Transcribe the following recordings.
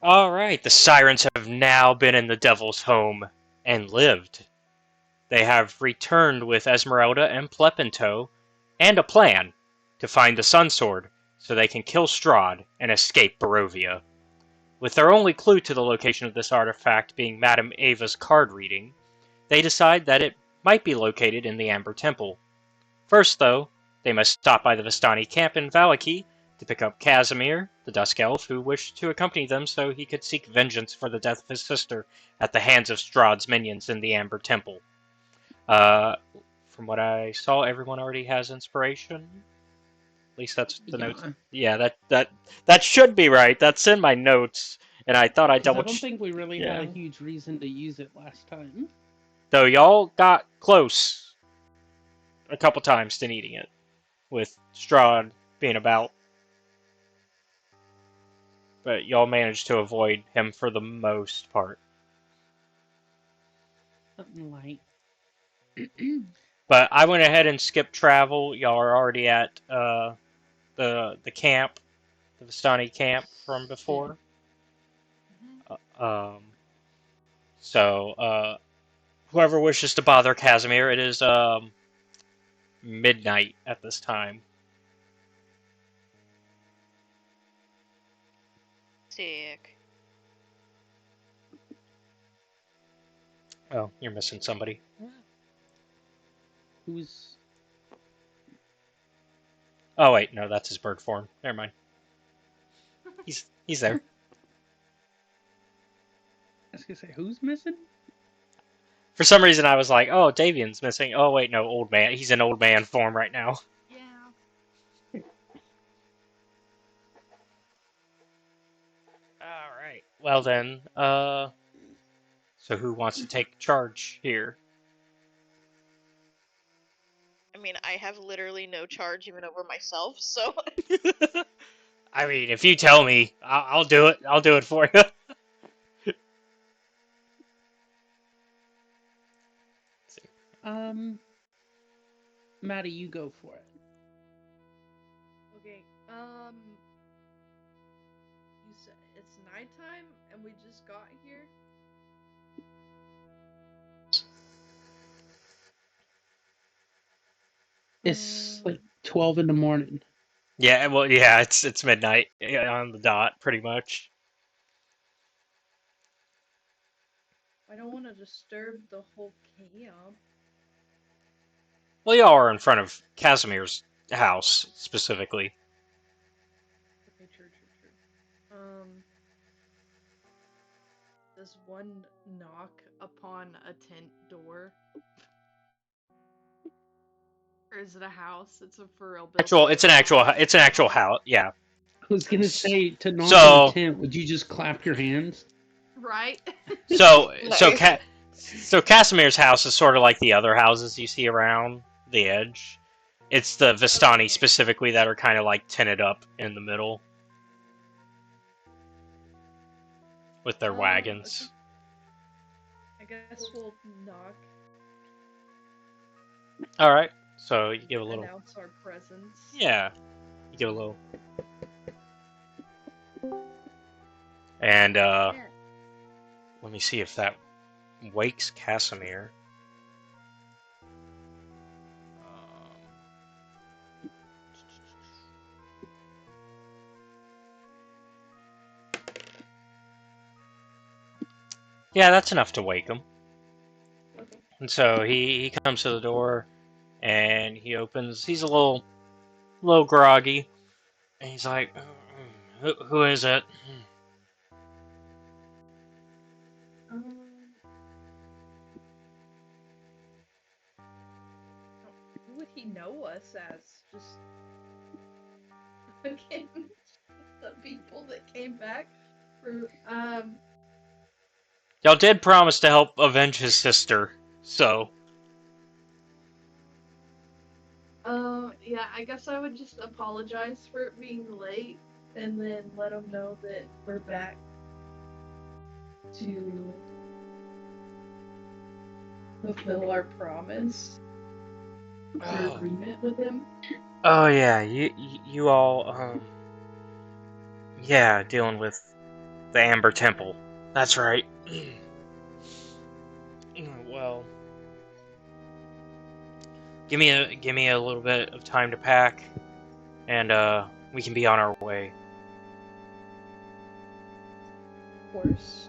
Alright, the Sirens have now been in the Devil's home and lived. They have returned with Ezmerelda and Plep in tow, and a plan to find the Sunsword so they can kill Strahd and escape Barovia. With their only clue to the location of this artifact being Madam Eva's card reading, they decide that it might be located in the Amber Temple. First, though, they must stop by the Vistani camp in Vallaki to pick up Kasimir, the Dusk Elf, who wished to accompany them so he could seek vengeance for the death of his sister at the hands of Strahd's minions in the Amber Temple. Uh, from what I saw, everyone already has inspiration. At least that's the notes. Yeah, that should be right. That's in my notes, and I thought I double. I don't think we really had a huge reason to use it last time. Though y'all got close a couple times to needing it, with Strahd being about. But y'all managed to avoid him for the most part. Something light. But I went ahead and skipped travel. Y'all are already at the camp, the Vistani camp from before. So whoever wishes to bother Kasimir, it is midnight at this time. Sick. Oh, you're missing somebody. Who's... Oh wait, no, that's his bird form. Never mind. He's there. I was gonna say, who's missing? For some reason, I was like, "Oh, Davian's missing." Oh wait, no, old man. He's in old man form right now. Yeah. All right. Well then, so who wants to take charge here? I mean, I have literally no charge even over myself, so. I mean, if you tell me, I'll do it. I'll do it for you. Maddie, you go for it. Okay, you said it's nighttime and we just got here? It's like 12 in the morning. Yeah, well, yeah, it's midnight on the dot, pretty much. I don't want to disturb the whole camp. Well, y'all are in front of Kasimir's house, specifically. Okay, true. Does one knock upon a tent door? Or is it a house? It's a for real building. It's an actual house. Yeah. I was gonna say, to knock on a tent, would you just clap your hands? Right. So Kasimir's house is sort of like the other houses you see around the edge. It's the Vistani specifically that are kind of like tinted up in the middle with their wagons. Okay. I guess we'll knock. All right. So you give a little. Announce our presence. Yeah. You give a little. And let me see if that wakes Kasimir. Yeah, that's enough to wake him. And so he comes to the door, and he opens. He's a little groggy, and he's like, "Who is it?" Who would he know us as? Just again, the people that came back for Y'all did promise to help avenge his sister, so. Yeah, I guess I would just apologize for it being late, and then let them know that we're back to fulfill our promise, our agreement with him. Oh yeah, you all, yeah, dealing with The Amber Temple. That's right. Well, give me a little bit of time to pack, and we can be on our way. Of course.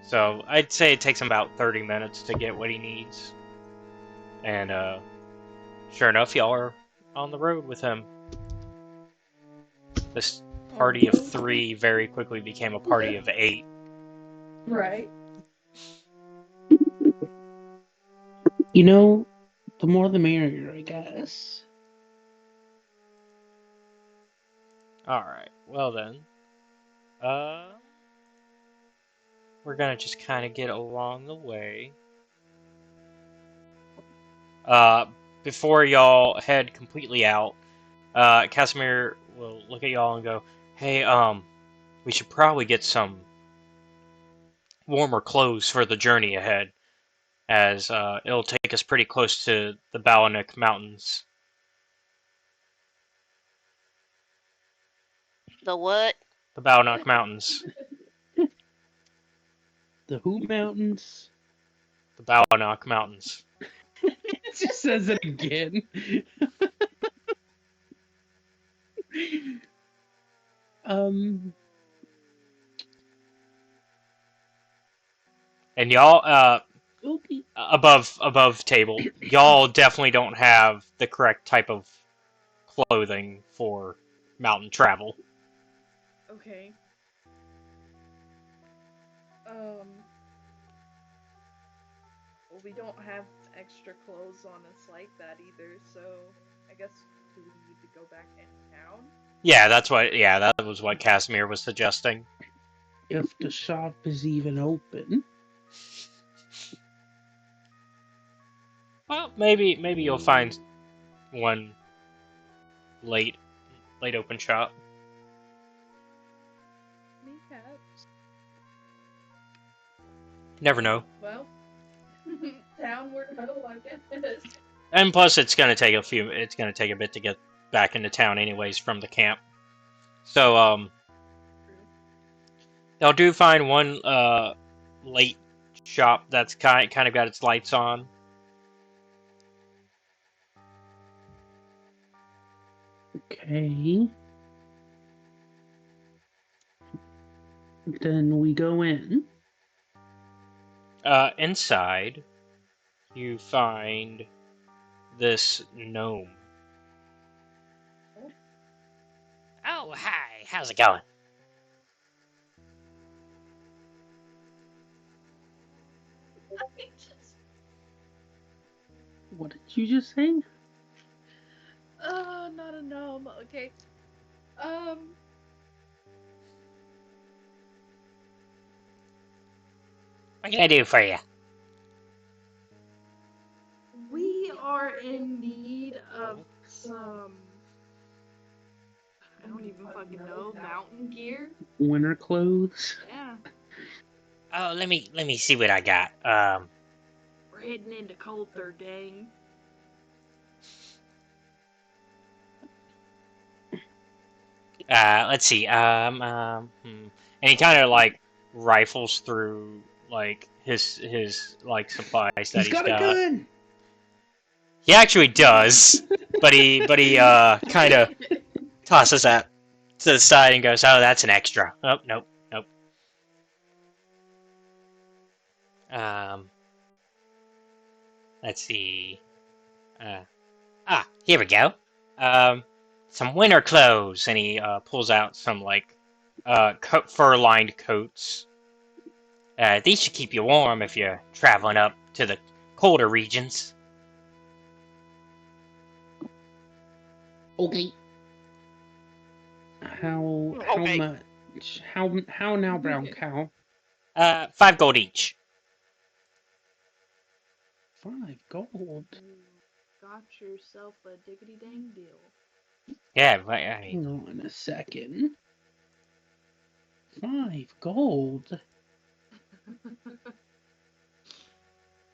So I'd say it takes him about 30 minutes to get what he needs, and sure enough, y'all are on the road with him. This party of 3 very quickly became a party of 8. Right. You know, the more the merrier, I guess. Alright, well then. We're gonna just kind of get along the way. Before y'all head completely out, Kasimir will look at y'all and go, "Hey, we should probably get some warmer clothes for the journey ahead, as it'll take us pretty close to the Vallaki Mountains." The what? The Vallaki Mountains. The Who Mountains? The Vallaki Mountains. It just says it again. And y'all, Okay. above table, y'all definitely don't have the correct type of clothing for mountain travel. Okay. Well, we don't have extra clothes on us like that either, so I guess do we need to go back in town? Yeah, that was what Kasimir was suggesting. If the shop is even open. Well, maybe you'll find one late open shop. Perhaps. Never know. Well, downward ho, I guess. And plus, it's gonna take a bit to get back into town, anyways, from the camp. So, y'all do find one late shop that's kind of got its lights on. Okay. Then we go in. Inside, you find this gnome. Oh, hi. How's it going? What did you just say? Not a gnome. Okay. What can I do for you? We are in need of some, I don't even fucking know, mountain gear. Winter clothes. Yeah. Oh, let me see what I got. We're heading into Coulter, gang. Let's see. And he kind of like rifles through like his like supplies that He's got a gun. He actually does, but he kind of tosses that to the side and goes, "Oh, that's an extra." Oh, nope. Let's see. Here we go. Some winter clothes, and he pulls out some like fur-lined coats. These should keep you warm if you're traveling up to the colder regions. Okay. How Okay. much? How now, brown cow? 5 gold each. 5 gold. Got yourself a diggity dang deal. Yeah, right. Hang on a second. 5 gold.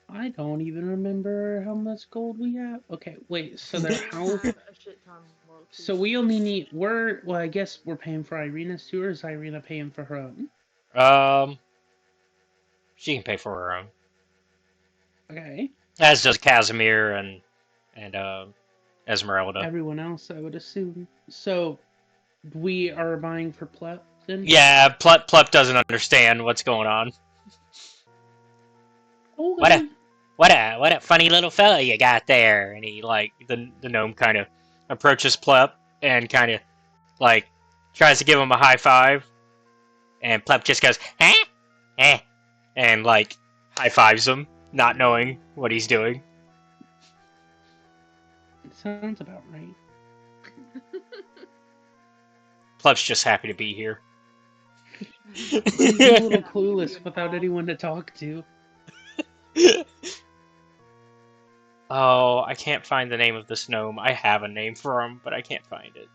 I don't even remember how much gold we have. Okay, wait. So their We house. have a shit ton low key. So we only need. Well, I guess we're paying for Irina's too, or is Irina paying for her own? She can pay for her own. Okay. As does Kasimir and Ezmerelda. Everyone else, I would assume. So we are buying for Plep then. Yeah, Plep doesn't understand what's going on. Okay. What a funny little fella you got there. And he like the gnome kind of approaches Plep and kind of like tries to give him a high five, and Plep just goes eh, and like high fives him, not knowing what he's doing. It sounds about right. Plep's just happy to be here. He's a little clueless without anyone to talk to. Oh, I can't find the name of this gnome. I have a name for him, but I can't find it.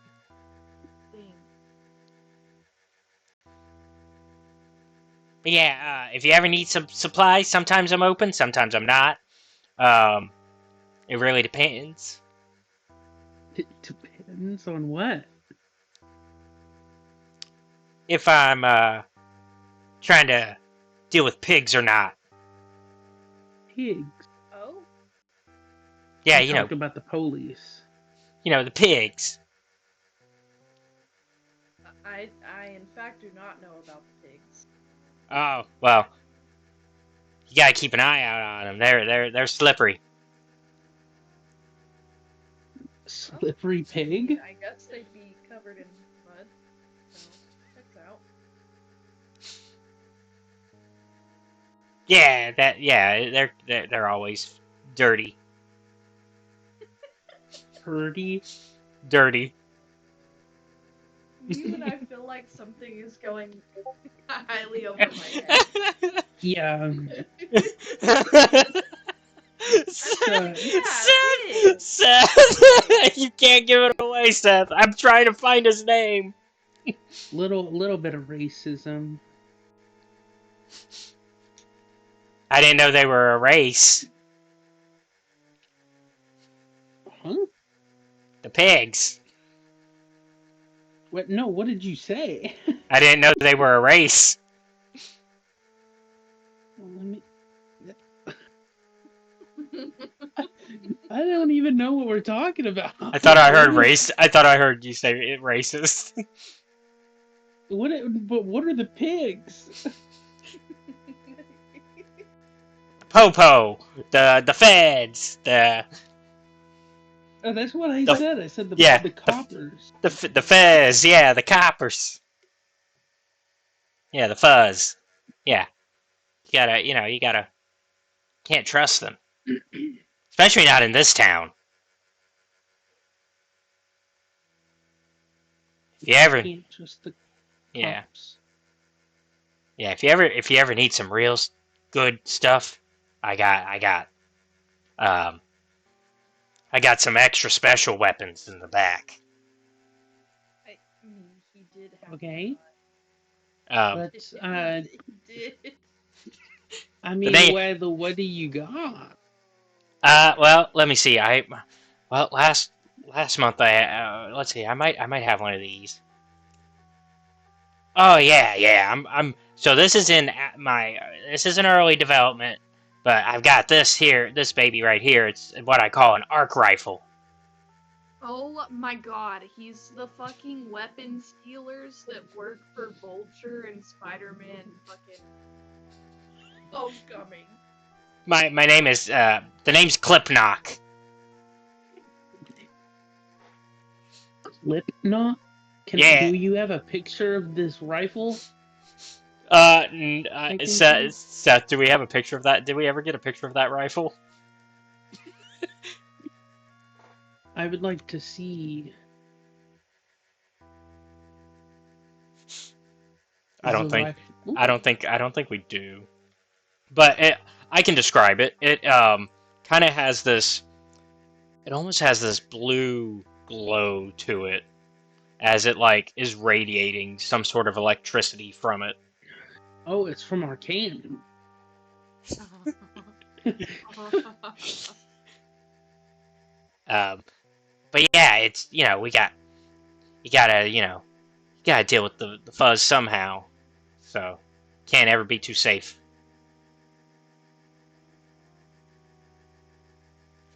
But yeah, if you ever need some supplies, sometimes I'm open, sometimes I'm not. It really depends. It depends on what. If I'm trying to deal with pigs or not. Pigs. Oh? Yeah, You talked about the police. the pigs. I in fact do not know about the pigs. Oh, well, you gotta keep an eye out on them. They're slippery. Slippery pig? I guess they'd be covered in mud. So checks out. Yeah, they're always dirty. Dirty. Even I feel like something is going highly over my head. Yeah. Seth, you can't give it away, Seth. I'm trying to find his name. Little bit of racism. I didn't know they were a race. Huh? The pigs. What? No, what did you say? I didn't know they were a race. I don't even know what we're talking about. I thought I heard race. I thought I heard you say it racist. But what are the pigs? Popo, the feds, Oh, that's what I said. I said the coppers. The fez, yeah, the coppers. Yeah, the fuzz. Yeah. You gotta can't trust them. Especially not in this town. If you ever Can't trust the Yeah. cops. Yeah, if you ever need some real good stuff, I got some extra special weapons in the back. He did have Okay. But he did. I mean, what do you got? Well, let me see. Last month let's see. I might have one of these. Oh yeah. So this is in this is an early development, but I've got this baby right here. It's what I call an arc rifle. Oh my god, he's the fucking weapon stealers that work for Vulture and Spider-Man fucking Homecoming. My name is the name's Clipknock. Clipknock? Yeah. Do you have a picture of this rifle? Seth, do we have a picture of that? Did we ever get a picture of that rifle? I would like to see. I don't think we do. But I can describe it. It kind of has this. It almost has this blue glow to it, as it like is radiating some sort of electricity from it. Oh, it's from Arcane. But yeah, it's you gotta deal with the fuzz somehow. So can't ever be too safe.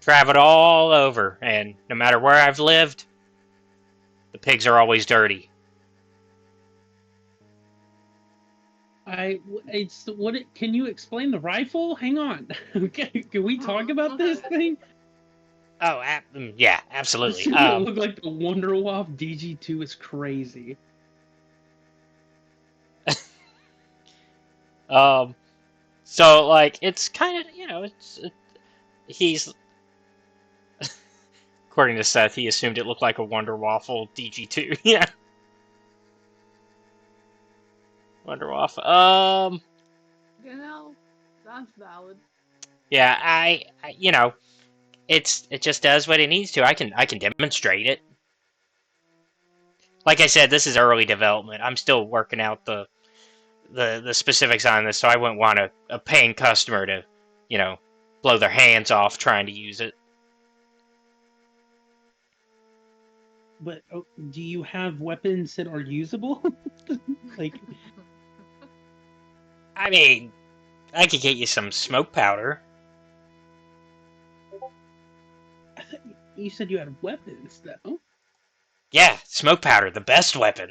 Traveled all over, and no matter where I've lived, the pigs are always dirty. Can you explain the rifle? Hang on. Okay, can we talk about this thing? Oh, yeah, absolutely. This one look like the Wonderwolf DG2 is crazy. So like it's kind of he's according to Seth, he assumed it looked like a Wonder Waffle DG2. Yeah, Wonder Waffle. That's valid. Yeah, it just does what it needs to. I can demonstrate it. Like I said, this is early development. I'm still working out the specifics on this, so I wouldn't want a paying customer to, blow their hands off trying to use it. But do you have weapons that are usable? Like, I mean, I could get you some smoke powder. you said you had weapons, though. Yeah, smoke powder, the best weapon.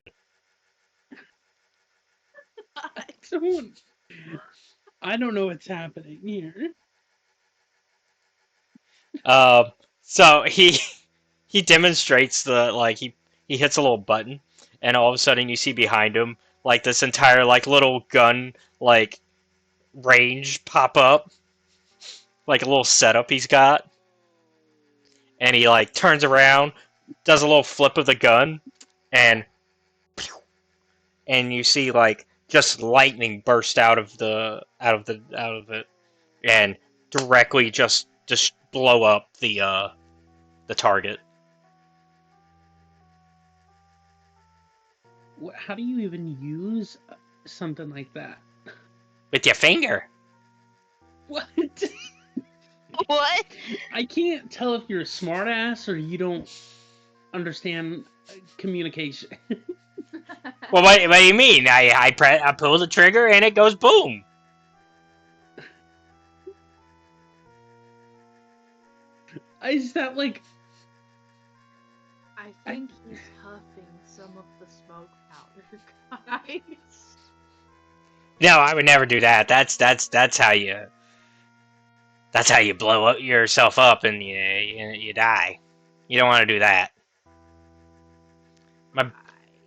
I don't know what's happening here. So he demonstrates he hits a little button, and all of a sudden you see behind him like this entire like little gun like range pop up, like a little setup he's got, and he like turns around, does a little flip of the gun, and you see like just lightning burst out of it, and directly just blow up the target. How do you even use something like that? With your finger. What? What? I can't tell if you're a smartass or you don't understand communication. Well, what do you mean? I pull the trigger and it goes boom. Is that like... I think he's huffing some of the smoke powder, guys. No, I would never do that. That's how you blow yourself up and you die. You don't want to do that.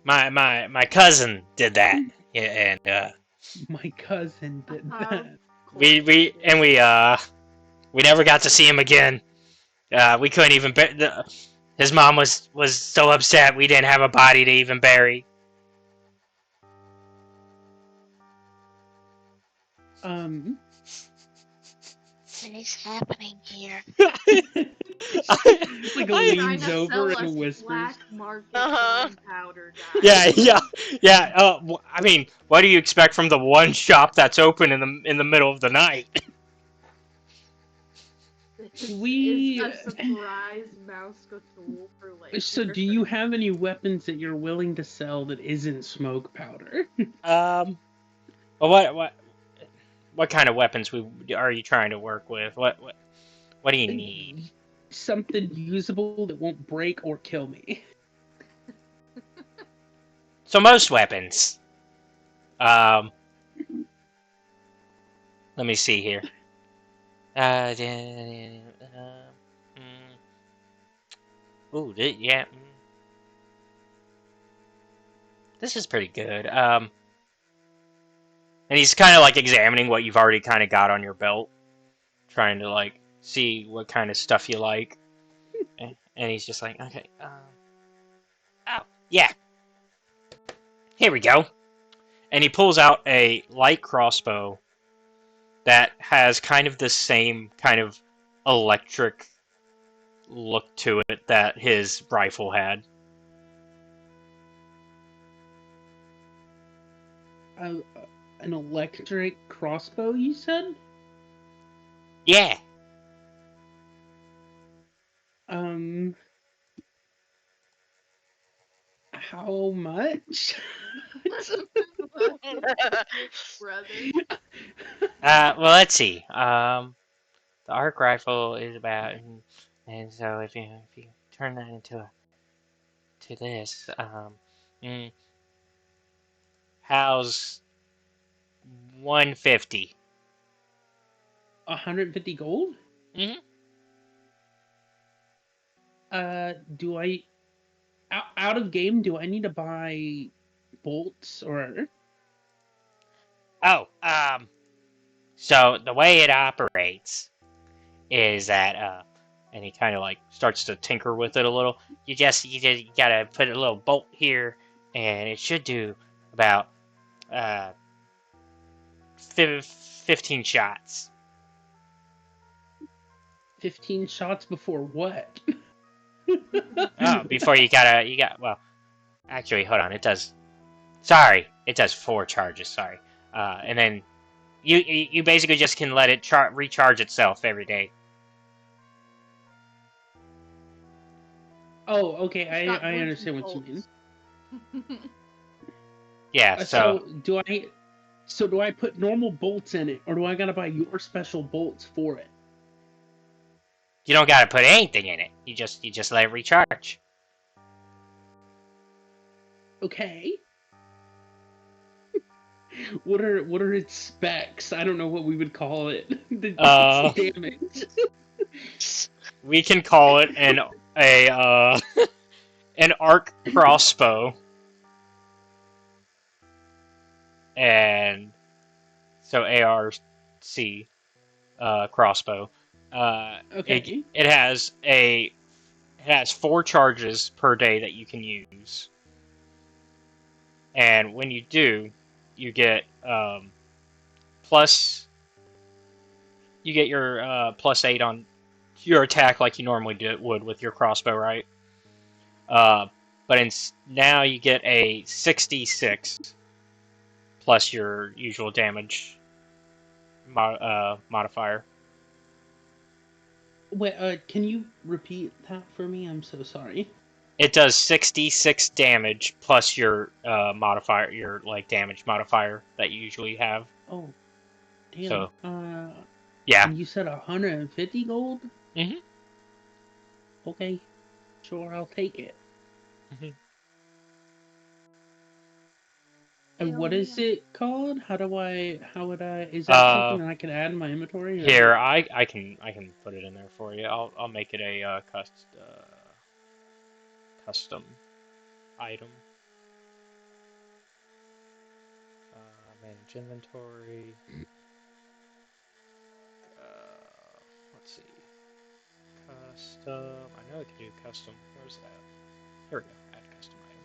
My cousin did that, yeah, and My cousin did that. we never got to see him again. We couldn't even. His mom was so upset we didn't have a body to even bury. What is happening here? Like leans over and whispers. Black market powder, Yeah. guys. I mean, what do you expect from the one shop that's open in the middle of the night? It's a surprise mouse tool for later. So, do you have any weapons that you're willing to sell that isn't smoke powder? Well, what kind of weapons are you trying to work with? What do you need? Something usable that won't break or kill me. So most weapons. Let me see here. Ooh, yeah. This is pretty good. And he's kind of like examining what you've already kind of got on your belt, trying to like see what kind of stuff you like. And he's just like, okay, oh, yeah. Here we go. And he pulls out a light crossbow that has kind of the same kind of electric look to it that his rifle had. An electric crossbow, you said? Yeah. How much? Brother. Well, let's see. The arc rifle is about, and so if you turn that to this, mm, how's 150? 150 gold? Mm-hmm. Do I out of game? Do I need to buy bolts or? Oh, so the way it operates is that, and he kind of like starts to tinker with it a little. You gotta put a little bolt here, and it should do about, 15 shots. 15 shots before what? Oh, before well, actually, hold on, it does 4 charges, sorry. And then you basically just can let it recharge itself every day. Oh, okay. It's got I blinking understand what you mean. bolts. Yeah, so Do I put normal bolts in it, or do I gotta buy your special bolts for it? you don't gotta put anything in it. You just let it recharge. Okay. What are its specs? I don't know what we would call it. The Uh, damage. we can call it an arc crossbow, and so ARC crossbow. Okay. It has 4 charges per day that you can use, and when you do, you get plus you get your +8 on your attack like you normally would with your crossbow, right? But now you get a 66 plus your usual damage modifier. Wait, can you repeat that for me? I'm so sorry. It does 66 damage plus your modifier, your like damage modifier that you usually have. Oh, damn. So yeah. And you said 150 gold? Mm-hmm. Okay. Sure, I'll take it. Mm-hmm. And what Hell is yeah. it called? How would I, is that something that I can add in my inventory? Or? Here, I can put it in there for you. I'll make it a custom item. Manage inventory. Let's see. Custom. I know I can do custom. Where's that? Here we go. Add custom item.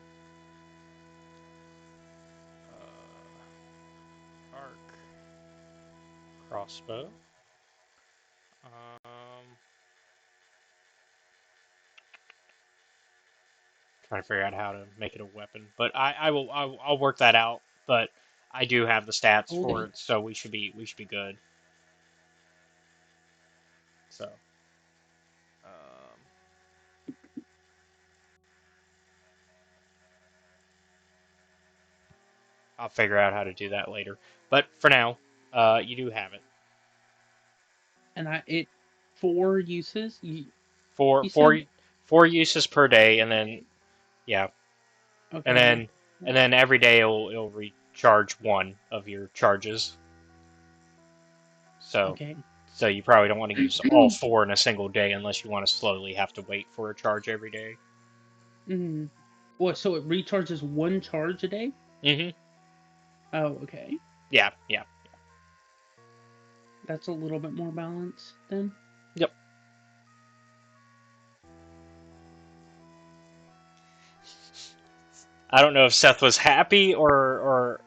Arc. Crossbow. Trying to figure out how to make it a weapon, but I'll work that out. But I do have the stats for Okay. it, so we should be good. So, I'll figure out how to do that later. But for now, you do have it. And 4 uses? Four, You four, said? 4 uses per day, and then yeah, and Okay. then every day it'll recharge 1 of your charges. So Okay. so you probably don't want to use all 4 in a single day unless you want to slowly have to wait for a charge every day. Mm. What, so it recharges 1 charge a day? Mm-hmm. Oh, okay. Yeah. That's a little bit more balanced then. Yep. I don't know if Seth was happy or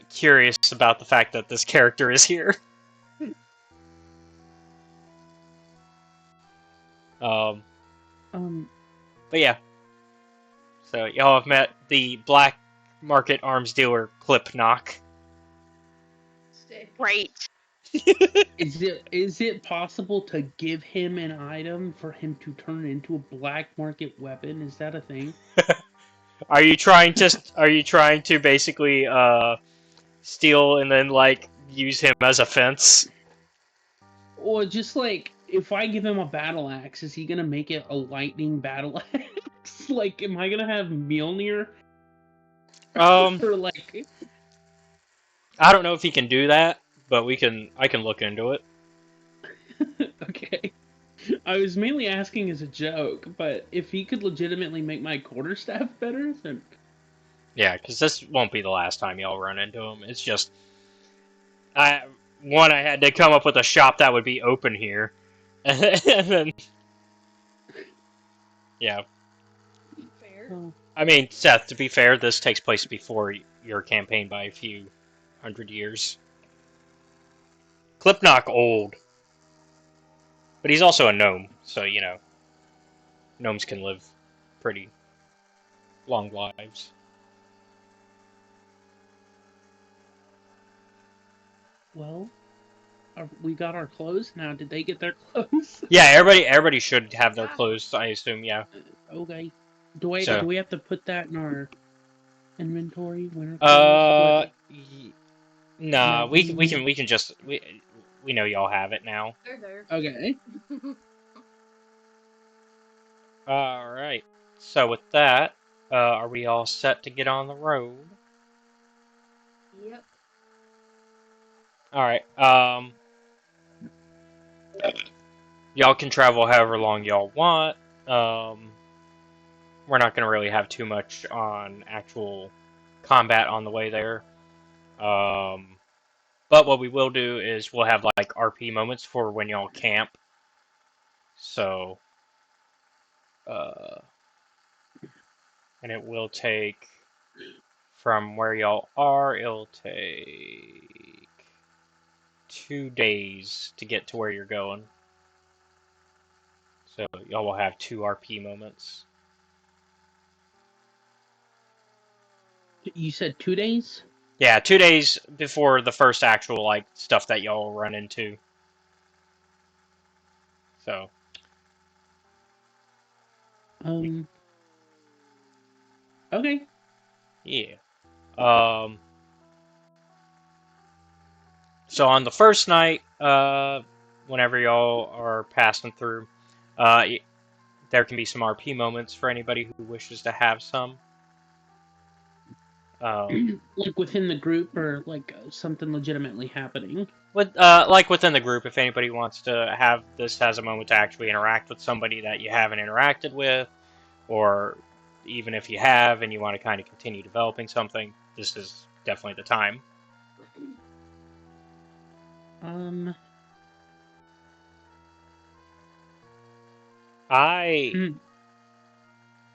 curious about the fact that this character is here. But yeah. So y'all have met the black market arms dealer Clip Knock. Stay. Right. Is it possible to give him an item for him to turn into a black market weapon? Is that a thing? Are you trying to basically steal and then like use him as a fence? Or just like, if I give him a battle axe, is he gonna make it a lightning battle axe? Like, am I gonna have Mjolnir? Um, Or like, I don't know if he can do that, but I can look into it. okay. I was mainly asking as a joke, but if he could legitimately make my quarterstaff better, then Yeah, because this won't be the last time y'all run into him. It's just I had to come up with a shop that would be open here, and then yeah. Fair. oh, I mean, Seth, to be fair, this takes place before your campaign by a few hundred years. Clipknock old, but he's also a gnome, so you know, gnomes can live pretty long lives. well, we got our clothes now. Did they get their clothes? Yeah, everybody should have their Yeah. clothes, I assume. Yeah. Okay. So, Do we have to put that in our inventory? Winter uh, clothes? nah, Resin? we can just we know y'all have it now. They're there. Okay. All right. So with that, are we all set to get on the road? Yep. All right. Y'all can travel however long y'all want. We're not gonna really have too much on actual combat on the way there. But what we will do is we'll have like RP moments for when y'all camp. So, uh, and it will take from where y'all are. It'll take 2 days to get to where you're going. So y'all will have 2 RP moments. You said 2 days? Yeah, 2 days before the first actual like stuff that y'all will run into. So Okay. yeah. So on the first night, whenever y'all are passing through, uh, there can be some RP moments for anybody who wishes to have some. Like within the group, or like something legitimately happening? Like within the group, if anybody wants to have this as a moment to actually interact with somebody that you haven't interacted with, or even if you have and you want to kind of continue developing something, this is definitely the time. Um. I mm,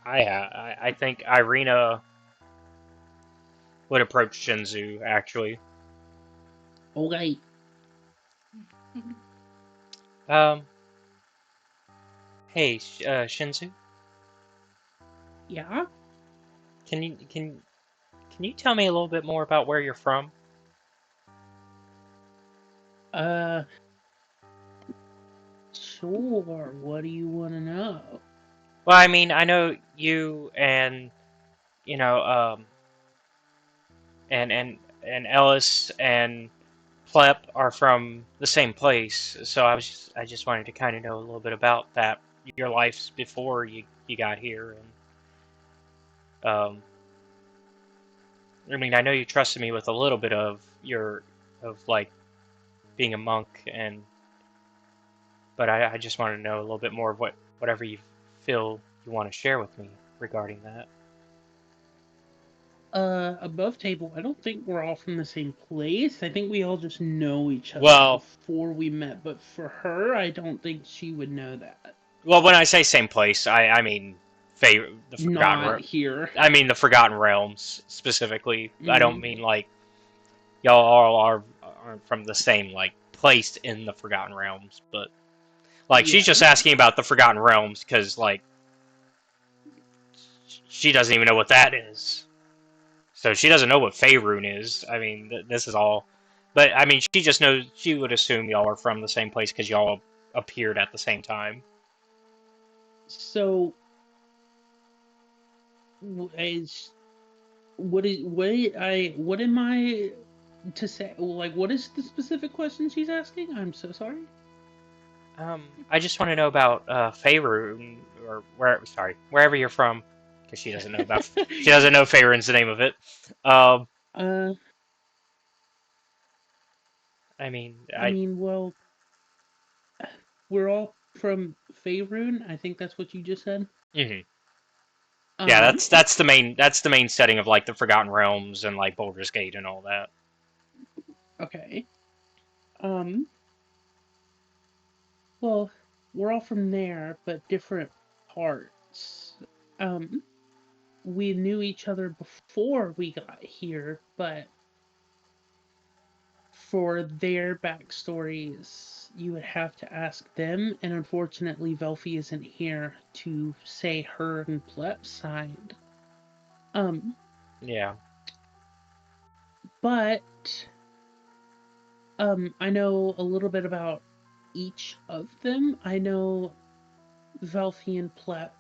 I think Irina would approach Shinzu actually. Okay. Um, hey, Shinzu, Yeah. can you tell me a little bit more about where you're from? Uh. Sure. What do you want to know? Well, I mean, I know you and you know, and Ellis and Plep are from the same place, so I just wanted to kind of know a little bit about that, your lives before you got here, and I mean, I know you trusted me with a little bit of like being a monk, but I just wanted to know a little bit more of whatever you feel you want to share with me regarding that. Above table, I don't think we're all from the same place. I think we all just know each other Well, before we met, but for her, I don't think she would know that. well, when I say same place, I mean the Not here. I mean the Forgotten Realms specifically. I don't Mm, mean like y'all all aren't from the same like place in the Forgotten Realms, but like she's yeah. just asking about the Forgotten Realms because like she doesn't even know what that is. So she doesn't know what Faerun is. I mean, this is all But I mean, she just knows. She would assume y'all are from the same place because y'all appeared at the same time. So, is what am I to say? Like, what is the specific question she's asking? I'm so sorry. I just want to know about Faerun, or wherever you're from, because she doesn't know about. She doesn't know Faerun's the name of it. Uh, I mean, I mean, well, we're all from Faerun. I think that's what you just said. mhm. Yeah, Um, that's the main setting of like the Forgotten Realms and like Baldur's Gate and all that. okay. Um, well, we're all from there, but different parts. Um, we knew each other before we got here, but for their backstories, you would have to ask them, and unfortunately, Velfi isn't here to say her and Plep's side. Yeah. But I know a little bit about each of them. I know Velfi and Plep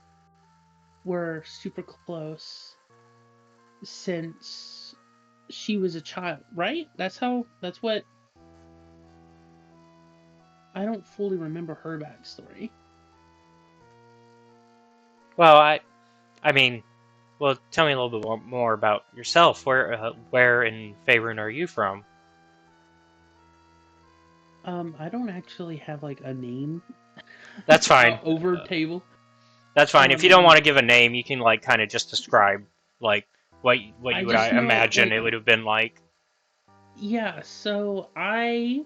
were super close since she was a child, right? That's what I don't fully remember her backstory. Well, I mean, well, tell me a little bit more about yourself. Where in Faerun are you from? I don't actually have like a name That's fine. over table. That's fine. If you don't Um, want to give a name, you can like kind of just describe like what I you would just know imagine like it would have been like, yeah, so I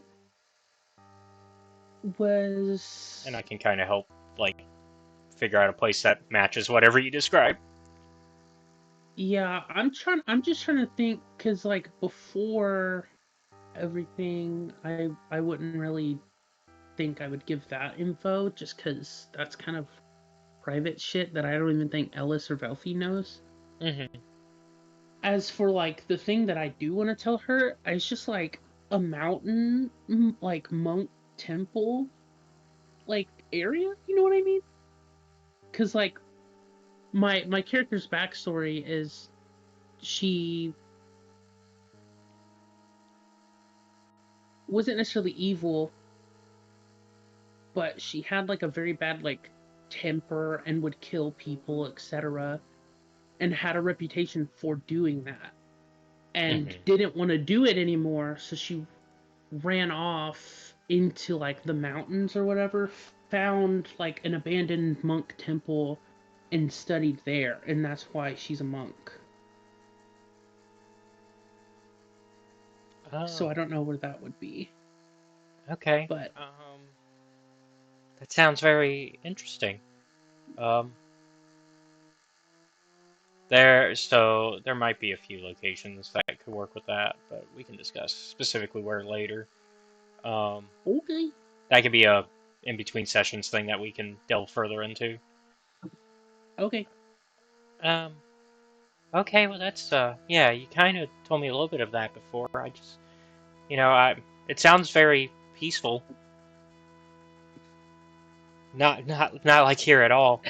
was and I can kind of help like figure out a place that matches whatever you describe. yeah, I'm just trying to think cuz like before everything I wouldn't really think I would give that info just cuz that's kind of private shit that I don't even think Ellis or Velfi knows. Hmm. As for like the thing that I do want to tell her, it's just like a mountain like monk temple like area, you know what I mean? Cuz like my character's backstory is she wasn't necessarily evil, but she had like a very bad like temper and would kill people, etc., and had a reputation for doing that and Hmm. didn't want to do it anymore, so she ran off into like the mountains or whatever, found like an abandoned monk temple and studied there, and that's why she's a monk. So Oh, I don't know where that would be, okay. but That sounds very interesting. Um, there might be a few locations that could work with that, but we can discuss specifically where later. Um, okay. that could be a in between sessions thing that we can delve further into. Okay. Um, okay, well that's yeah, you kind of told me a little bit of that before. I just, I it sounds very peaceful. Not like here at all.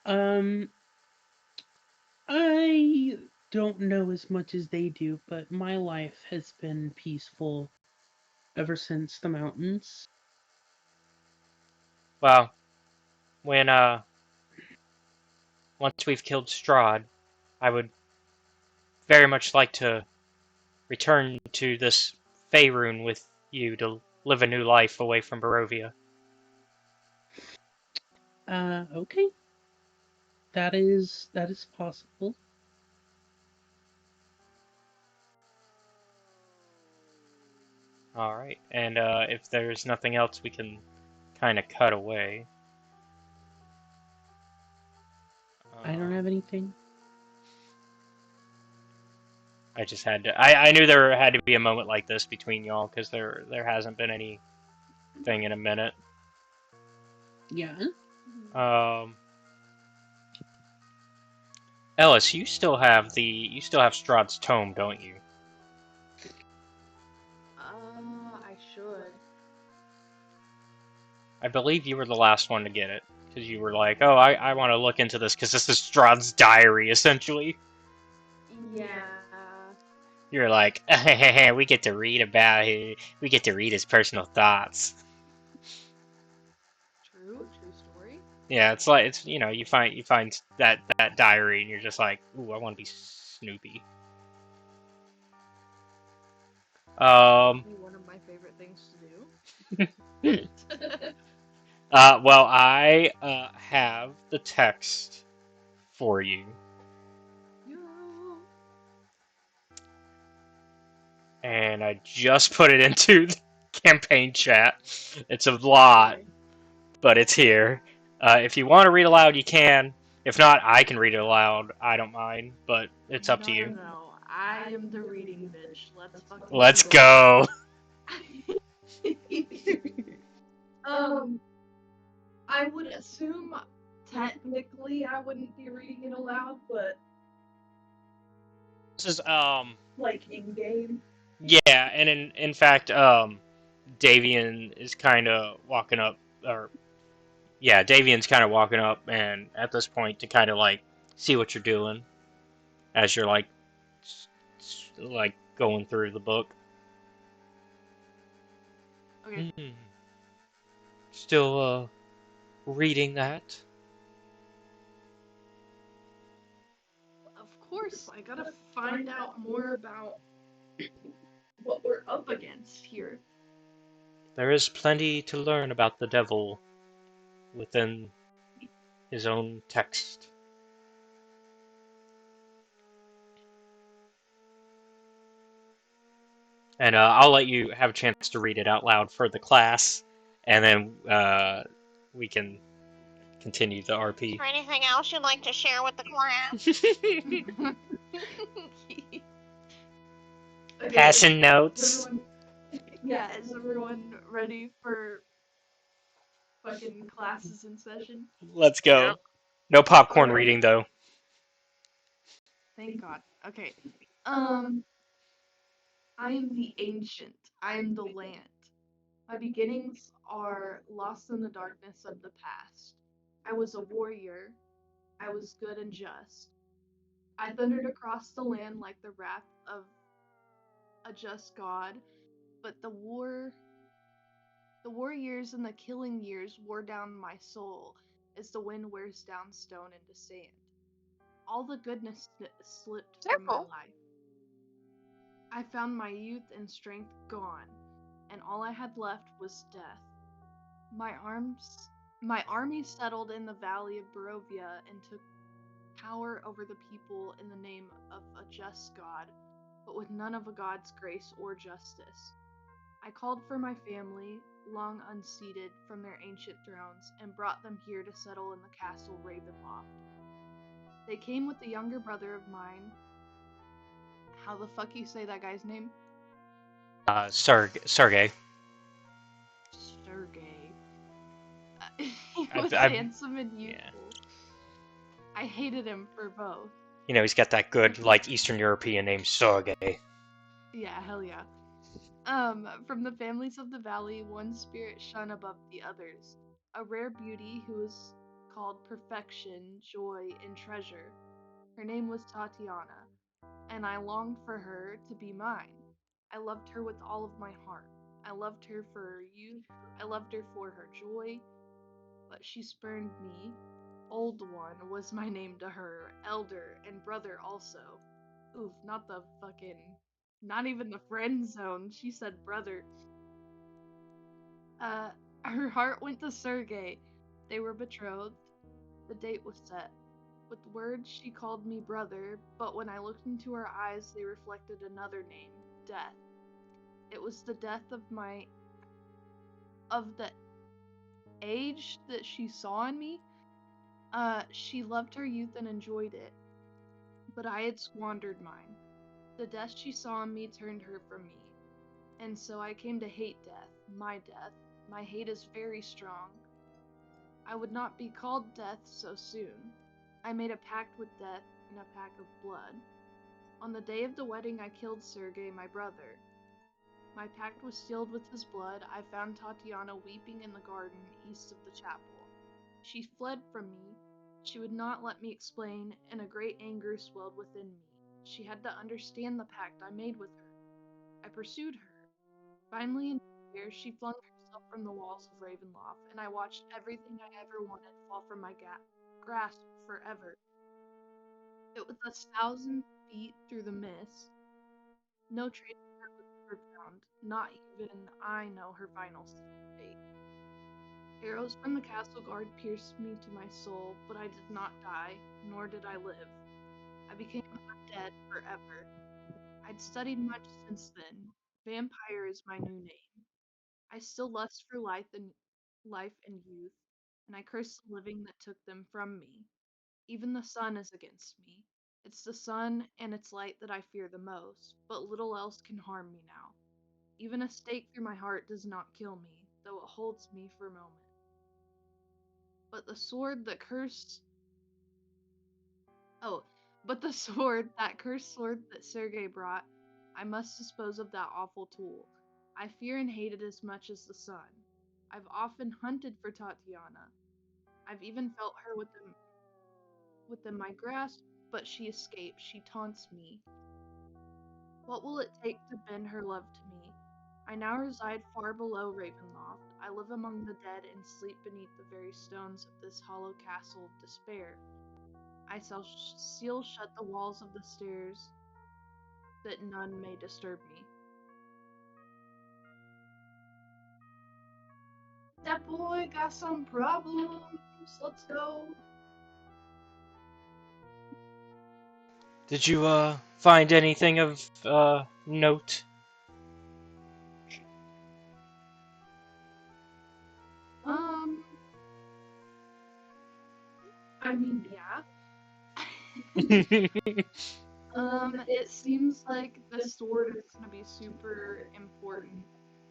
um I don't know as much as they do, but my life has been peaceful ever since the mountains. Well, when once we've killed Strahd, I would very much like to return to this Faerun with you to live a new life away from Barovia. Okay. That is possible. All right, and if there's nothing else, we can kind of cut away. I don't Um, have anything. I just had to. I knew there had to be a moment like this between y'all because there hasn't been anything in a minute. Yeah. Um, Ellis, you still have Strahd's tome, don't you? I believe you were the last one to get it. Because you were like, oh, I want to look into this because this is Strahd's diary, essentially. Yeah. You're like, we get to read about his, we get to read his personal thoughts. True story. Yeah, it's like it's you find that diary and you're just like, ooh, I want to be Snoopy. Be one of my favorite things to do. Well, I have the text for you, Yo. and I just put it into the campaign chat. It's a lot, Okay. but it's here. If you want to read aloud, you can. If not, I can read it aloud. I don't mind, but it's up to you. No. I am the reading bitch. Let's fucking Let's do go. it. I would assume technically I wouldn't be reading it aloud, but This is like in game. yeah, and in fact Davian is kind of walking up, or yeah, Davian's kind of walking up, and at this point to kind of like see what you're doing as you're like like going through the book. Okay. Still reading that. Of course, I gotta find out more about what we're up against here. There is plenty to learn about the devil within his own text. And I'll let you have a chance to read it out loud for the class, and then we can continue the RP. Is there anything else you'd like to share with the class? Okay, Passing notes. yeah, is everyone ready for fucking classes in session? Let's go. Yep. No popcorn Okay. reading though. Thank God. Okay. I am the ancient. I am the land. My beginnings are lost in the darkness of the past. I was a warrior. I was good and just. I thundered across the land like the wrath of a just God, but the war years and the killing years wore down my soul as the wind wears down stone into sand. All the goodness slipped from my Careful. life. I found my youth and strength gone, and all I had left was death. My army settled in the valley of Barovia and took power over the people in the name of a just God, but with none of a God's grace or justice. I called for my family, long unseated from their ancient thrones, and brought them here to settle in the castle Ravenloft. They came with a younger brother of mine. How the fuck you say that guy's name? Sergey. Sergey. He was I've- handsome and youthful. yeah. I hated him for both. You know, he's got that good, like, Eastern European name, Sergey. Yeah, hell yeah. From the families of the valley, one spirit shone above the others. A rare beauty who was called perfection, joy, and treasure. Her name was Tatiana, and I longed for her to be mine. I loved her with all of my heart. I loved her for her youth. I loved her for her joy. But she spurned me. Old One was my name to her, elder and brother also. Oof, not even the friend zone. She said brother. Her heart went to Sergey. They were betrothed. The date was set. With words, she called me brother, but when I looked into her eyes, they reflected another name, death. It was the death of the age that she saw in me. She loved her youth and enjoyed it, but I had squandered mine. The death she saw in me turned her from me, and so I came to hate death, my death. My hate is very strong. I would not be called death so soon. I made a pact with death and a pact of blood. On the day of the wedding, I killed Sergey, my brother. My pact was sealed with his blood. I found Tatiana weeping in the garden east of the chapel. She fled from me. She would not let me explain, and a great anger swelled within me. She had to understand the pact I made with her. I pursued her. Finally, in despair, she flung herself from the walls of Ravenloft, and I watched everything I ever wanted fall from my grasp forever. It was 1,000 feet through the mist. No trace of her was ever found. Not even I know her final fate. Arrows from the castle guard pierced me to my soul, but I did not die, nor did I live. I became undead forever. I'd studied much since then. Vampire is my new name. I still lust for life and youth, and I curse the living that took them from me. Even the sun is against me. It's the sun and its light that I fear the most, but little else can harm me now. Even a stake through my heart does not kill me, though it holds me for a moment. But the sword that cursed Oh, but the sword, that cursed sword that Sergei brought, I must dispose of that awful tool. I fear and hate it as much as the sun. I've often hunted for Tatiana. I've even felt her within my grasp, but she escapes. She taunts me. What will it take to bend her love to me? I now reside far below Ravenloft. I live among the dead and sleep beneath the very stones of this hollow castle of despair. I shall seal shut the walls of the stairs that none may disturb me. That boy got some problems. Let's go. Did you find anything of note? Um, I mean, yeah. It seems like the sword is gonna be super important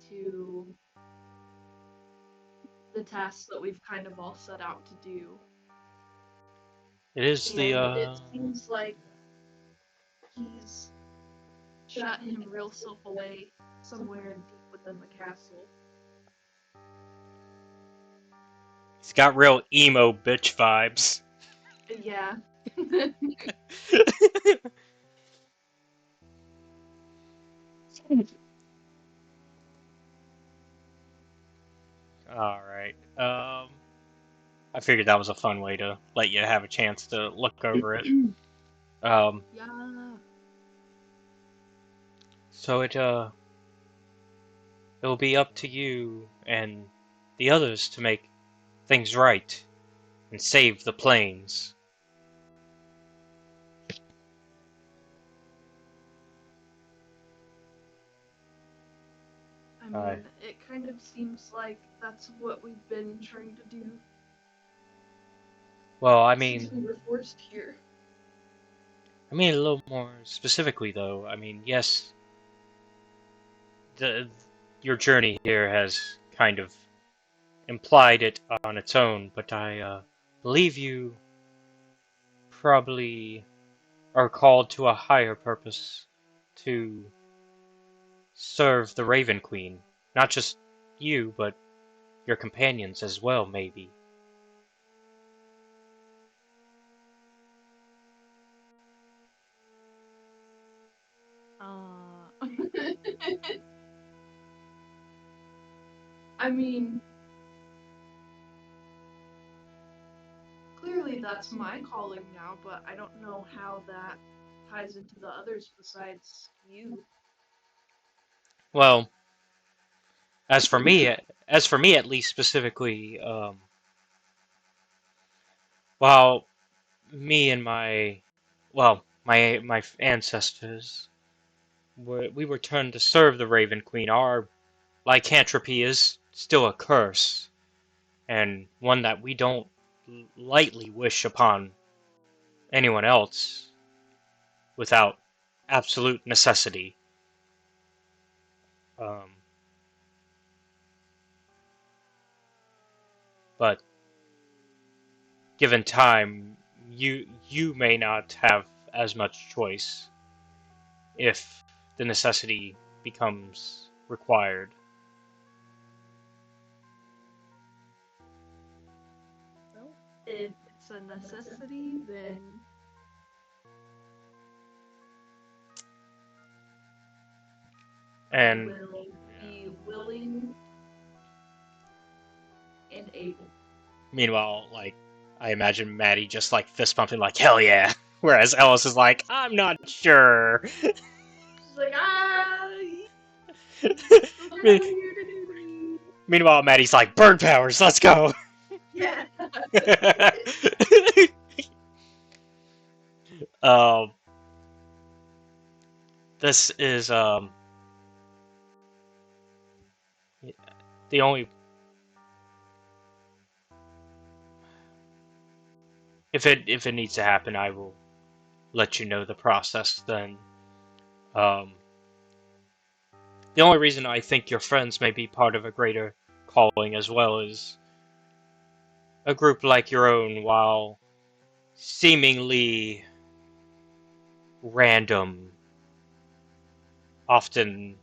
to the tasks that we've kind of all set out to do. It is the And it seems like he's shut him real self away somewhere deep within the castle. He's got real emo bitch vibes. Yeah. Alright. I figured that was a fun way to let you have a chance to look over it. Yeah. So it'll be up to you and the others to make things right and save the plains. I mean, it kind of seems like that's what we've been trying to do Well, since we were forced here. I mean a little more specifically though. I mean, yes, your journey here has kind of implied it on its own, but I believe you probably are called to a higher purpose to serve the Raven Queen. Not just you, but your companions as well, maybe. I mean, clearly that's my calling now, but I don't know how that ties into the others besides you. Well, as for me, at least specifically, while me and my ancestors, we were turned to serve the Raven Queen. Our lycanthropy is still a curse, and one that we don't lightly wish upon anyone else without absolute necessity. Um, but given time, you may not have as much choice if the necessity becomes required. Well, if it's a necessity, then I And will be willing and able. meanwhile, like, I imagine Maddie just like fist pumping, like, hell yeah. Whereas Ellis is like, I'm not sure. She's like, that's what I'm here to do to me. Meanwhile, Maddie's like, bird powers, let's go. Yeah. um, this is the only. If it needs to happen, I will let you know the process. Then, the only reason I think your friends may be part of a greater calling as well is a group like your own, while seemingly random, often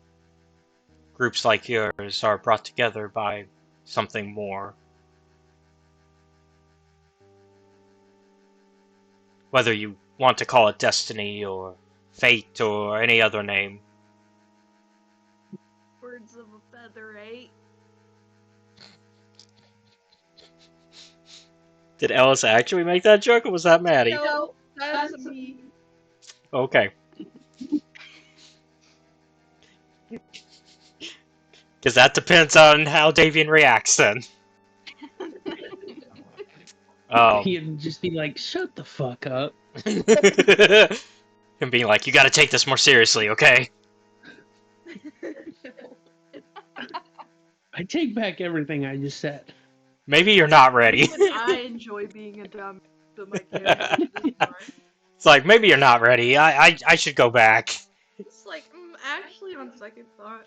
groups like yours are brought together by something more. Whether you want to call it destiny or fate or any other name. Birds of a feather, eh? Did Ellis actually make that joke, or was that Maddie? No, that's me. Okay. Because that depends on how Davian reacts then. He'd just be like, shut the fuck up. Him being like, you gotta take this more seriously, okay? I take back everything I just said. Maybe you're not ready. Even I enjoy being a dumb to my character. It's like, maybe you're not ready. I should go back. It's like, actually, on second thought.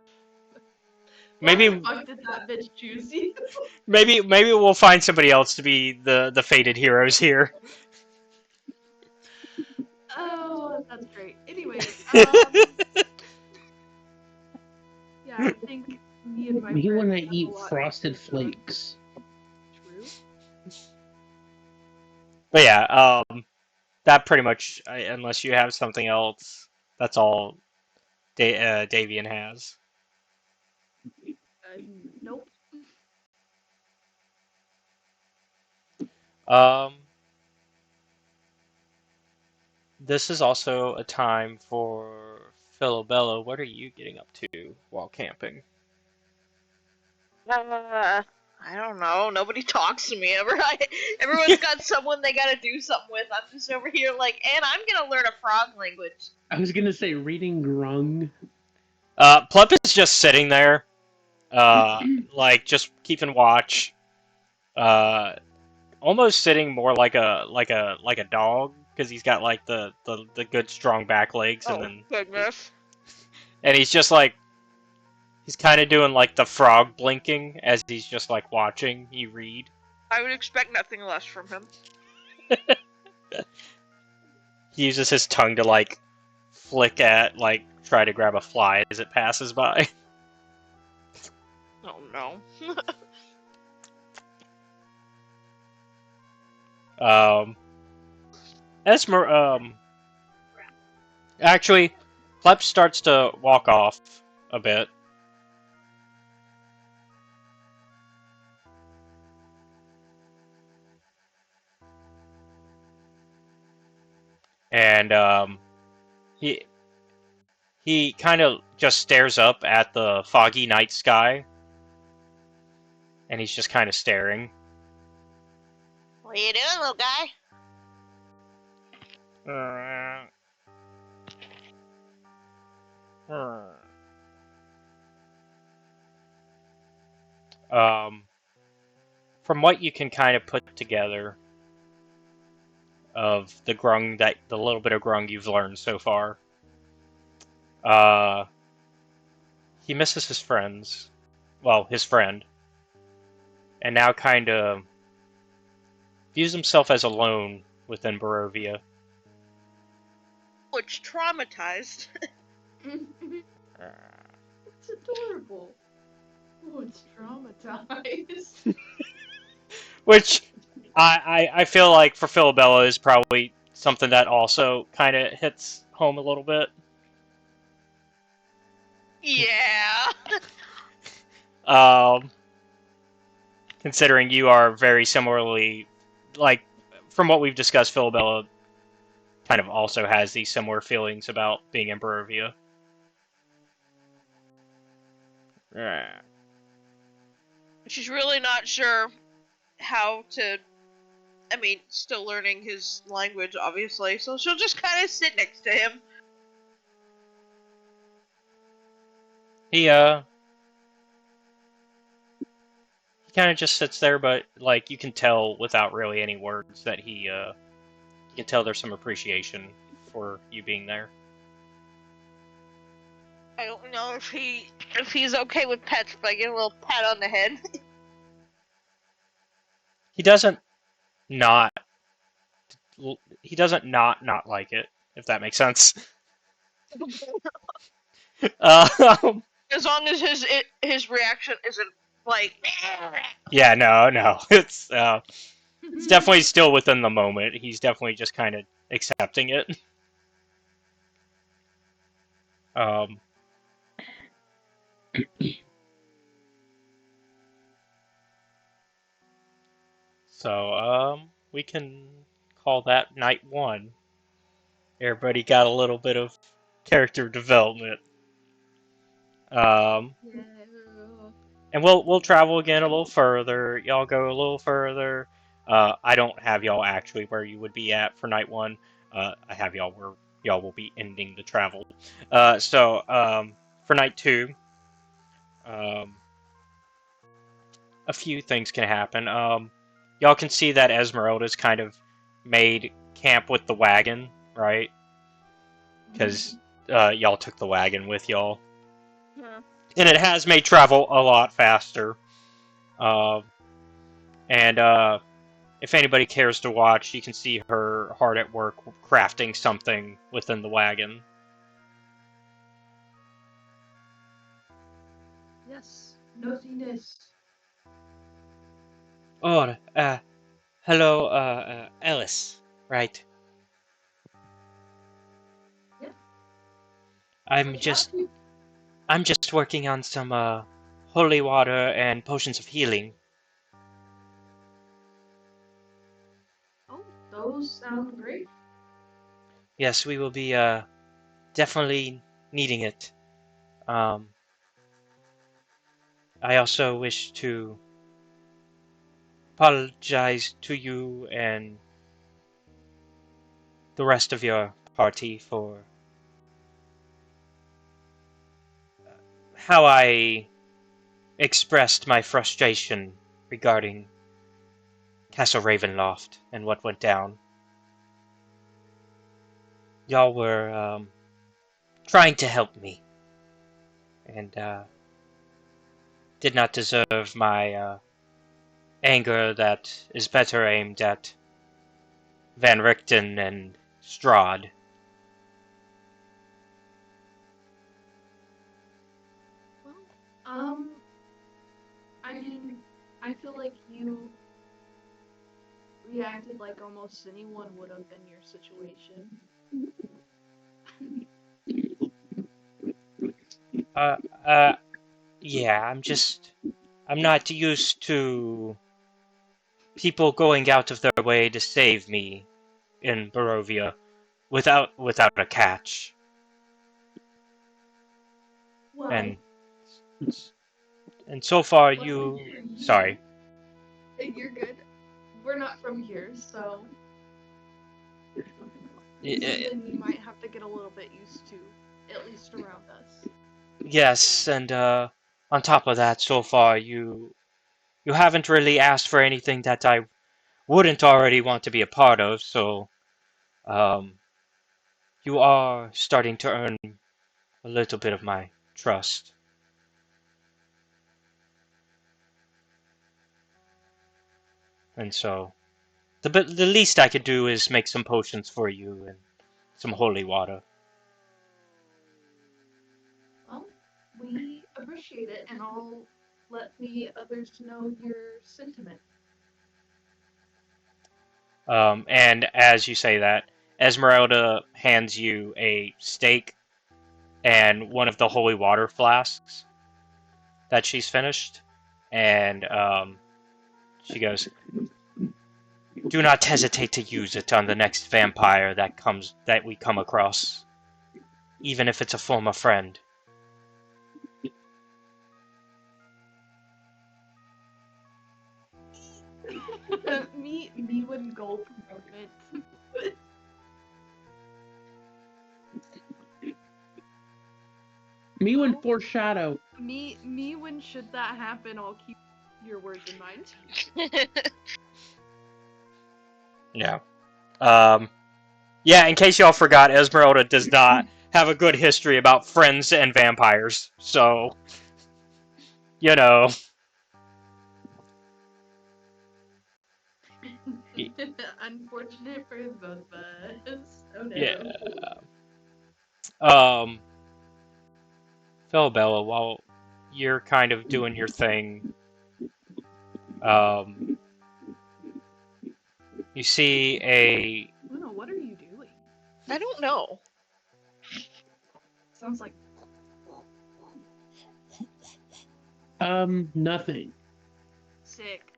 Maybe Why the fuck did that bitch choose you? maybe we'll find somebody else to be the fated heroes here. Oh, that's great. Anyways, yeah, I think me and my Me friends when I have a eat lot frosted in common. flakes. True. But yeah, that pretty much, unless you have something else, that's all Davian has. Nope. This is also a time for Philobella. What are you getting up to while camping? I don't know. Nobody talks to me ever. Everyone's got someone they gotta do something with. I'm just over here like, and I'm gonna learn a frog language. I was gonna say reading Grung. Plep is just sitting there, like just keeping watch, almost sitting more like a dog, because he's got like the good strong back legs, and then goodness. and he's just like he's kind of doing like the frog blinking as he's just like watching you read. I would expect nothing less from him. He uses his tongue to like flick at, like, try to grab a fly as it passes by. Oh no. Actually, Plep starts to walk off a bit. And, he kind of just stares up at the foggy night sky. And he's just kind of staring. What are you doing, little guy? From what you can kind of put together of the grung, the little bit of grung you've learned so far, he misses his friends. Well, his friend. And now kind of views himself as alone within Barovia. Which traumatized. It's adorable. Oh, it's traumatized. Which I feel like for Philabella is probably something that also kind of hits home a little bit. Yeah. Considering you are very similarly, like, from what we've discussed, Philabella kind of also has these similar feelings about being in Barovia. She's really not sure how to. I mean, still learning his language, obviously, so she'll just kind of sit next to him. He kind of just sits there, but like you can tell without really any words that you can tell there's some appreciation for you being there. I don't know if he's okay with pets, but I get a little pat on the head. He doesn't not he doesn't not like it, if that makes sense. Um, As long as his reaction isn't like. yeah, no, it's definitely still within the moment. He's definitely just kind of accepting it. Um, so we can call that night one. Everybody got a little bit of character development. Um, Yeah. and we'll travel again a little further. Y'all go a little further. I don't have y'all actually where you would be at for night one. I have y'all where y'all will be ending the travel. So for night two, um, a few things can happen. Y'all can see that Ezmerelda's kind of made camp with the wagon, right? Because y'all took the wagon with y'all. And it has made travel a lot faster. And if anybody cares to watch, you can see her hard at work crafting something within the wagon. Yes, nosiness. Oh, hello, Ellis, right? Yeah. I'm just working on some holy water and potions of healing. Oh, those sound great. Yes, we will be definitely needing it. I also wish to apologize to you and the rest of your party for how I expressed my frustration regarding Castle Ravenloft and what went down. Y'all were trying to help me, and did not deserve my anger that is better aimed at Van Richten and Strahd. Well, I mean, I feel like you reacted like almost anyone would have in your situation. Uh, uh, yeah, I'm not used to people going out of their way to save me in Barovia without a catch. Well, And so far luckily you for sorry. you, you're good. We're not from here, so Y- something you might have to get a little bit used to, at least around us. Yes, and on top of that, so far you haven't really asked for anything that I wouldn't already want to be a part of, so um, you are starting to earn a little bit of my trust. And so the least I could do is make some potions for you and some holy water. Well, we appreciate it, and I'll let the others know your sentiment. And as you say that, Ezmerelda hands you a steak and one of the holy water flasks that she's finished, and she goes, "Do not hesitate to use it on the next vampire that we come across, even if it's a former friend." me wouldn't gulp a moment. Me when Well, foreshadow. me when should that happen, I'll keep your words in mind. Yeah. Yeah, in case y'all forgot, Ezmerelda does not have a good history about friends and vampires, so, you know. Unfortunate for both of us. Oh no. Yeah. Um, Philabella, while you're kind of doing your thing, you see a... Luna, what are you doing? I don't know. Sounds like Nothing. sick.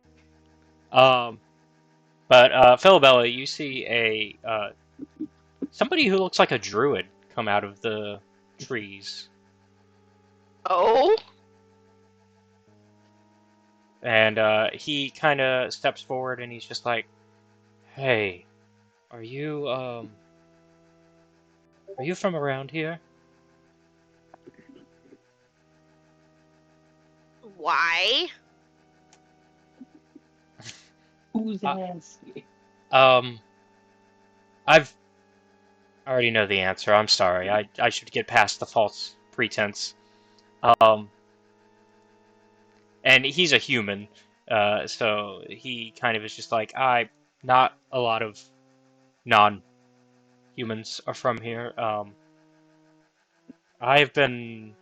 But, Philabella, you see a, somebody who looks like a druid come out of the trees. Oh? And, he kind of steps forward and he's just like, "Hey, are you from around here?" Why? Who's Uh, asking? I've I already know the answer. I'm sorry. I should get past the false pretense. Um, and he's a human, so he kind of is just like, not a lot of non-humans are from here. I've been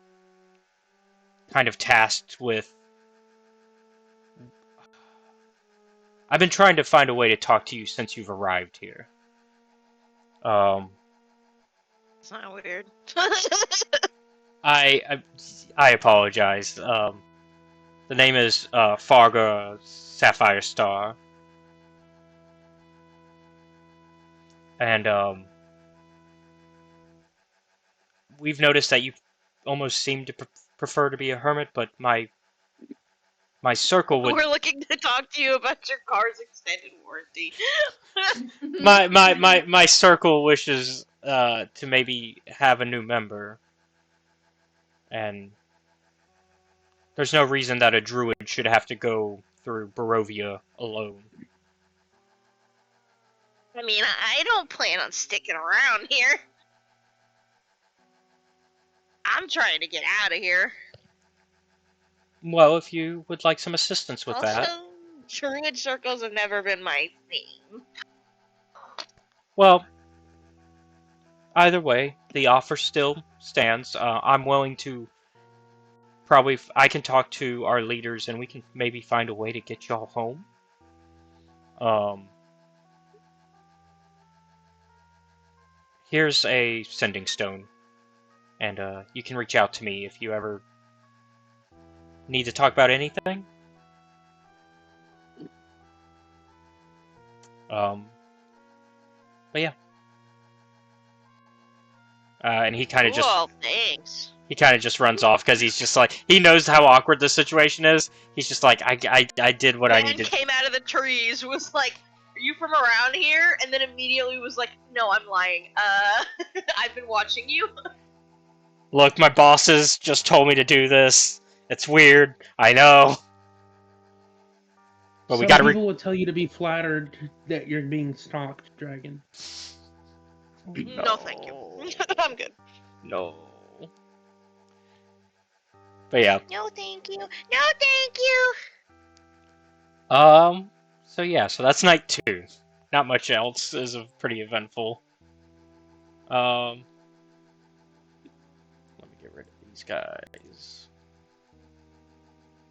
kind of tasked with. I've been trying to find a way to talk to you since you've arrived here. Um, It's not weird. I I apologize. The name is Farga Sapphire Star, and we've noticed that you almost seem to prefer to be a hermit, but my circle would We're looking to talk to you about your car's extended warranty. my circle wishes to maybe have a new member, and there's no reason that a druid should have to go through Barovia alone. I mean, I don't plan on sticking around here. I'm trying to get out of here. Well, if you would like some assistance with Also, that, druid circles have never been my thing. well, either way, the offer still stands. I'm willing to probably I can talk to our leaders and we can maybe find a way to get y'all home. Um, Here's a sending stone, and you can reach out to me if you ever need to talk about anything. Um, but yeah, and he kind of just Cool, thanks. just runs off because he's just like he knows how awkward the situation is. He's just like I did what I Man needed. came out of the trees, was like, "Are you from around here?" And then immediately was like, "No, I'm lying. I've been watching you." Look, my bosses just told me to do this. It's weird, I know, but we Some gotta. people would tell you to be flattered that you're being stalked, Dragon. No, thank you. I'm good. No. But yeah. No, thank you. No, thank you. So yeah, so that's night 2. Not much else is pretty eventful. Let me get rid of these guys.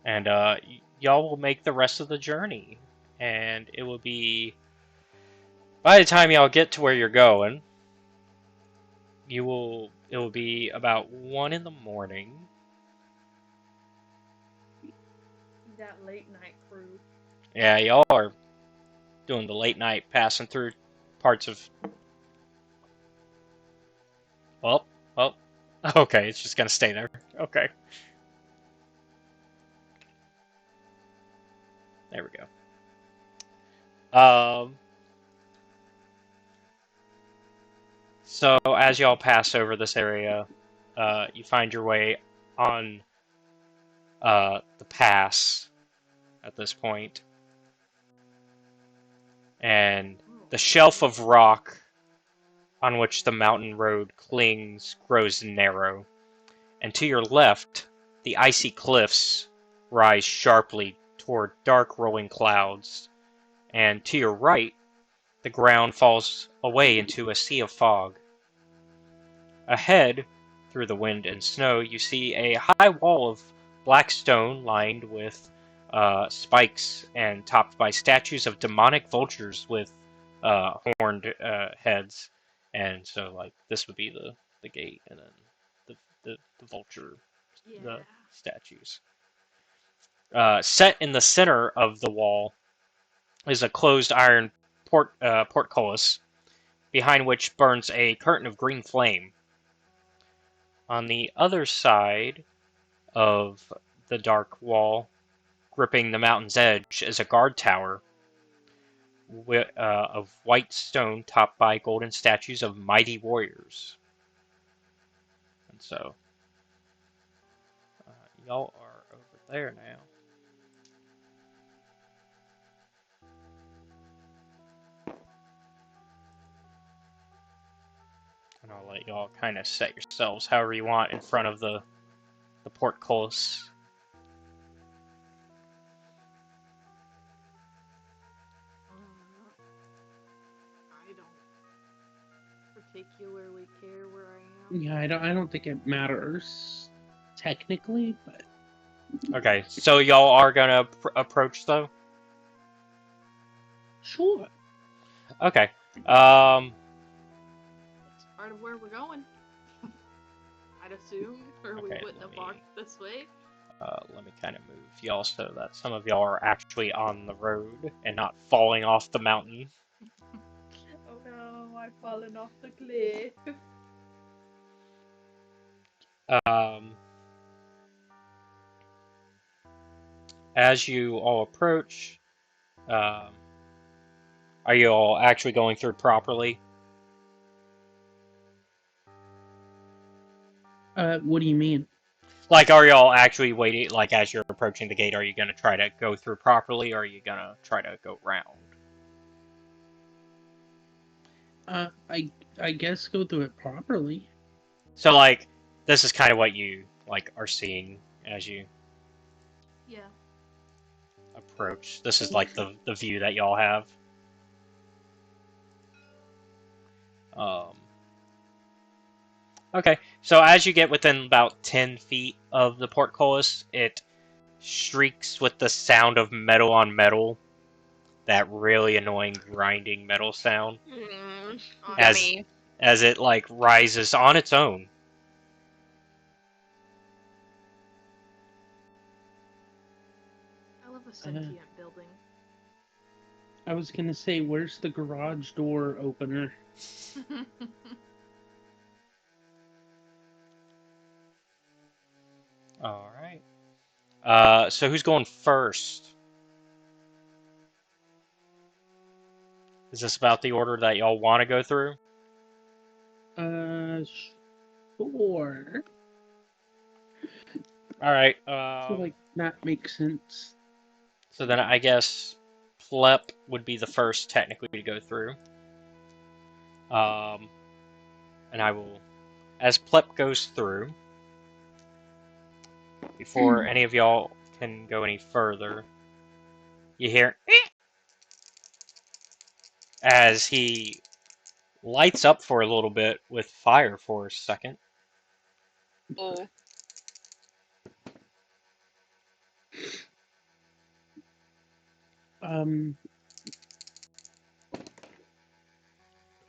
And y'all will make the rest of the journey. And it will be, by the time y'all get to where you're going, it will be about 1 in the morning. That late night crew. Yeah, y'all are doing the late night, passing through parts of. Oh, oh, okay, it's just gonna stay there. Okay, there we go. So as y'all pass over this area, you find your way on the pass at this point, and the shelf of rock on which the mountain road clings grows narrow, and to your left, the icy cliffs rise sharply toward dark rolling clouds, and to your right, the ground falls away into a sea of fog. Ahead, through the wind and snow, you see a high wall of black stone lined with spikes and topped by statues of demonic vultures with horned heads. And so, like, this would be the gate, and then the vulture, the Yeah. statues. Set in the center of the wall is a closed iron portcullis, behind which burns a curtain of green flame. On the other side of the dark wall, gripping the mountain's edge, is a guard tower of white stone topped by golden statues of mighty warriors. And so, y'all are over there now. And I'll let y'all kind of set yourselves however you want in front of the portcullis. I don't particularly care where I am. Yeah, I don't think it matters technically, but Okay, so y'all are gonna approach though? sure. Okay. It's part of where we're going. I'd assume, or we Okay, wouldn't have walked this way. let me kind of move y'all so that some of y'all are actually on the road and not falling off the mountain. Oh no, I've fallen off the cliff. As you all approach, are you all actually going through properly? What do you mean? Like, are y'all actually waiting, like, as you're approaching the gate, are you going to try to go through properly, or are you going to try to go round? I guess go through it properly. So, like, this is kind of what you, like, are seeing as you Yeah. approach. This is, like, the view that y'all have. Okay, so as you get within about 10 feet of the portcullis, it shrieks with the sound of metal on metal. That really annoying grinding metal sound. As Yummy. as it, like, rises on its own. I love a sentient building. I was gonna say, where's the garage door opener? Alright. So who's going first? Is this about the order that y'all want to go through? Sure. Alright, I feel like that makes sense. so then I guess Plep would be the first technically to go through. And I will, as Plep goes through, before any of y'all can go any further, you hear as he lights up for a little bit with fire for a second. Oh.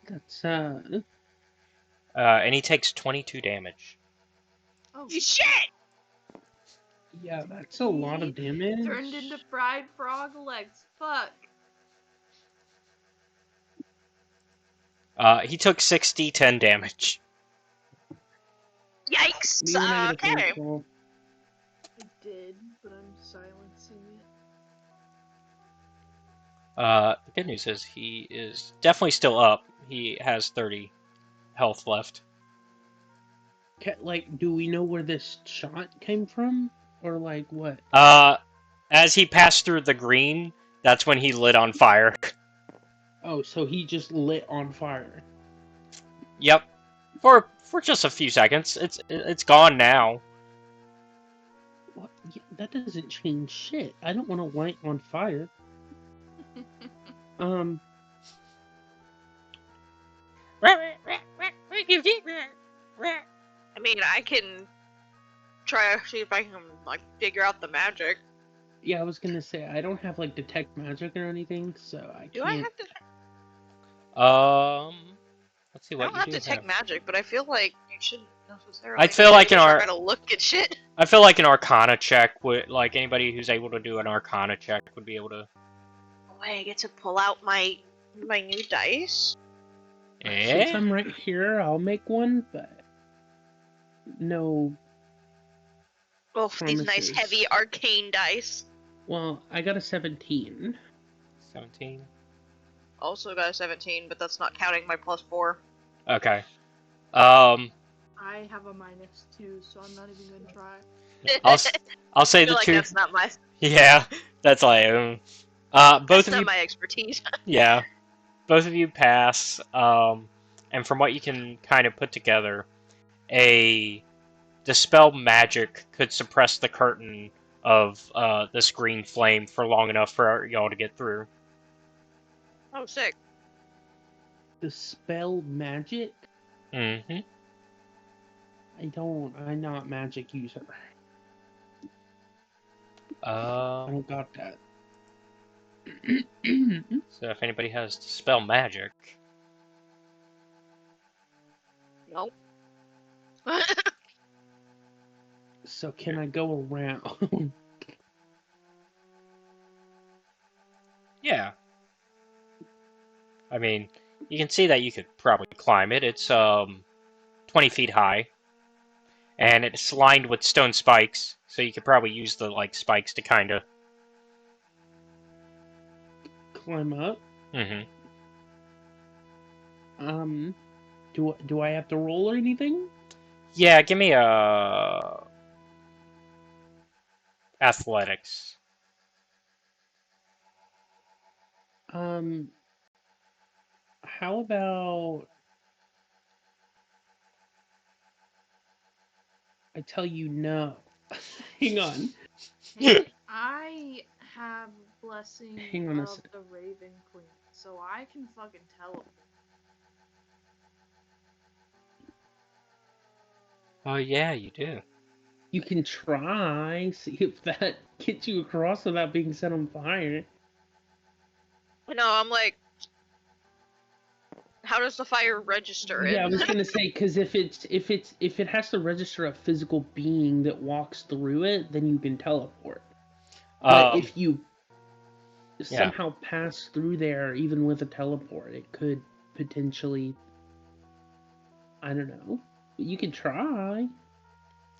That's And he takes 22 damage. Oh, Shit! yeah, that's a lot of He damage. turned into fried frog legs. Fuck. He took 10 damage. Yikes! Me when I get a phone Okay. call. I did, but I'm silencing it. The good news is he is definitely still up. He has 30 health left. Like, do we know where this shot came from, or like what? As he passed through the green, that's when he lit on fire. Oh, so he just lit on fire. Yep. For just a few seconds. It's gone now. What? Yeah, that doesn't change shit. I don't want to light on fire. I mean, I can try to see if I can like figure out the magic. Yeah, I was gonna say I don't have like detect magic or anything, so I Do can't. I have to? Let's see I what don't you have do detect have. magic, but I feel like you shouldn't necessarily. I'd feel like in our try to look at shit. I feel like an Arcana check would, like anybody who's able to do an Arcana check would be able to. Oh, wait, I get to pull out my new dice. Since Eh? I'm right here, I'll make one, but no Oh, these nice promises. heavy arcane dice. Well, I got a 17. 17. Also got a 17, but that's not counting my +4. Okay. I have a -2, so I'm not even gonna try. I'll say I feel the like two. that's not my Yeah, that's like both that's of not you. my expertise. Yeah, both of you pass. And from what you can kind of put together, a dispel magic could suppress the curtain of this green flame for long enough for y'all to get through. Oh, sick. Dispel magic? Mm-hmm. I'm not magic user. I don't got that. So if anybody has dispel magic, Nope. So can I go around? yeah. I mean, you can see that you could probably climb it. It's 20 feet high, and it's lined with stone spikes, so you could probably use the like spikes to kind of. Climb up? Mm-hmm. Do I have to roll or anything? Yeah, give me a athletics. How about I tell you no? Hang on. Hey, I have blessing Hang on a of sec. the Raven Queen, so I can fucking teleport. Oh yeah, you do. You can try, see if that gets you across without being set on fire. No, I'm like, how does the fire register it? Yeah, I was gonna say because if it has to register a physical being that walks through it, then you can teleport. But if you somehow pass through there, even with a teleport, it could potentially. I don't know. But you can try.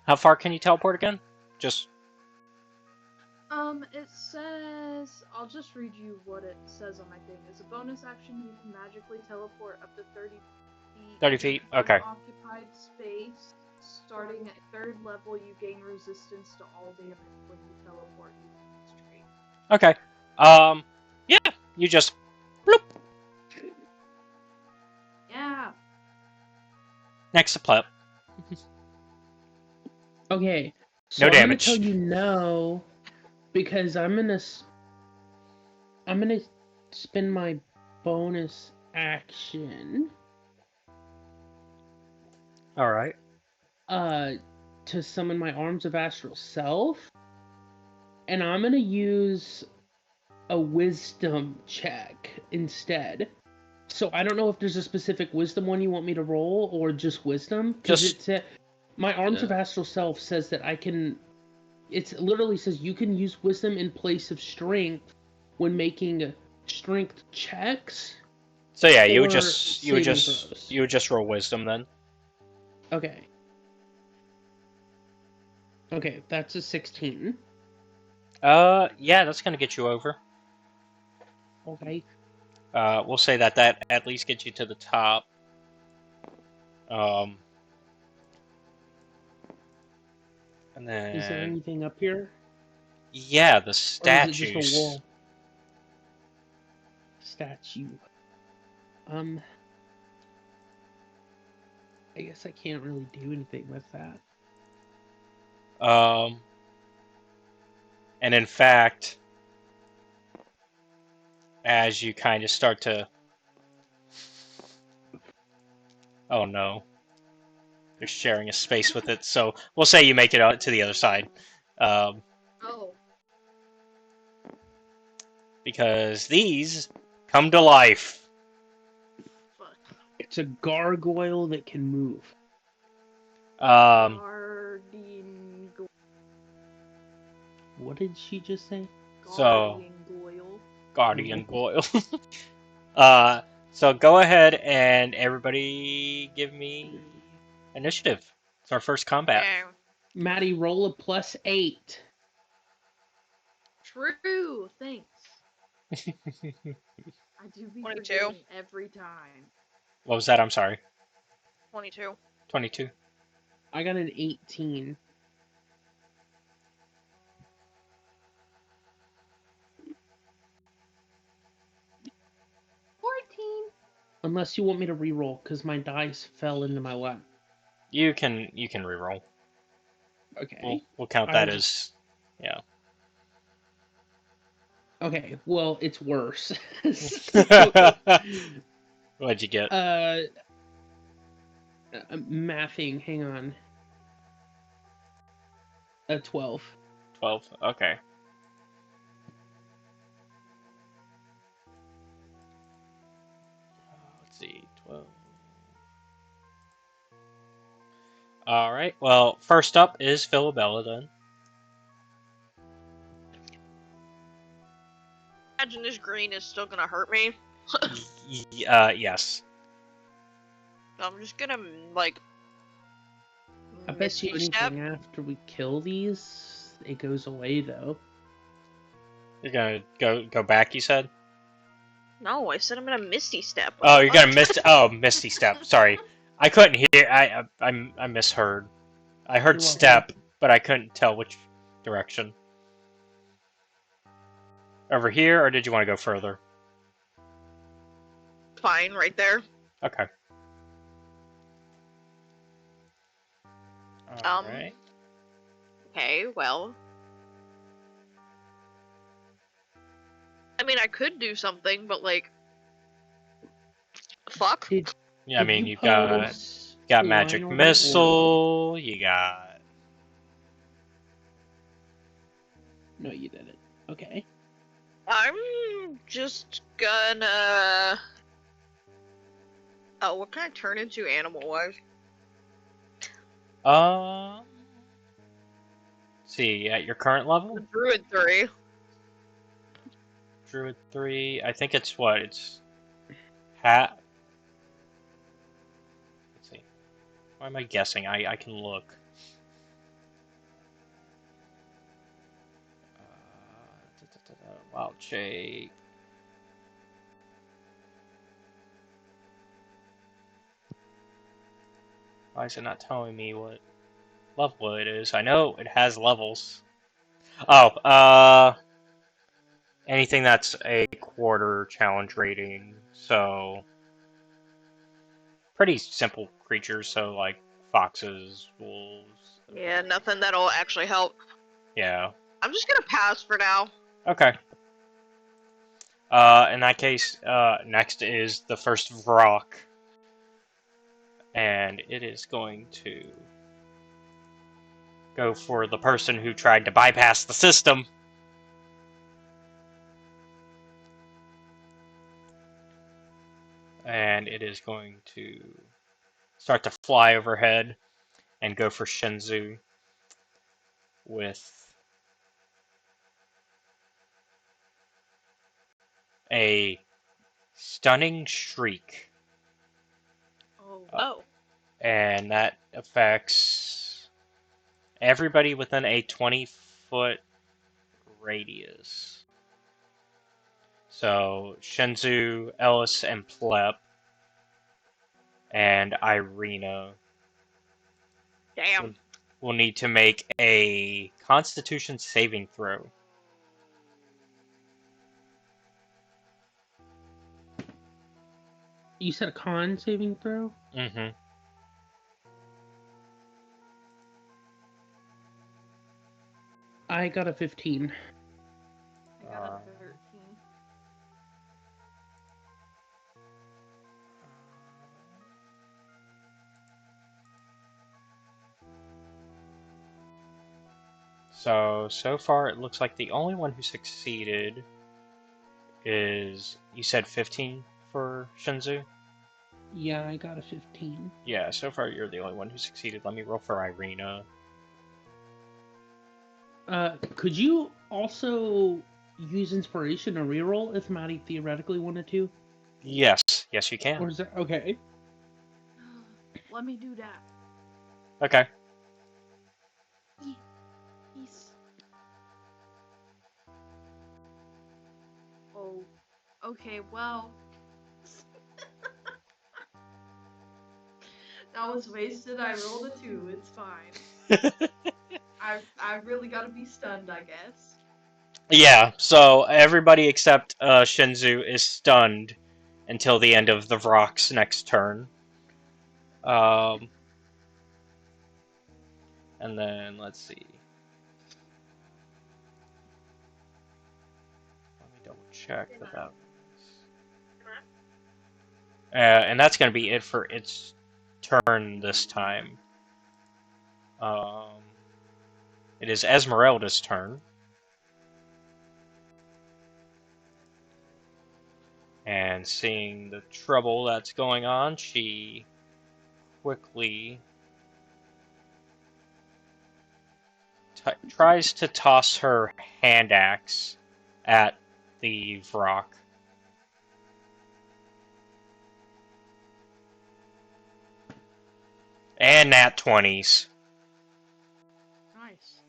How far can you teleport again? Just It says, I'll just read you what it says on my thing. As a bonus action, you can magically teleport up to 30 feet. 30 feet. Okay. Occupied space. Starting at 3rd level, you gain resistance to all damage when you teleport using this trait. Okay. Yeah. You just. Bloop. Yeah. Next to Plep. Okay. So No I'm gonna damage. tell you no because I'm gonna spend my bonus action All right. to summon my Arms of Astral Self. and I'm gonna use a wisdom check instead. So I don't know if there's a specific wisdom one you want me to roll or just wisdom, because Just my Arms of Astral Self says that I can. It literally says you can use wisdom in place of strength when making strength checks so yeah, or saving throws. you would just roll wisdom then. Okay. Okay, that's a 16. Yeah, that's gonna get you over. Okay. We'll say that at least gets you to the top. And then Is there anything up here? yeah, the Or is statues. it just a wall? Statue. I guess I can't really do anything with that. And in fact, as you kind of start to, oh no, you're sharing a space with it. So we'll say you make it out to the other side, Oh. because these come to life. Fuck. It's a gargoyle that can move. Guardian Goyle. What did she just say? So- Guardian Goyle. Guardian Goyle. So go ahead and everybody give me initiative. It's our first combat. Yeah. Maddie, roll a +8. True. Thanks. I do be 22. forgetting every time. What was that? I'm sorry. 22. 22. I got an 18. Unless you want me to re-roll, because my dice fell into my lap. You can reroll. Okay. We'll count I that will as yeah. Okay, well, it's worse. What'd you get? Mathing, hang on. A 12. 12. Okay. Let's see. 12. All right. Well, first up is Philabella then. Imagine this green is still gonna hurt me. Yes. So I'm just gonna, like... I bet you Misty Step. anything after we kill these, it goes away, though. You're gonna go back. You said. No, I said I'm gonna Misty Step. Oh, you're gonna Misty Step. Sorry, I couldn't hear. I misheard. I heard You're welcome. step, but I couldn't tell which direction. Over here, or did you want to go further? Fine, right there. Okay. All right. Okay, well... I mean, I could do something, but, like... Fuck. Yeah, I Did mean, you you've got post magic line order, missile. You got. No, you didn't. Okay. I'm just gonna... Oh, what can I turn into animal-wise? Let's see, at your current level? The Druid 3. Druid 3. I think it's what? It's hat. Let's see. Why am I guessing? I can look. Wild shape. Why is it not telling me what level it is? I know it has levels. Oh, anything that's a quarter challenge rating, so pretty simple creatures, so like foxes, wolves. Yeah, nothing that'll actually help. Yeah. I'm just gonna pass for now. Okay. In that case, next is the first Vrock. And it is going to go for the person who tried to bypass the system. it is going to start to fly overhead and go for Shinzu with a stunning shriek. Oh. Oh. And that affects everybody within a 20-foot radius. So Shinzu, Ellis, and Plep, and Irina Damn. will need to make a Constitution saving throw. You said a con saving throw? Mm-hmm. I got a 15. I got a 13. So far it looks like the only one who succeeded is, you said 15 for Shinzu? Yeah, I got a 15. Yeah, so far you're the only one who succeeded. Let me roll for Irina. Could you also use inspiration or reroll if Maddie theoretically wanted to? Yes, you Or can. is that okay? Let me do that. Okay. Peace. Oh. Okay, well. That was wasted. I rolled a 2. It's fine. I really gotta be stunned, I guess. Yeah, so everybody except Shinzu is stunned until the end of the Vrock's next turn. And then, let's see. Let me double check that. And that's going to be it for its turn this time. It is Ezmerelda's turn. And seeing the trouble that's going on, she quickly tries to toss her hand axe at the Vrock. And nat 20s. Nice.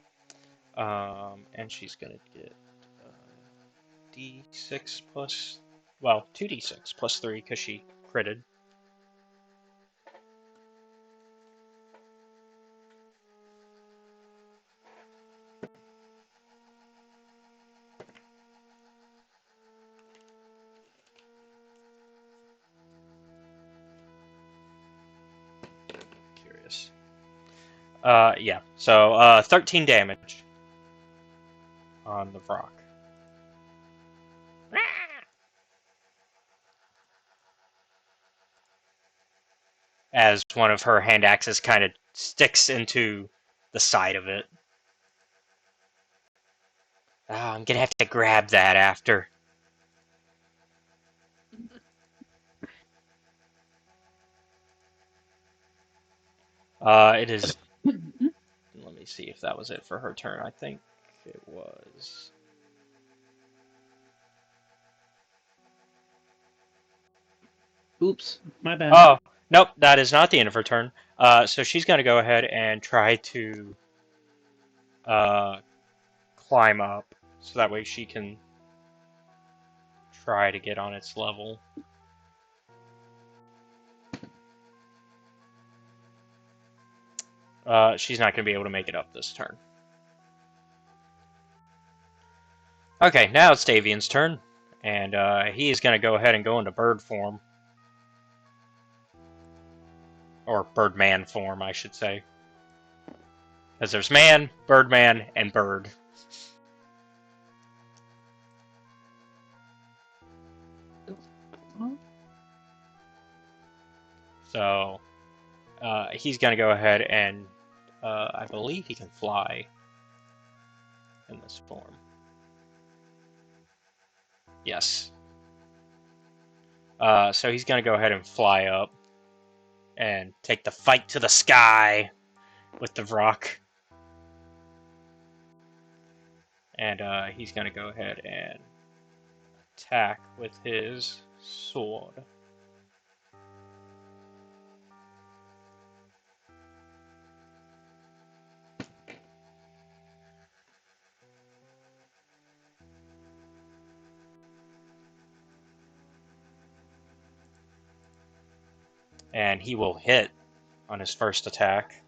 And she's gonna get d6 plus, well, 2d6 plus 3 because she critted. Curious. Yeah. So 13 damage on the Vrock. As one of her hand axes kind of sticks into the side of it. Oh, I'm gonna have to grab that after. It is. Let me see if that was it for her turn. I think it was. Oops, my bad. Oh, nope, that is not the end of her turn. So she's going to go ahead and try to climb up, so that way she can try to get on its level. She's not going to be able to make it up this turn. Okay, now it's Davian's turn, and he is going to go ahead and go into bird form. Or birdman form, I should say. Because there's man, birdman, and bird. So, he's going to go ahead and, I believe he can fly in this form. Yes. So he's gonna go ahead and fly up and take the fight to the sky with the rock. And he's gonna go ahead and attack with his sword. And he will hit on his first attack.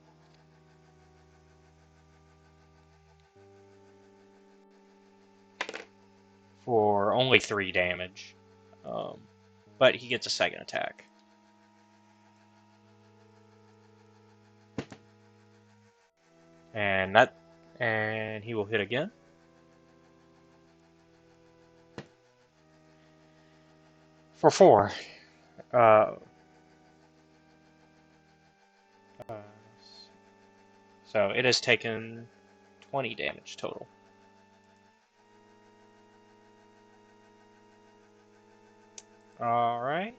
For only 3 damage. But he gets a second attack. And he will hit again. For 4. So it has taken 20 damage total. Alright.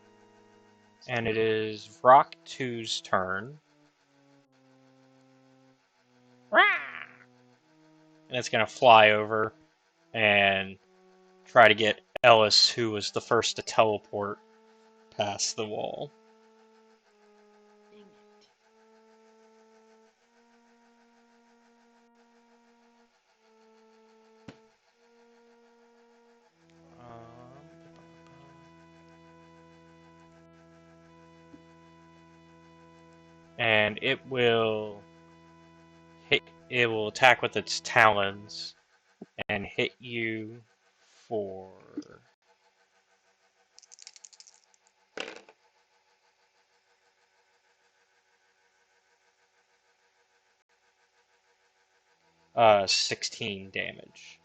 And it is Rock 2's turn. And it's going to fly over and try to get Ellis, who was the first to teleport past the wall. Dang it. And it will attack with its talons and hit you for 16 damage.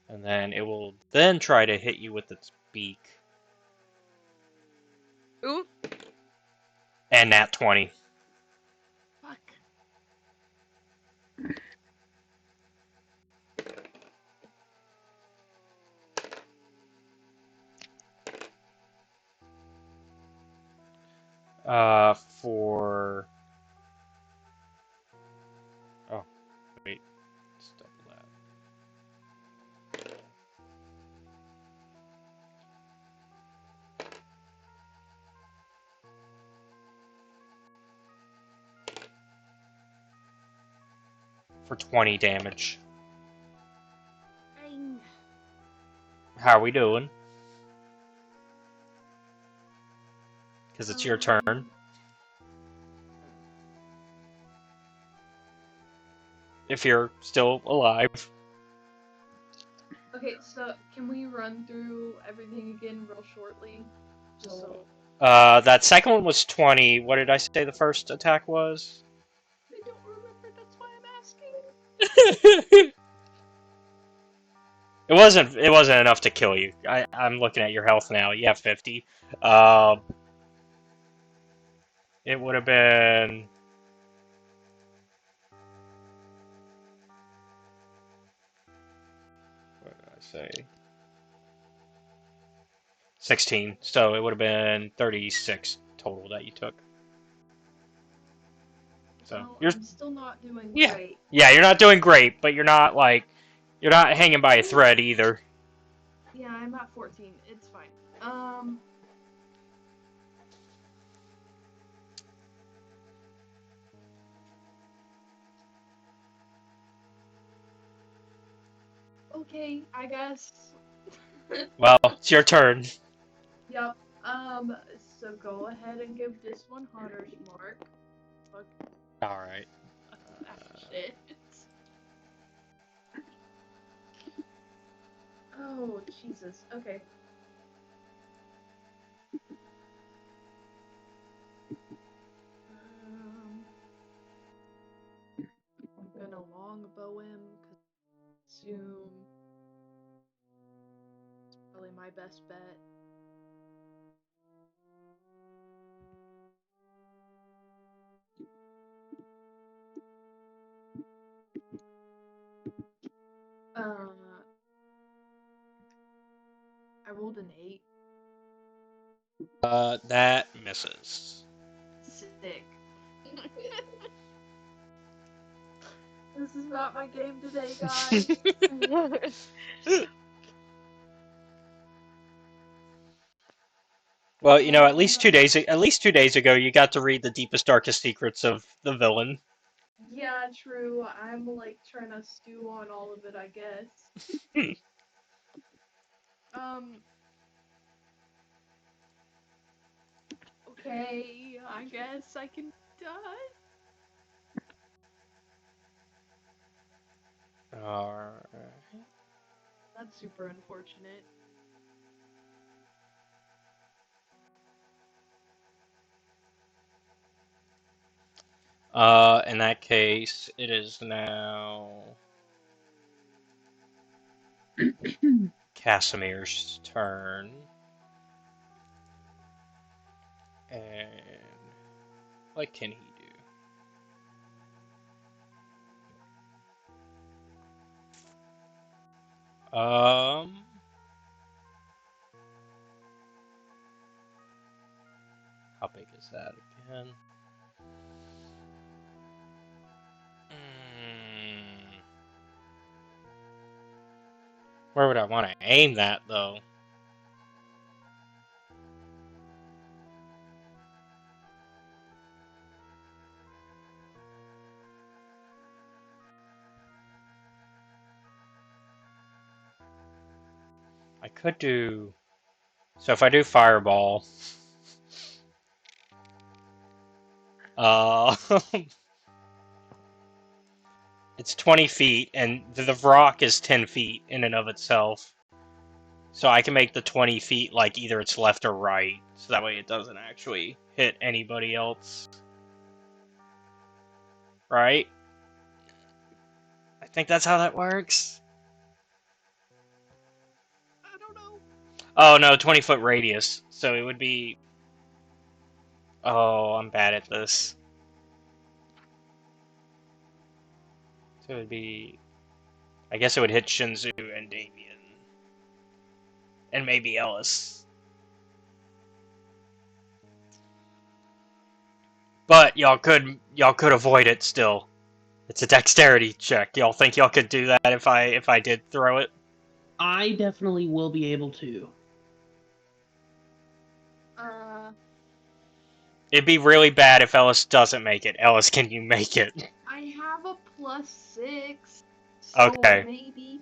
And then it will then try to hit you with its beak. Ooh. And nat 20. Fuck. For... Oh, wait. Let's double that. For 20 damage. Dang. How are we doing? Because it's your turn. If you're still alive. Okay, so can we run through everything again real shortly? Just so That second one was 20. What did I say the first attack was? I don't remember, that's why I'm asking. It wasn't enough to kill you. I'm looking at your health now. You have 50. It would have been... What did I say? 16. So it would have been 36 total that you took. So Well, you're I'm still not doing yeah. great. Yeah, you're not doing great, but you're not hanging by a thread either. Yeah, I'm at 14. It's fine. Okay, I guess. Well, it's your turn. Yep. So go ahead and give this one Hunter's Mark. Fuck Alright. that shit. Oh, Jesus. Okay. I'm gonna longbow him, cause assume it's probably my best bet. I rolled an 8. That misses. Sick. This is not my game today, guys. Well, you know, at least 2 days ago, you got to read the deepest, darkest secrets of the villain. Yeah, true. I'm like trying to stew on all of it, I guess. Okay, I guess I can die. Alright. That's super unfortunate. In that case, it is now Kasimir's turn. And what can he do? How big is that again? Where would I want to aim that, though? I could do... So if I do Fireball... it's 20 feet, and the rock is 10 feet in and of itself. So I can make the 20 feet like either it's left or right, so that way it doesn't actually hit anybody else. Right? I think that's how that works. I don't know. Oh no, 20-foot radius. So it would be... Oh, I'm bad at this. So it would be... I guess it would hit Shinzu and Damien. And maybe Ellis. But y'all could avoid it still. It's a dexterity check. Y'all think y'all could do that if I did throw it? I definitely will be able to. It'd be really bad if Ellis doesn't make it. Ellis, can you make it? I have a +6. So Okay. maybe.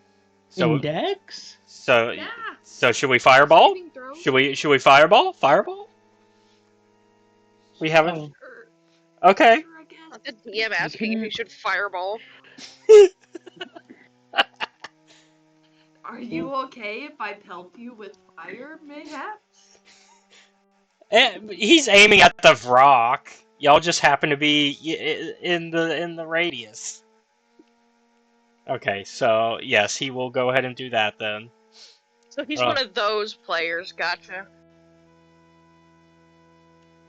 So In Dex? So Yeah. so should we fireball? Saving throw. Should we fireball? Fireball? We haven't. Oh. Sure, Okay. sure, I guess. The DM asking if he should fireball. Are you okay if I pelt you with fire, mayhaps? He's aiming at the rock. Y'all just happen to be in the radius. Okay, so yes, he will go ahead and do that then. So he's one of those players, gotcha.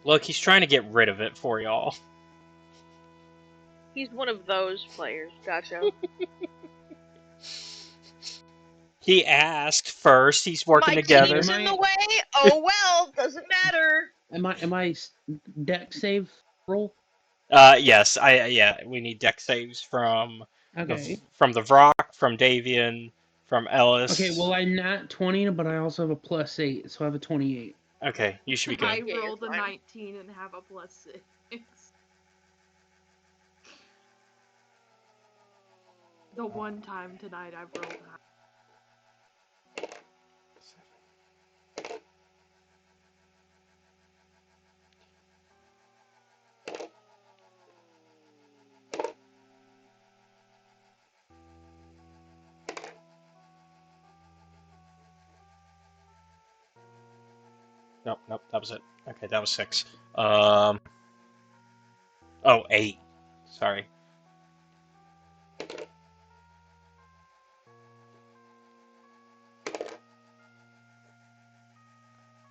Look, he's trying to get rid of it for y'all. He's one of those players, gotcha. He asked first. He's working My together. kitty's in the way. Oh well, doesn't matter. Am I Dex save roll? Yes, we need deck saves from Okay. the rock, from Davian, from Ellis. Okay, well I'm not 20, but I also have a +8, so I have a 28. Okay, you should be good. I Yeah, rolled a you're fine. 19 and have a +6. The one time tonight I've rolled high. Nope, that was it. Okay, that was 6. Oh, 8. Sorry.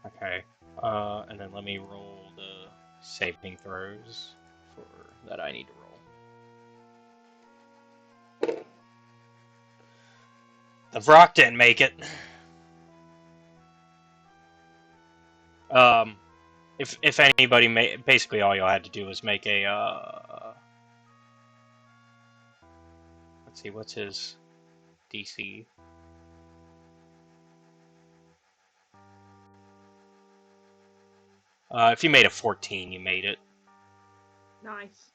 Okay. And then let me roll the saving throws that I need to roll. The Vrock didn't make it. If anybody made, basically all y'all had to do was make a, let's see, what's his DC? If you made a 14, you made it. Nice.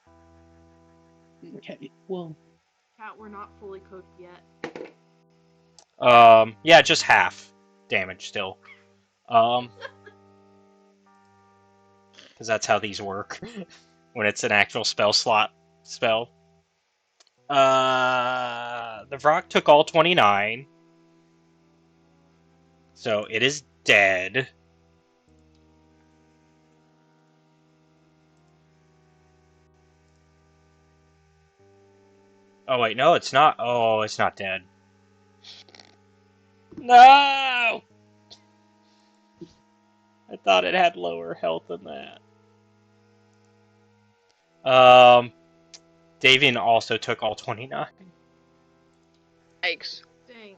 Okay, well, Cat, we're not fully cooked yet. Yeah, just half damage still. Because that's how these work when it's an actual spell slot spell. The Vrock took all 29, so it is dead. Oh wait, no, it's not. Oh, it's not dead. No! I thought it had lower health than that. Davian also took all 29. Yikes. Dang.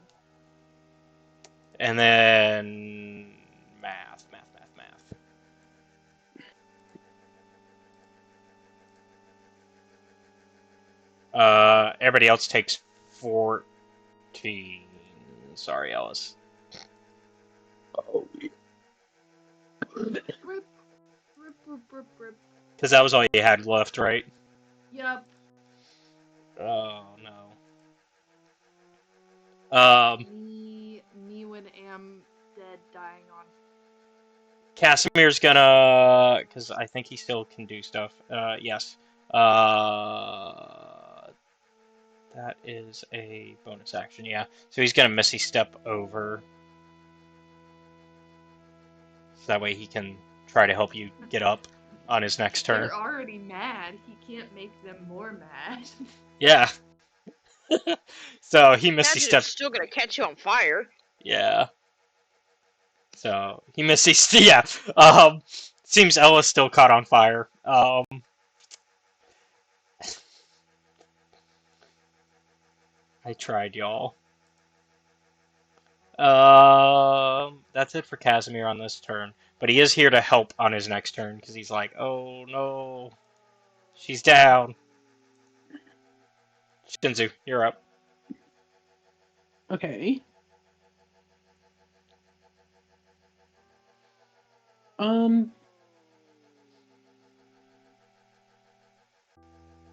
And then math. Everybody else takes 14. Sorry, Ellis. Rip, rip, rip, rip. Because that was all you had left, right? Yep. Oh no. Me when am dead, dying on. Kasimir's gonna, because I think he still can do stuff. Yes. That is a bonus action, yeah. So he's gonna Misty Step over. So that way he can try to help you get up on his next turn. They're already mad. He can't make them more mad. Yeah. So he Misty Imagine it's Steps. still gonna catch you on fire. Yeah. So he Misty. Yeah. Seems Ella's still caught on fire. I tried, y'all. That's it for Kasimir on this turn. But he is here to help on his next turn, because he's like, oh no, she's down. Shinzu, you're up. okay.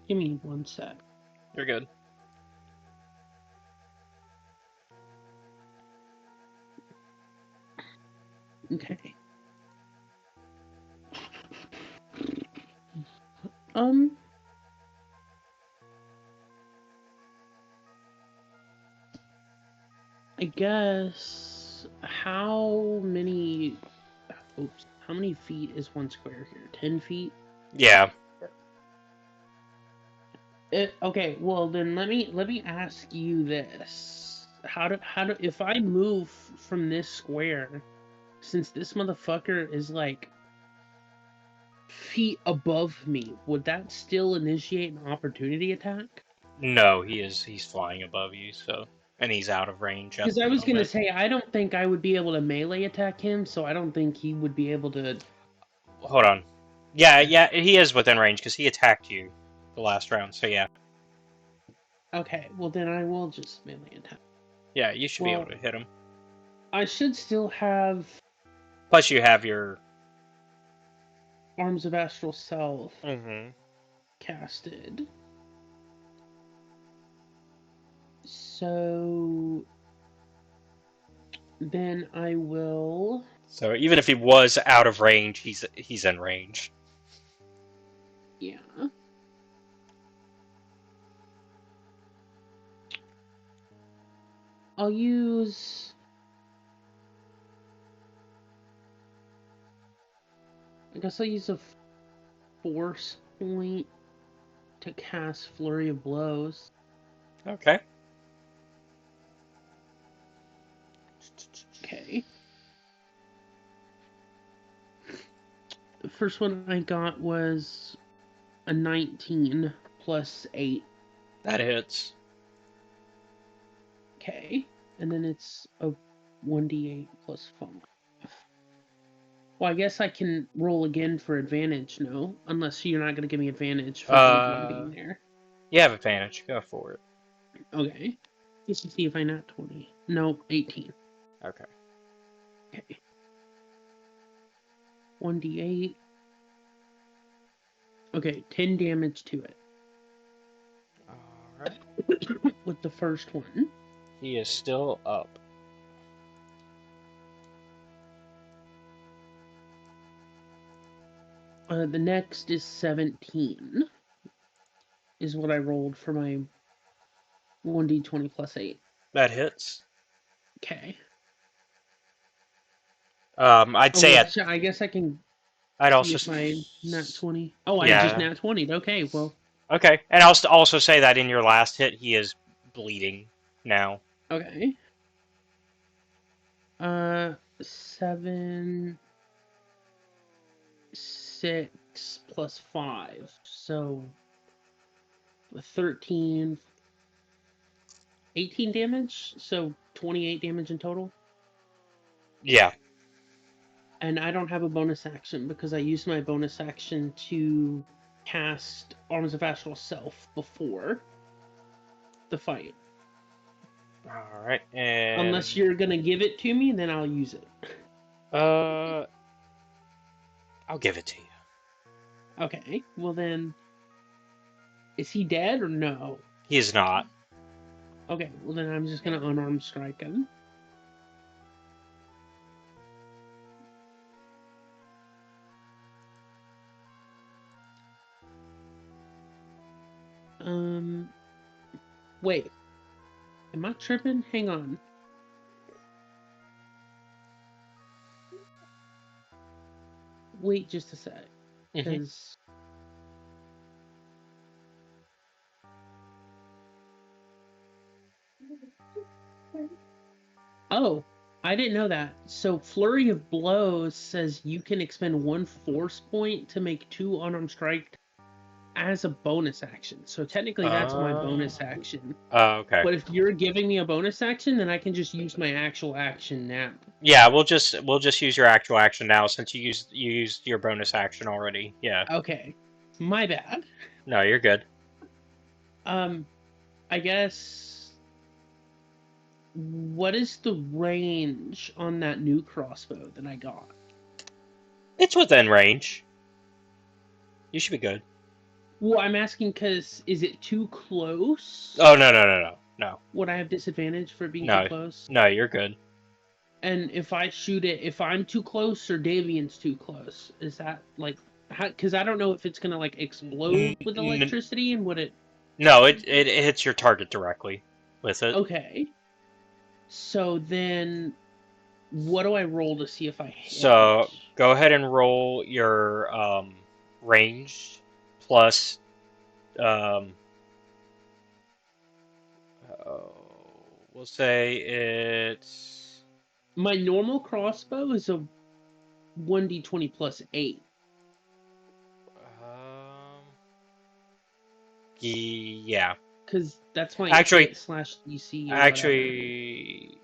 Give me one sec. You're good. Okay. I guess how many feet is one square here? 10 feet? Yeah. Okay, well then let me ask you this. How do if I move from this square, since this motherfucker is like feet above me, would that still initiate an opportunity attack? No, he's flying above you, so, and he's out of range at Because the I was gonna moment. say I don't think I would be able to melee attack him, so I don't think he would be able to. Hold on. Yeah, he is within range because he attacked you the last round. So yeah. Okay, well then I will just melee attack. Yeah, you should be Well, able to hit him. I should still have Plus, you have your. Arms of Astral Self Mm-hmm. casted. So then I will. So even if he was out of range, he's in range. Yeah. I'll use. I guess I'll use a force point to cast Flurry of Blows. Okay. Okay. The first one I got was a 19 plus 8. That hits. Okay. And then it's a 1d8 plus 5. Well, I guess I can roll again for advantage, no? Unless you're not going to give me advantage for both of them being there. You have advantage. Go for it. Okay. Let's see if I not 20. No, 18. Okay. Okay. 1d8. Okay, 10 damage to it. Alright. With the first one. He is still up. The next is 17. Is what I rolled for my 1d20 plus 8. That hits. Okay. I'd say wait, I guess I can I'd see also if I nat 20. Oh, I yeah. just nat 20'd. Okay, well. Okay, and I'll also say that in your last hit, he is bleeding now. Okay. 7, 6 plus 5. So 13, 18 damage. So 28 damage in total. Yeah. And I don't have a bonus action because I used my bonus action to cast Arms of Astral Self before the fight. Alright, and... Unless you're going to give it to me, then I'll use it. I'll give it to you. Okay, well then... Is he dead or no? He is not. Okay, well then I'm just going to unarmed strike him. Wait. Am I tripping? Hang on. Wait just a sec. Because... Oh, I didn't know that. So Flurry of Blows says you can expend 1 force point to make 2 unarmed strike as a bonus action. So technically that's my bonus action. Oh, okay. But if you're giving me a bonus action, then I can just use my actual action now. Yeah, we'll just use your actual action now since you used your bonus action already. Yeah. Okay. My bad. No, you're good. I guess... What is the range on that new crossbow that I got? It's within range. You should be good. Well, I'm asking because is it too close? Oh, no. Would I have disadvantage for being No. too close? No, you're good. And if I shoot it, if I'm too close or Davian's too close, is that like... Because I don't know if it's going to like explode with electricity and would it... No, it hits your target directly with it. Okay. So then, what do I roll to see if I hit? So go ahead and roll your range plus we'll say it's... My normal crossbow is a 1d20 plus 8. Yeah. Because that's my Actually, hit slash DC. Actually,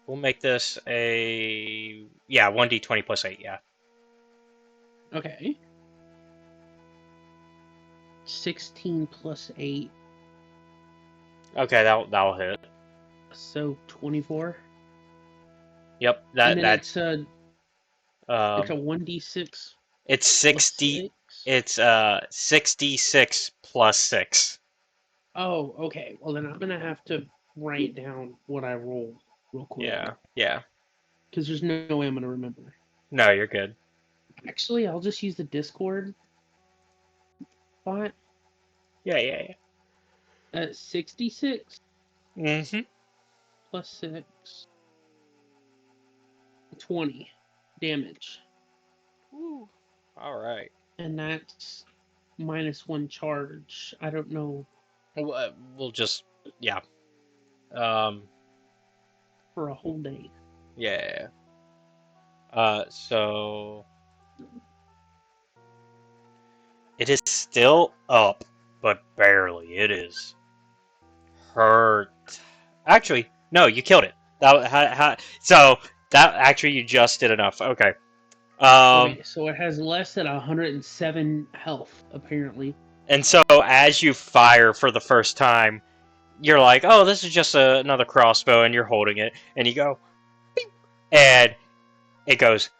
we'll make this a 1d20 plus 8. Yeah. Okay. 16 plus 8. Okay, that'll hit. So 24. Yep, that's it's a 1d6. It's 60. It's 66 plus 6. Oh, okay. Well, then I'm gonna have to write down what I roll real quick. Yeah. Because there's no way I'm gonna remember. No, you're good. Actually, I'll just use the Discord bot. Yeah. 66 Mm-hmm. plus 6. 20 damage. Ooh. All right. And that's -1 charge. I don't know. We'll just For a whole day. Yeah. So it is still up, but barely. It is hurt. Actually, no, you killed it. So that actually you just did enough. Okay. Okay, so it has less than 107 health, apparently. And so as you fire for the first time, you're like, oh, this is just another crossbow, and you're holding it, and you go, beep, and it goes,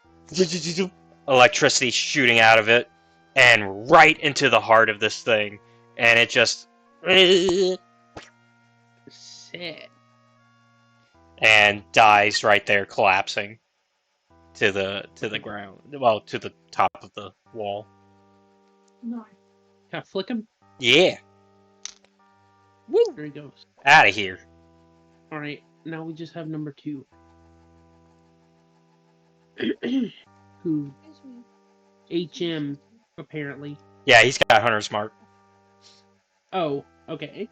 electricity shooting out of it, and right into the heart of this thing, and it just, Sick. and dies right there, collapsing to the ground, well, to the top of the wall. Nice. Can I flick him? Yeah, There he goes. out of here. Alright, now we just have number 2. Who Excuse me. HM, apparently. Yeah, he's got Hunter's Mark. Oh, okay.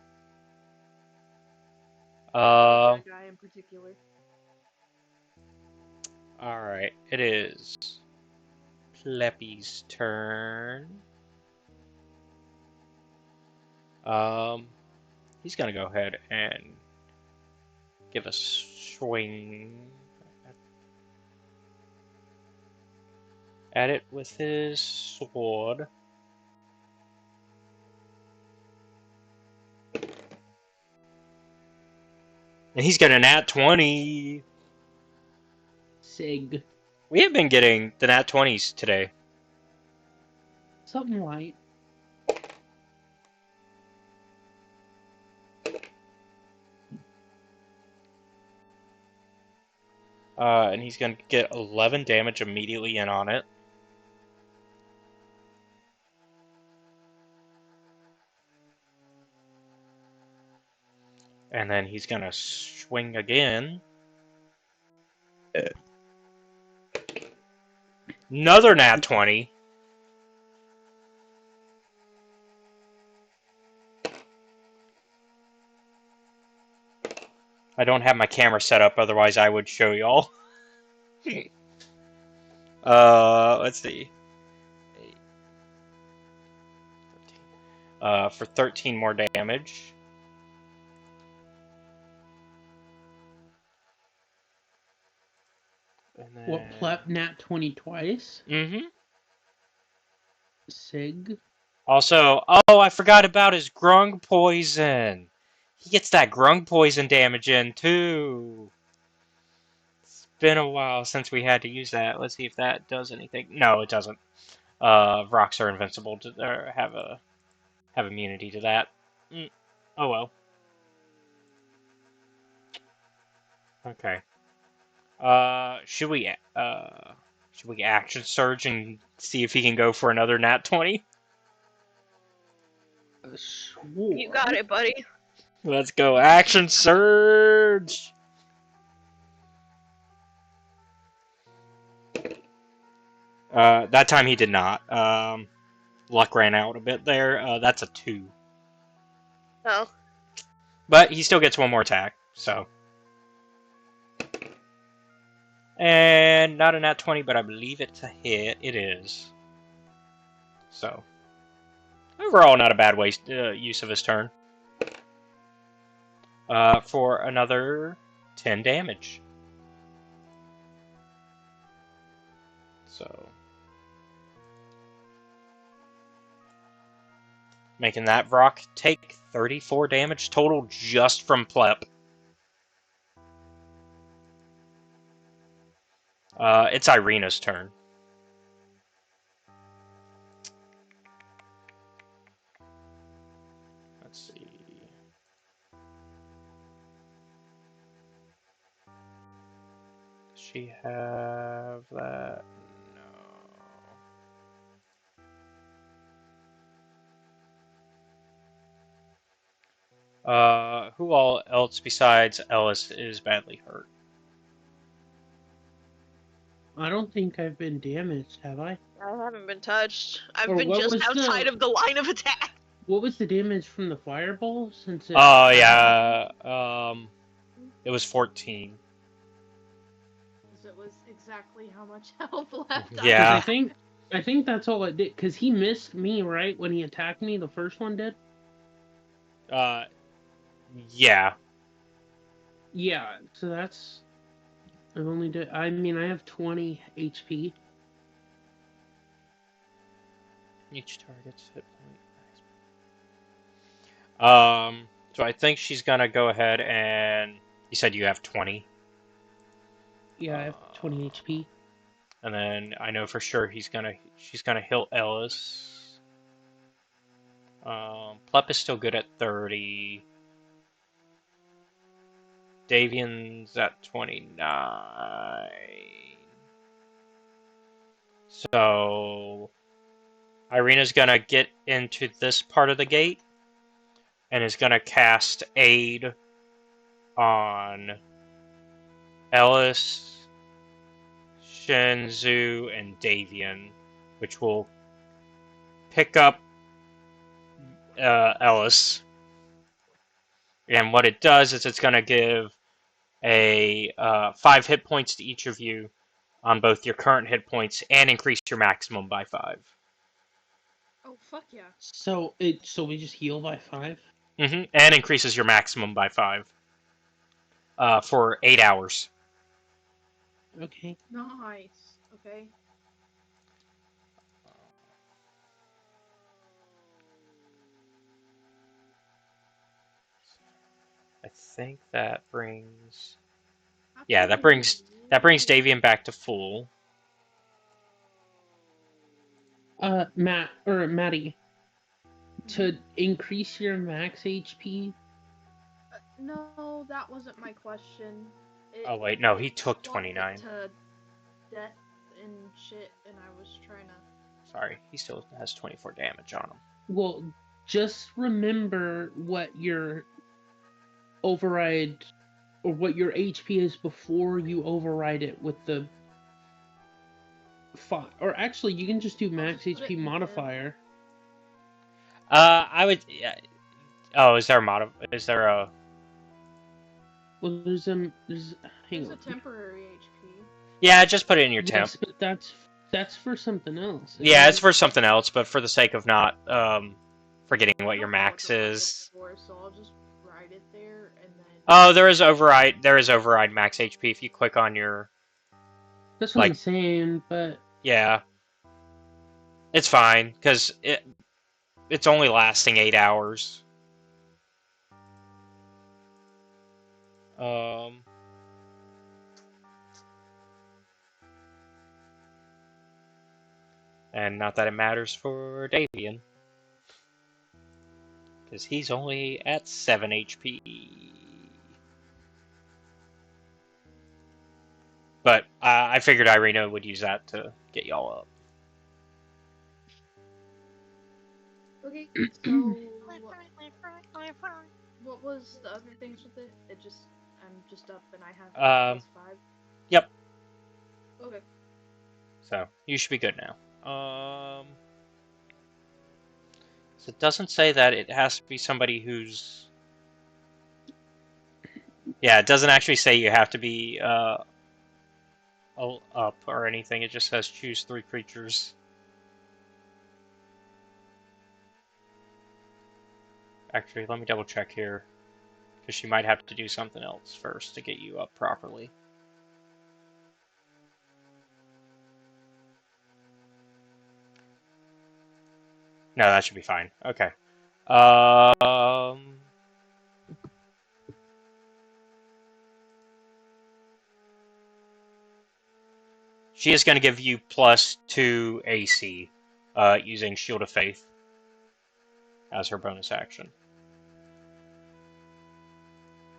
That guy in particular. Alright, it is Pleppy's turn. He's gonna go ahead and give a swing at it with his sword. And he's got a nat 20. Sig. We have been getting the nat 20s today. Something light. And he's gonna get 11 damage immediately in on it. And then he's gonna swing again. Another nat 20. I don't have my camera set up, otherwise I would show y'all. Let's see. 13. For 13 more damage. And then... What, Plep nat 20 twice? Mm-hmm. Sig. Also, oh, I forgot about his grung poison. He gets that grung poison damage in, too. It's been a while since we had to use that. Let's see if that does anything. No, it doesn't. Rocks are invincible to have immunity to that. Oh well. Okay. Should we action surge and see if he can go for another nat 20? Sure. You got it, buddy. Let's go action surge. That time he did not. Luck ran out a bit there. That's a 2. Oh. But he still gets one more attack, so. And not a nat 20, but I believe it's a hit. It is. So. Overall, not a bad use of his turn. For another 10 damage. So. Making that rock take 34 damage total just from Plep. It's Irina's turn. Let's see. Does she have that? No. Who all else besides Ellis is badly hurt? I don't think I've been damaged, have I? I haven't been touched. I've Or been what just was outside the- of the line of attack. What was the damage from the fireball? Since it... Oh, yeah. It was 14. It was exactly how much health left. Yeah. I think that's all it did. Because he missed me, right? When he attacked me, the first one did? Yeah. Yeah, so that's I've only did. I mean, I have 20 HP. Each target's hit point. So I think she's gonna go ahead and you said you have 20. Yeah, I have 20 HP. And then I know for sure she's gonna heal Ellis. Plep is still good at 30. Davian's at 29. So Irina's gonna get into this part of the gate and is gonna cast Aid on Ellis, Shinzu, and Davian, which will pick up Ellis. And what it does is it's gonna give a 5 hit points to each of you on both your current hit points and increase your maximum by 5. Oh fuck yeah! So we just heal by 5. And increases your maximum by 5 for 8 hours. Okay. Nice. Okay. I think that brings How yeah, can that we brings do- Davian back to full. Maddie, to increase your max HP. No, that wasn't my question. Oh wait, no, he It took swapped it 29. to death and shit, and I was trying to. Sorry, he still has 24 damage on him. Well, just remember what your override or what your HP is before you override it with the 5. Or actually, you can just do I'll max just put it HP in dev. modifier. I would. Yeah. Oh, is there a mod? Is there a? Well, there's hang There's a on. temporary HP. Yeah, just put it in your temp. Yes, but that's for something else. Yeah, it's for something else, but for the sake of not forgetting what I your don't know what max to write it is. for, so I'll just write it there and then. Oh, there is override. There is override max HP if you click on your. That's what I'm Like, saying, but yeah, it's fine because it's only lasting 8 hours. And not that it matters for Davian, because he's only at 7 HP. But I figured Irina would use that to get y'all up. Okay, so what was the other things with it? I'm just up and I have +5. Yep. Okay. So you should be good now. So it doesn't say that it has to be somebody who's. Yeah, it doesn't actually say you have to be up or anything. It just says choose 3 creatures. Actually, let me double check here, because she might have to do something else first to get you up properly. No, that should be fine. Okay. She is going to give you +2 AC using Shield of Faith as her bonus action.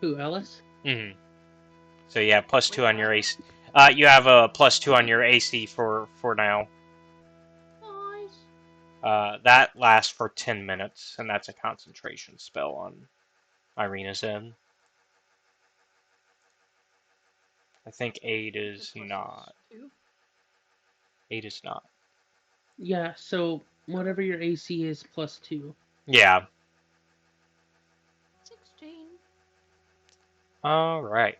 who, Ellis? Mm-hmm. So yeah, +2 on your AC. You have a +2 on your AC for now. Nice. That lasts for 10 minutes, and that's a concentration spell on Irina's end. I think 8 is not. 2. 8 is not. Yeah, so whatever your AC is +2. Yeah. 16. Alright.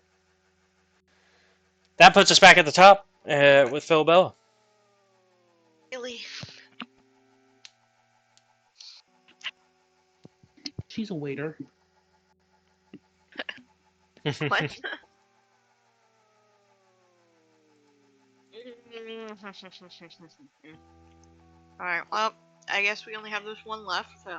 That puts us back at the top with Philabella. Really? She's a waiter. What? Alright, well, I guess we only have this one left, so.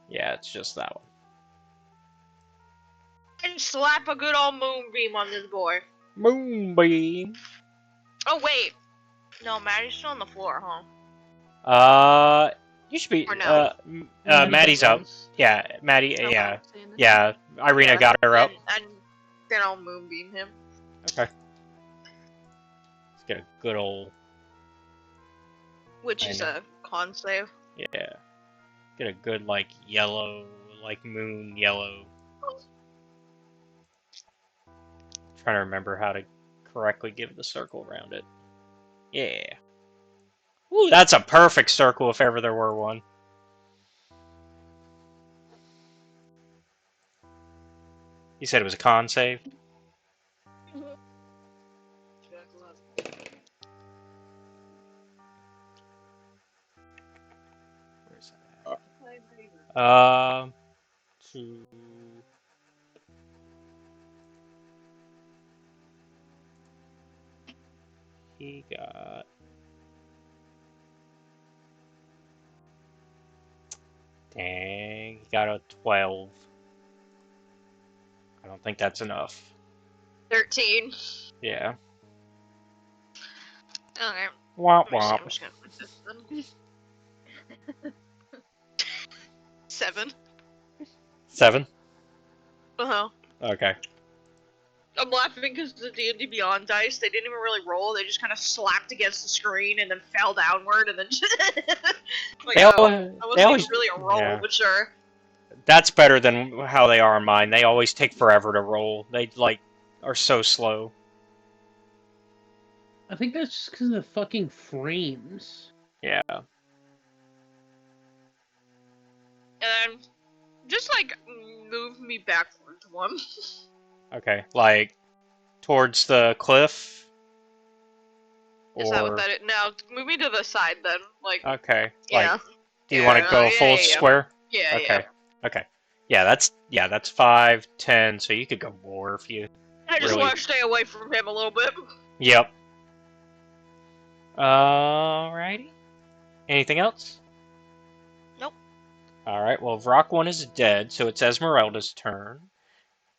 Yeah, it's just that one. And slap a good old moonbeam on this boy. Moonbeam. Oh, wait. No, Maddie's still on the floor, huh? You should be. Or no? Maddie's up. is. Yeah, Maddie. Okay, Yeah, saying this. yeah. Irina Yeah, got her up. And then I'll moonbeam him. Okay. Let's get a good old. Which is a con save. Yeah. Get a good like yellow, like moon yellow. Trying to remember how to correctly give the circle around it. Yeah. Ooh, that's a perfect circle if ever there were one. You said it was a con save? Where's that at? Two. He got. Dang, he got a 12. I don't think that's enough. 13. Yeah. Okay. Womp Let me see, I'm womp. just gonna put this then. 7. 7? Uh-huh. Okay. I'm laughing because the D&D Beyond dice, they didn't even really roll, they just kind of slapped against the screen and then fell downward and then like, They that always, wasn't even really a roll, yeah. but sure. That's better than how they are on mine. They always take forever to roll. They, like, are so slow. I think that's just because of the fucking frames. Yeah. And then, just like, move me backwards one. Okay. Like, towards the cliff? Is that what that is? No, move me to the side then. Like, Okay. yeah. Like, do you want to go full square? Yeah, Okay. Okay. Yeah, that's 5, 10, so you could go more if you... I just really... want to stay away from him a little bit. Yep. Alrighty. Anything else? Nope. Alright, well, Rock 1 is dead, so it's Ezmerelda's turn.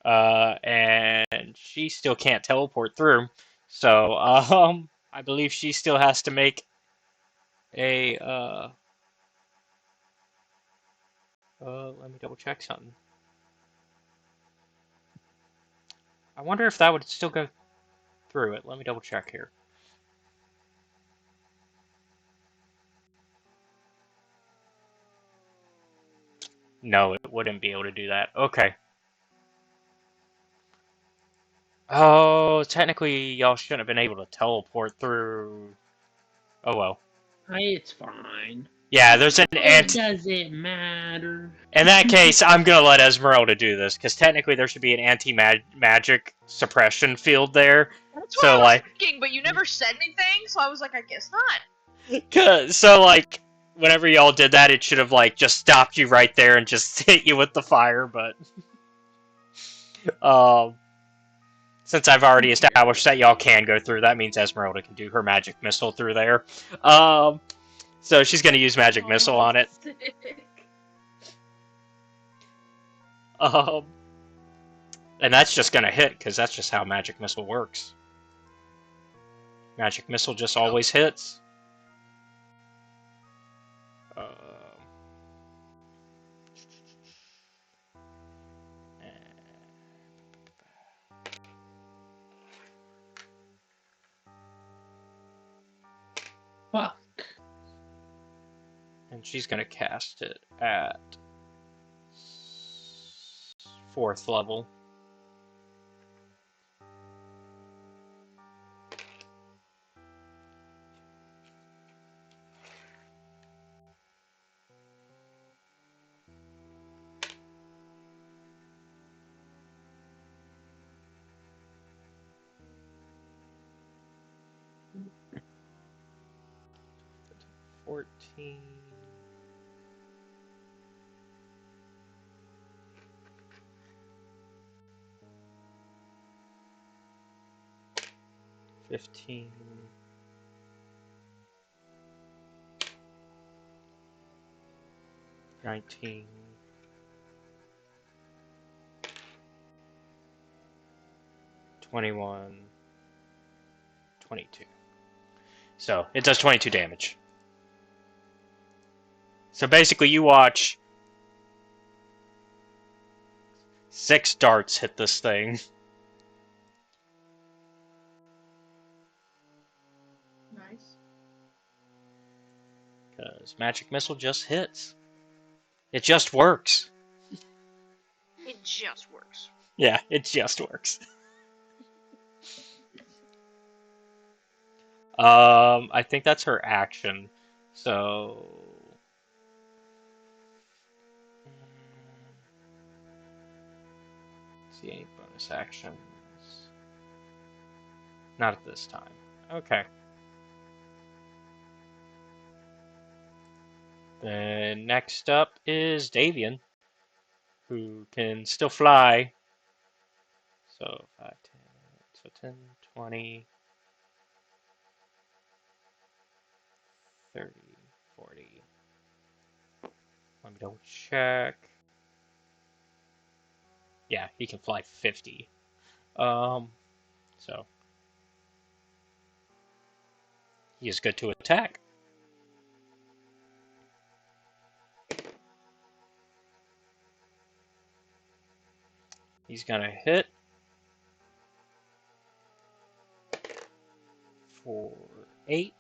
And she still can't teleport through. So, I believe she still has to make a, let me double check something. I wonder if that would still go through it. Let me double check here. No, it wouldn't be able to do that. Okay. Oh, technically, y'all shouldn't have been able to teleport through. Oh well. It's fine. Yeah, there's an It doesn't matter. In that case, I'm gonna let Ezmerelda do this, because technically there should be an anti-magic suppression field there. That's what So, I was like, thinking, but you never said anything, so I was like, I guess not. like, whenever y'all did that, it should have, like, just stopped you right there and just hit you with the fire, but... since I've already established that y'all can go through, that means Ezmerelda can do her magic missile through there. So she's gonna use magic missile on it. Sick. And that's just gonna hit, because that's just how magic missile works. Magic missile just always hits. Fuck. And she's gonna cast it at 4th level. 14. $15. 19. 21. 22. So it does 22 damage. So basically you watch 6 darts hit this thing. Nice. Because magic missile just hits. It just works. It just works. Yeah, it just works. I think that's her action. So see any bonus actions? Not at this time. Okay. Then next up is Davian, who can still fly. So 5, 10, so 10, 20, 30, 40. Let me double check. Yeah, he can fly 50. So he is good to attack. He's gonna hit for 8.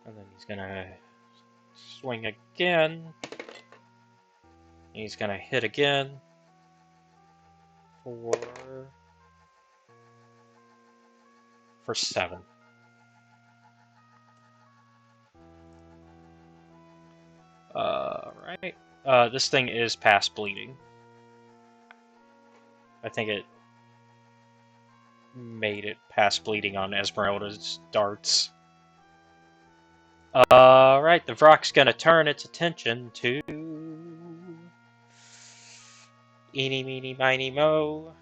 And then he's gonna swing again. He's gonna hit again for 7. Right. This thing is past bleeding. I think it made it past bleeding on Ezmerelda's darts. Right, the Vrock's gonna turn its attention to Eeny, meeny, miny, mo.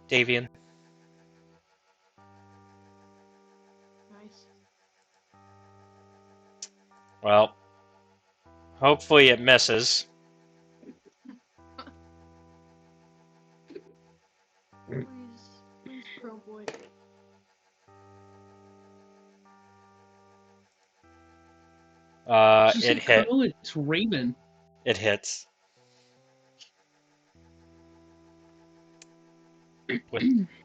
Davian. Nice. Well, hopefully it misses. Please, pro boy. It hit. Oh, it's Raven. It hits.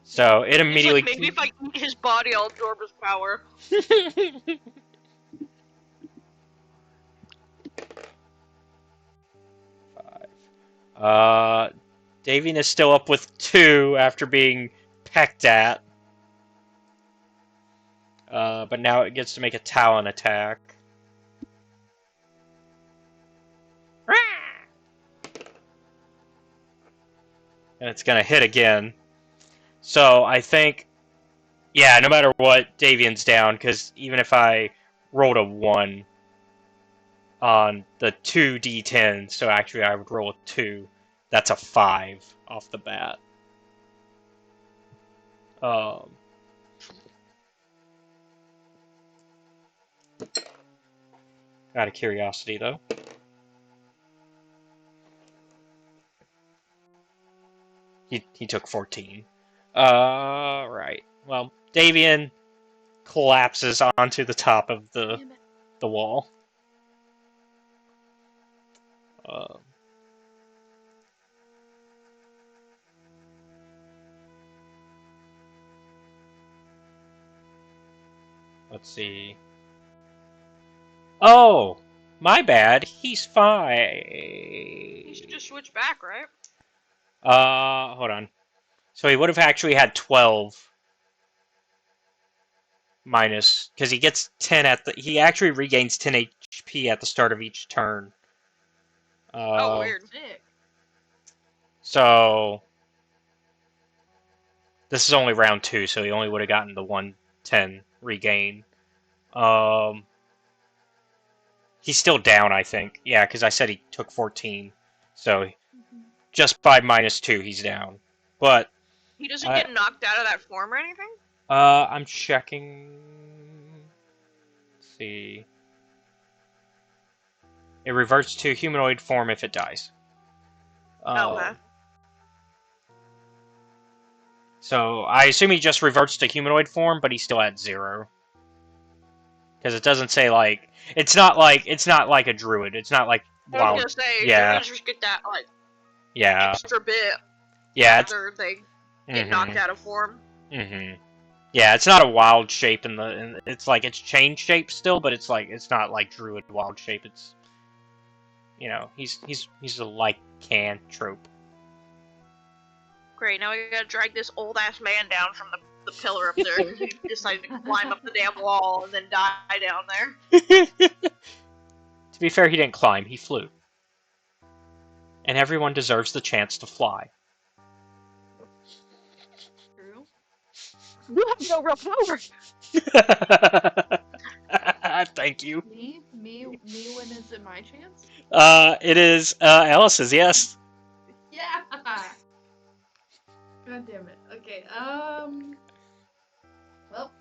So it immediately. It's like, maybe if I eat his body, I'll absorb his power. 5. Davian is still up with 2 after being pecked at. But now it gets to make a Talon attack. And it's gonna hit again. So I think, yeah, no matter what, Davian's down, because even if I rolled a 1 on the 2d10, so actually I would roll a 2, that's a 5 off the bat. Out of curiosity, though. He took 14. Right. Well, Davian collapses onto the top of the wall. Let's see. Oh, my bad. He's fine. You should just switch back, right? Hold on. So he would have actually had 12 minus, because he gets 10 at the. He actually regains 10 HP at the start of each turn. Oh, weird. Sick. So this is only round 2, so he only would have gotten the 110 regain. He's still down, I think. Yeah, because I said he took 14. So just by -2, he's down. But He doesn't get knocked out of that form or anything? I'm checking. Let's see. It reverts to humanoid form if it dies. Okay. So I assume he just reverts to humanoid form, but he's still at 0. Because it doesn't say like it's not like a druid. It's not like I wild. was gonna say, Yeah. druids just get that like Yeah. extra bit Yeah. after they get knocked out of form. Yeah, it's not a wild shape it's like it's chain shape still, but it's not like druid wild shape. It's he's a lycanthrope. Great, now we gotta drag this old ass man down from the pillar up there. He decided to climb up the damn wall and then die down there. To be fair, he didn't climb, he flew. And everyone deserves the chance to fly. True. You have no real power. Thank you. Me when is it my chance? It is Alice's, yes. Yeah. God damn it. Okay. Well,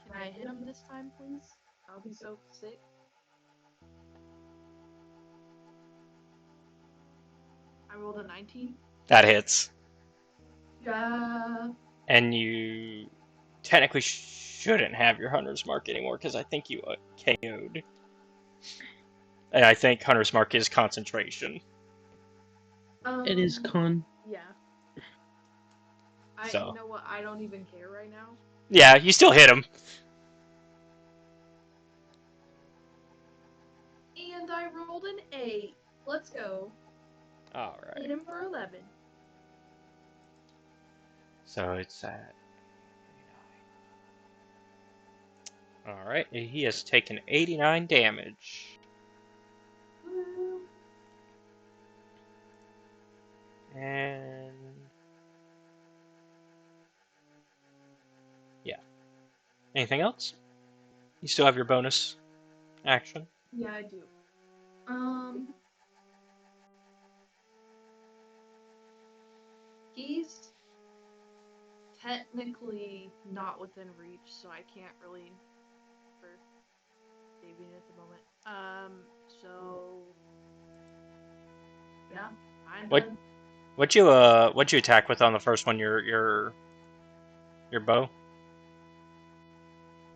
can I hit him this time, please? I'll be so sick. I rolled a 19. That hits. Yeah. And you technically shouldn't have your Hunter's Mark anymore, because I think you KO'd. And I think Hunter's Mark is concentration. It is con. Yeah. So. You know what? I don't even care right now. Yeah, you still hit him. And I rolled an 8. Let's go. Alright. Hit him for 11. So it's at 89. Alright, he has taken 89 damage. Woo. And yeah. Anything else? You still have your bonus action? Yeah, I do. He's technically not within reach, so I can't really for saving at the moment. So yeah, I'm done. What'd you attack with on the first one? Your bow?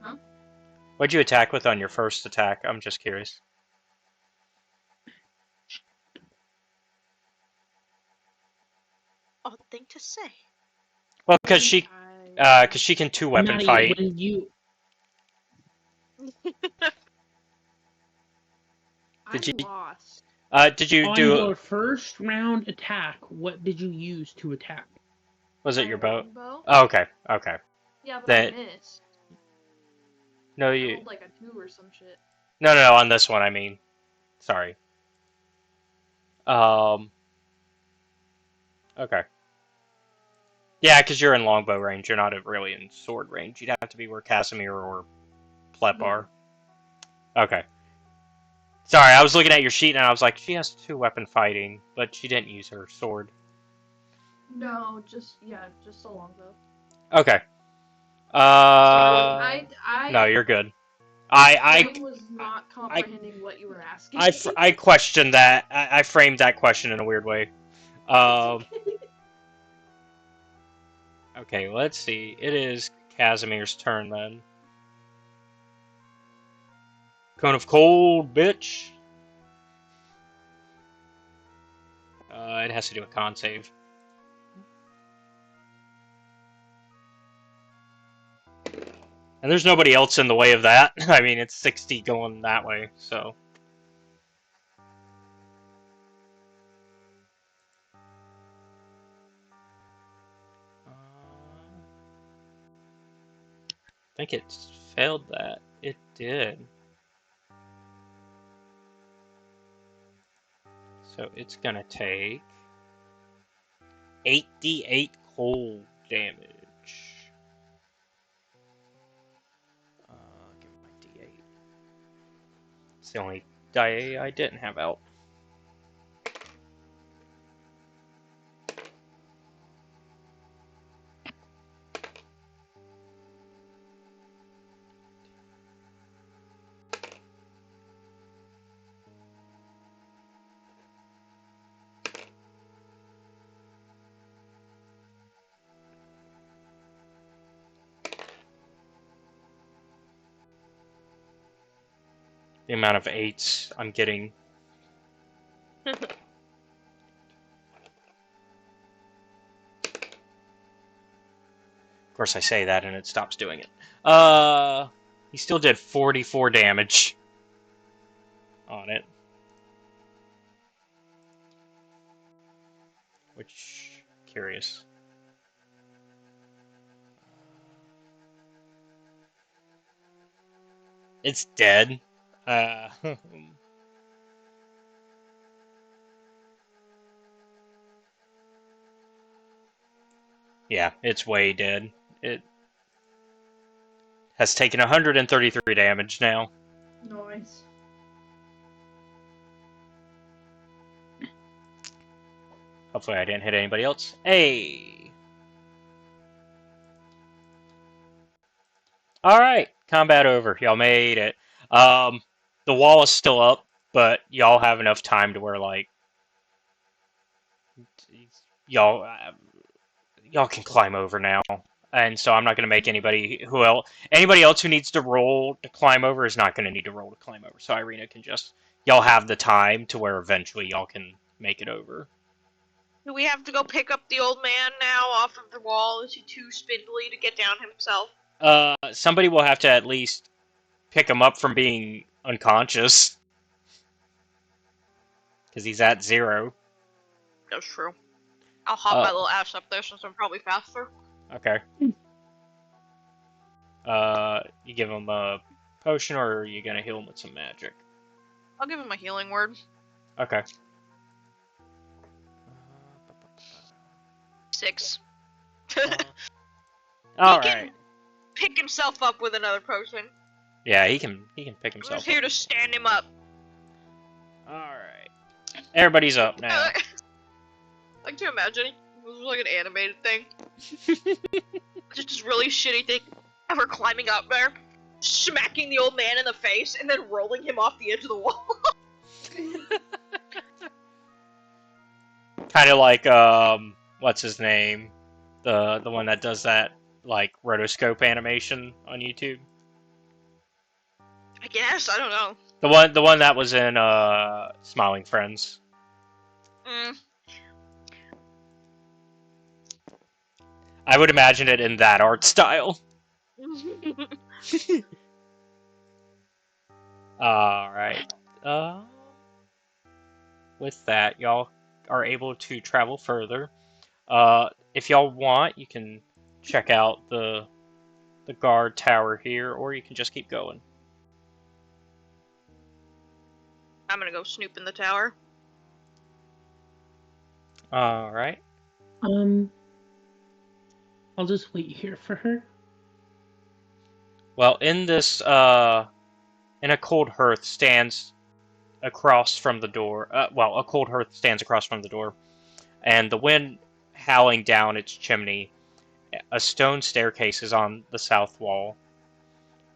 Huh? What'd you attack with on your first attack? I'm just curious. Odd thing to say. Well, because she can 2-weapon Maddie, fight. when you Did you? Lost. Did you on do? your first round attack, what did you use to attack? Was it your bow? Bow? Oh, okay, okay. Yeah, but That- I missed. No, I you. rolled like a 2 or some shit. No, on this one, I mean. Sorry. Okay. Yeah, because you're in longbow range. You're not really in sword range. You'd have to be where Kasimir or Plep are. Okay. Sorry, I was looking at your sheet and I was like, she has 2-weapon fighting, but she didn't use her sword. No, just a longbow. Okay. No, you're good. I was not comprehending what you were asking. I questioned that. I framed that question in a weird way. Okay, let's see. It is Kasimir's turn then. Cone of Cold, bitch. It has to do with con save. And there's nobody else in the way of that. I mean, it's 60 going that way, so. I think it failed that. It did. So it's gonna take 8d8 cold damage. Give me my d8. It's the only die I didn't have out. The amount of 8s I'm getting. Of course, I say that and it stops doing it. He still did 44 damage on it. Which, curious. It's dead. Yeah, it's way dead. It has taken 133 damage now. Nice. Hopefully I didn't hit anybody else. Hey! Alright, combat over. Y'all made it. The wall is still up, but y'all have enough time to where, like, y'all can climb over now. And so I'm not going to make anybody else who needs to roll to climb over is not going to need to roll to climb over. So Irina can just, y'all have the time to where eventually y'all can make it over. Do we have to go pick up the old man now off of the wall? Is he too spindly to get down himself? Somebody will have to at least pick him up from being unconscious. Because he's at 0. That's true. I'll hop my little ass up there since I'm probably faster. Okay. You give him a potion, or are you gonna heal him with some magic? I'll give him a healing word. Okay. 6. All He right. can pick himself up with another potion. Yeah, he can pick I'm himself just here up. to stand him up. All right. Everybody's up now. I like to imagine it was like an animated thing. Just this really shitty thing. Ever climbing up there, smacking the old man in the face, and then rolling him off the edge of the wall. Kind of like what's his name? The one that does that like rotoscope animation on YouTube. I guess, I don't know. The one that was in Smiling Friends. I would imagine it in that art style. Alright. With that, y'all are able to travel further. If y'all want, you can check out the guard tower here, or you can just keep going. I'm gonna go snoop in the tower. Alright. I'll just wait here for her. Well, in this, in a cold hearth stands across from the door. A cold hearth stands across from the door, and the wind howling down its chimney. A stone staircase is on the south wall,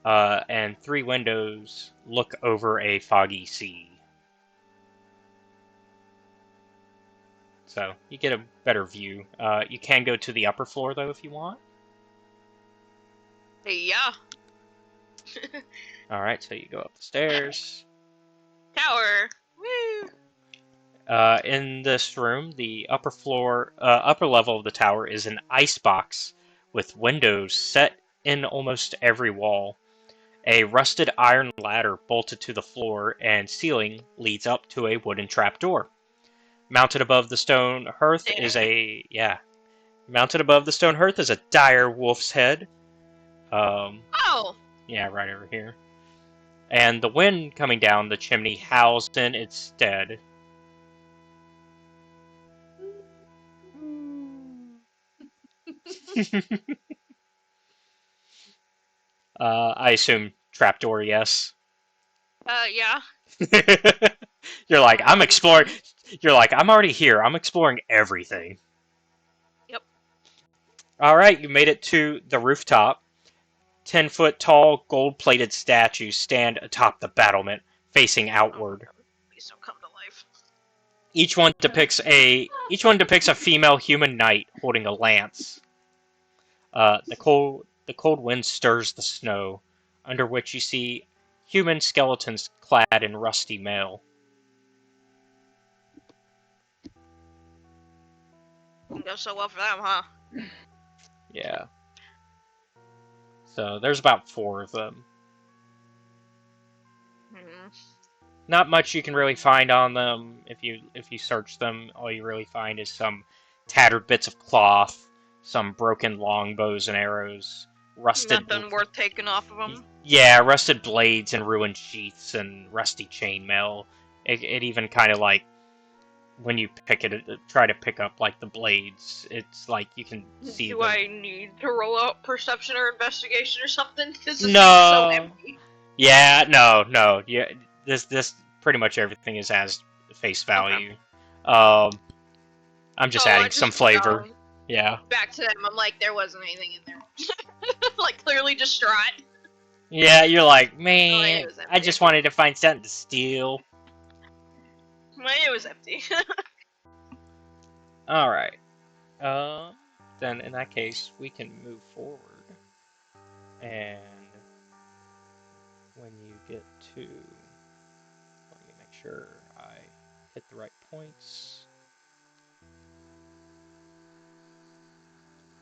and 3 windows look over a foggy sea. So you get a better view. You can go to the upper floor though if you want. Hey, yeah. Alright, so you go up the stairs. Tower. Woo. In this room, the upper level of the tower is an icebox with windows set in almost every wall. A rusted iron ladder bolted to the floor and ceiling leads up to a wooden trapdoor. Mounted above the stone hearth is a dire wolf's head. Oh. Yeah, right over here. And the wind coming down the chimney howls in its stead. I assume trapdoor, yes. Yeah. You're like, I'm Obviously. exploring. You're like, I'm already here. I'm exploring everything. Yep. All right, you made it to the rooftop. 10-foot tall, gold-plated statues stand atop the battlement, facing Oh my outward. god. Please don't come to life. Each one depicts a female human knight holding a lance. The cold wind stirs the snow, under which you see human skeletons clad in rusty mail. Didn't go so well for them, huh? Yeah. So there's about 4 of them. Hmm. Not much you can really find on them. If you search them, all you really find is some tattered bits of cloth, some broken longbows and arrows, Nothing worth taking off of them. yeah, rusted blades and ruined sheaths and rusty chainmail. It even kind of like when you try to pick up like the blades, it's like you can see Do the I need to roll out perception or investigation or something? Because this seems so no. empty. Yeah, no. Yeah, this pretty much everything is as face value. Um, I'm just So I adding some just flavor. Yeah. back to them. I'm like, there wasn't anything in there. Like clearly distraught. Yeah, you're like, Oh, man, it was I empty. just wanted to find something to steal. It was empty. Alright. Then in that case, we can move forward. And when you get to... Let me make sure I hit the right points.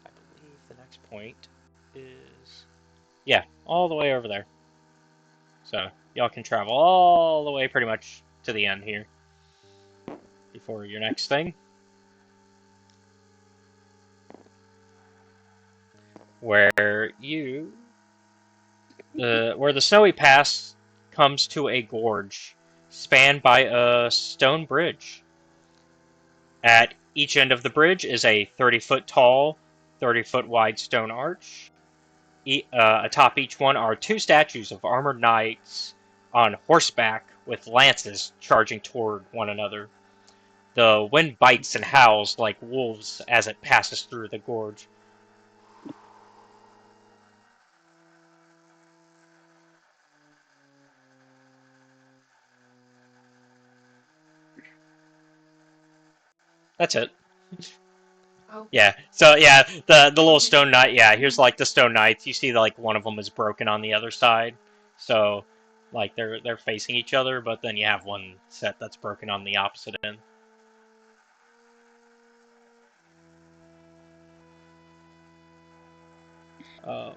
I believe the next point is... Yeah, all the way over there. So, y'all can travel all the way pretty much to the end here. Before your next thing. Where you... where the snowy pass comes to a gorge, spanned by a stone bridge. At each end of the bridge is a 30-foot tall, 30-foot wide stone arch. Atop each one are 2 statues of armored knights on horseback with lances charging toward one another. The wind bites and howls like wolves as it passes through the gorge. That's it. Oh, Yeah. So yeah, the little stone knight. Yeah, here's like the stone knights. You see, like one of them is broken on the other side. So, like they're facing each other, but then you have one set that's broken on the opposite end. Um,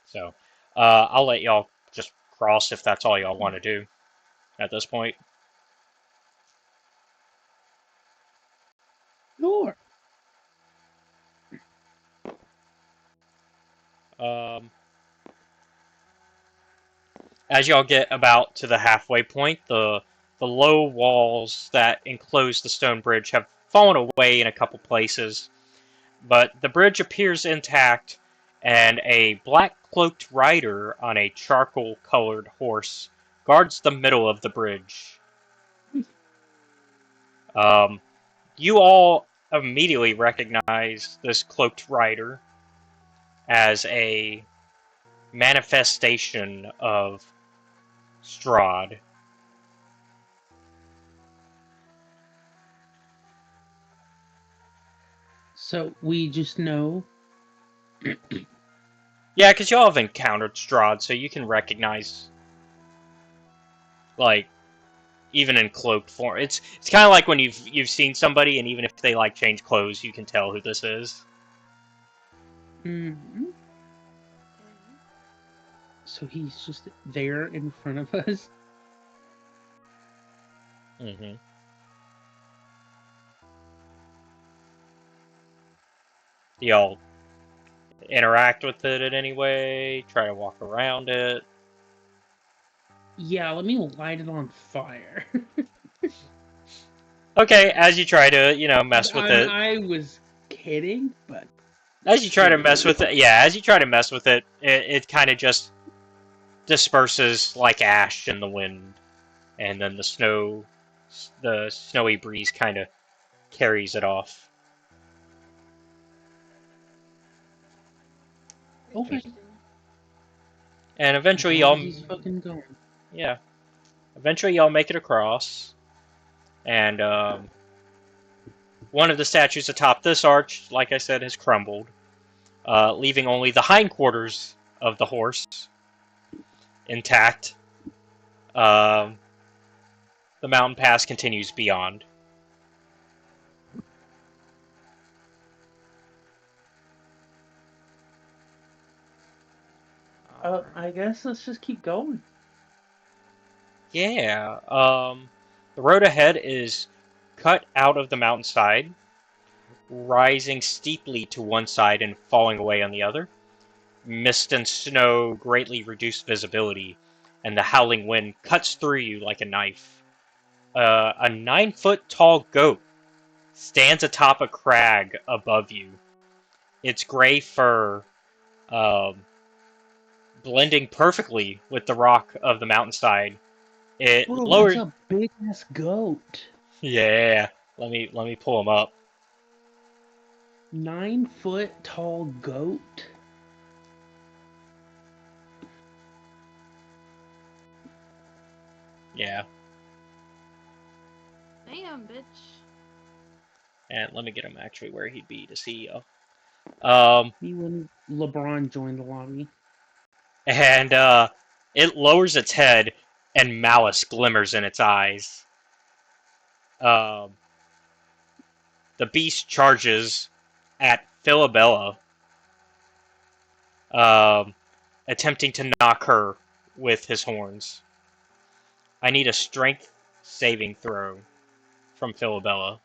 so, I'll let y'all just cross if that's all y'all want to do at this point. Sure. Um, as y'all get about to the halfway point, the low walls that enclose the stone bridge have fallen away in a couple places, but the bridge appears intact, and a black-cloaked rider on a charcoal-colored horse guards the middle of the bridge. Um, you all immediately recognize this cloaked rider as a manifestation of Strahd. So we just know. Yeah, because y'all have encountered Strahd, so you can recognize, like, even in cloaked form. It's kind of like when you've seen somebody, and even if they like change clothes, you can tell who this is. Mm-hmm. So he's just there in front of us. Mm-hmm. Y'all interact with it in any way? Try to walk around it? Yeah, let me light it on fire. Okay, as you try to, mess with it. I was kidding, but As you try to mess seriously. with it, yeah, as you try to mess with it kind of just disperses like ash in the wind, and then the snowy breeze kind of carries it off. Okay. Interesting. And As eventually long y'all, as he's fucking going. yeah, eventually y'all make it across, and one of the statues atop this arch, like I said, has crumbled, leaving only the hindquarters of the horse intact. Um, the mountain pass continues beyond. I guess let's just keep going. Yeah. The road ahead is cut out of the mountainside, rising steeply to one side and falling away on the other. Mist and snow greatly reduce visibility, and the howling wind cuts through you like a knife. A 9-foot tall goat stands atop a crag above you. Its gray fur um, blending perfectly with the rock of the mountainside. It Bro, that's lowers. a big ass goat. Yeah, let me pull him up. 9-foot tall goat. Yeah, Damn, bitch. and let me get him actually where he'd be to see you. Um, Me when LeBron joined the lobby. and it lowers its head, and malice glimmers in its eyes. Um, the beast charges at Philabella, um, attempting to knock her with his horns. I need a strength saving throw from Philabella,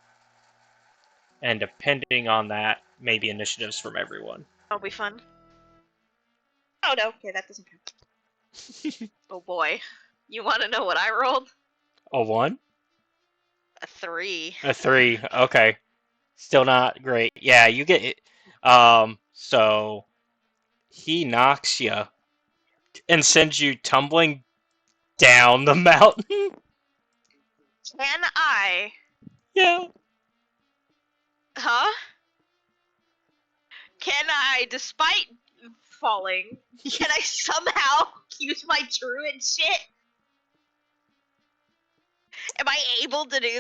and depending on that, maybe initiatives from everyone. That'll be fun. Oh no, okay, that doesn't count. Oh boy. You want to know what I rolled? A 1? A 3. A 3. Okay. Still not great. Yeah, you get it. So he knocks you and sends you tumbling down the mountain. Can I? Yeah. Huh? Can I, despite falling, can I somehow use my druid shit? Am I able to do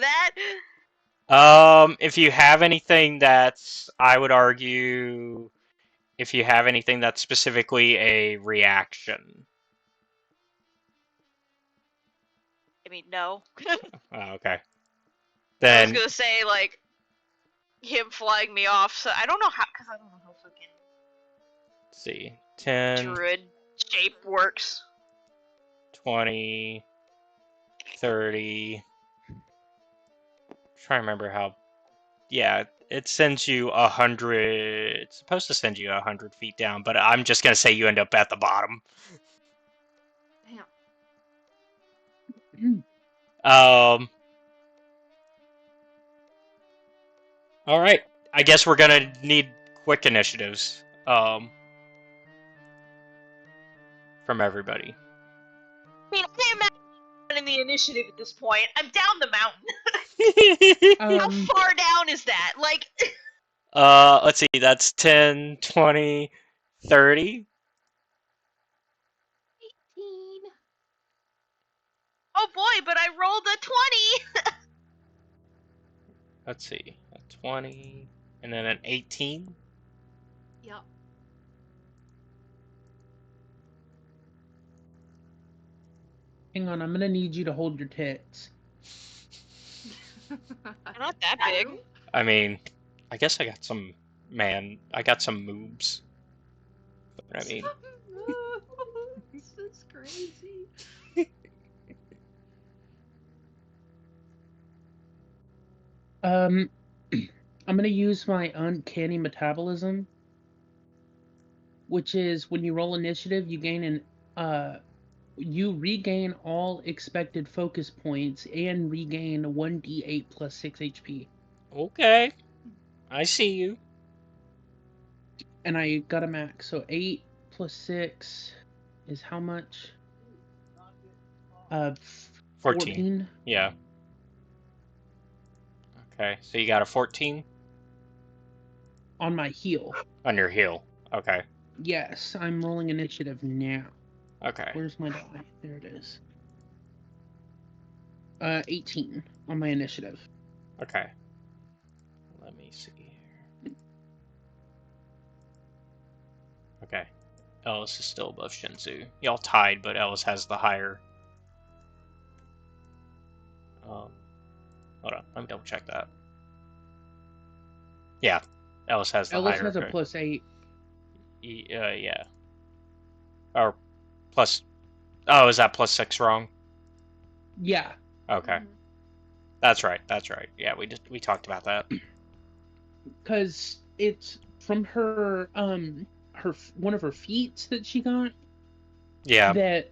that? If you have anything that's, I would argue, if you have anything that's specifically a reaction. I mean, no. Oh, okay. I was Then, gonna say, like, him flying me off, so I don't know how, because I don't know how fucking let's see. 10, druid shape works. 20, 30. Try to remember how. Yeah, it sends you 100. It's supposed to send you 100 feet down, but I'm just gonna say you end up at the bottom. Damn. Um. All right. I guess we're gonna need quick initiatives. From everybody. I mean, I can't imagine the initiative at this point. I'm down the mountain. How far down is that? Like, Let's see. That's 10, 20, 30. 18. oh boy, but I rolled a 20! Let's see. A 20, and then an 18. Yep. Hang on, I'm gonna need you to hold your tits. I'm not that big. I mean, I guess I got some. Man, I got some moves. I mean, That's crazy. I'm gonna use my uncanny metabolism, which is when you roll initiative, you gain an You regain all expected focus points and regain 1d8 plus 6 HP. Okay. I see you. And I got a max, so 8 plus 6 is how much? 14. Yeah. Okay, so you got a 14 On my heal. on your heal. Okay. Yes, I'm rolling initiative now. Okay. Where's my die? There it is. 18 on my initiative. Okay. Let me see here. Okay. Ellis is still above Shinzu. Y'all tied, but Ellis has the higher. Hold on. Let me double check that. Yeah. Ellis has the Ellis higher. has a plus 8. Yeah. Or plus. Oh, is that plus 6 wrong? Yeah. Okay. That's right. Yeah, we talked about that. Because it's from her one of her feats that she got. Yeah. That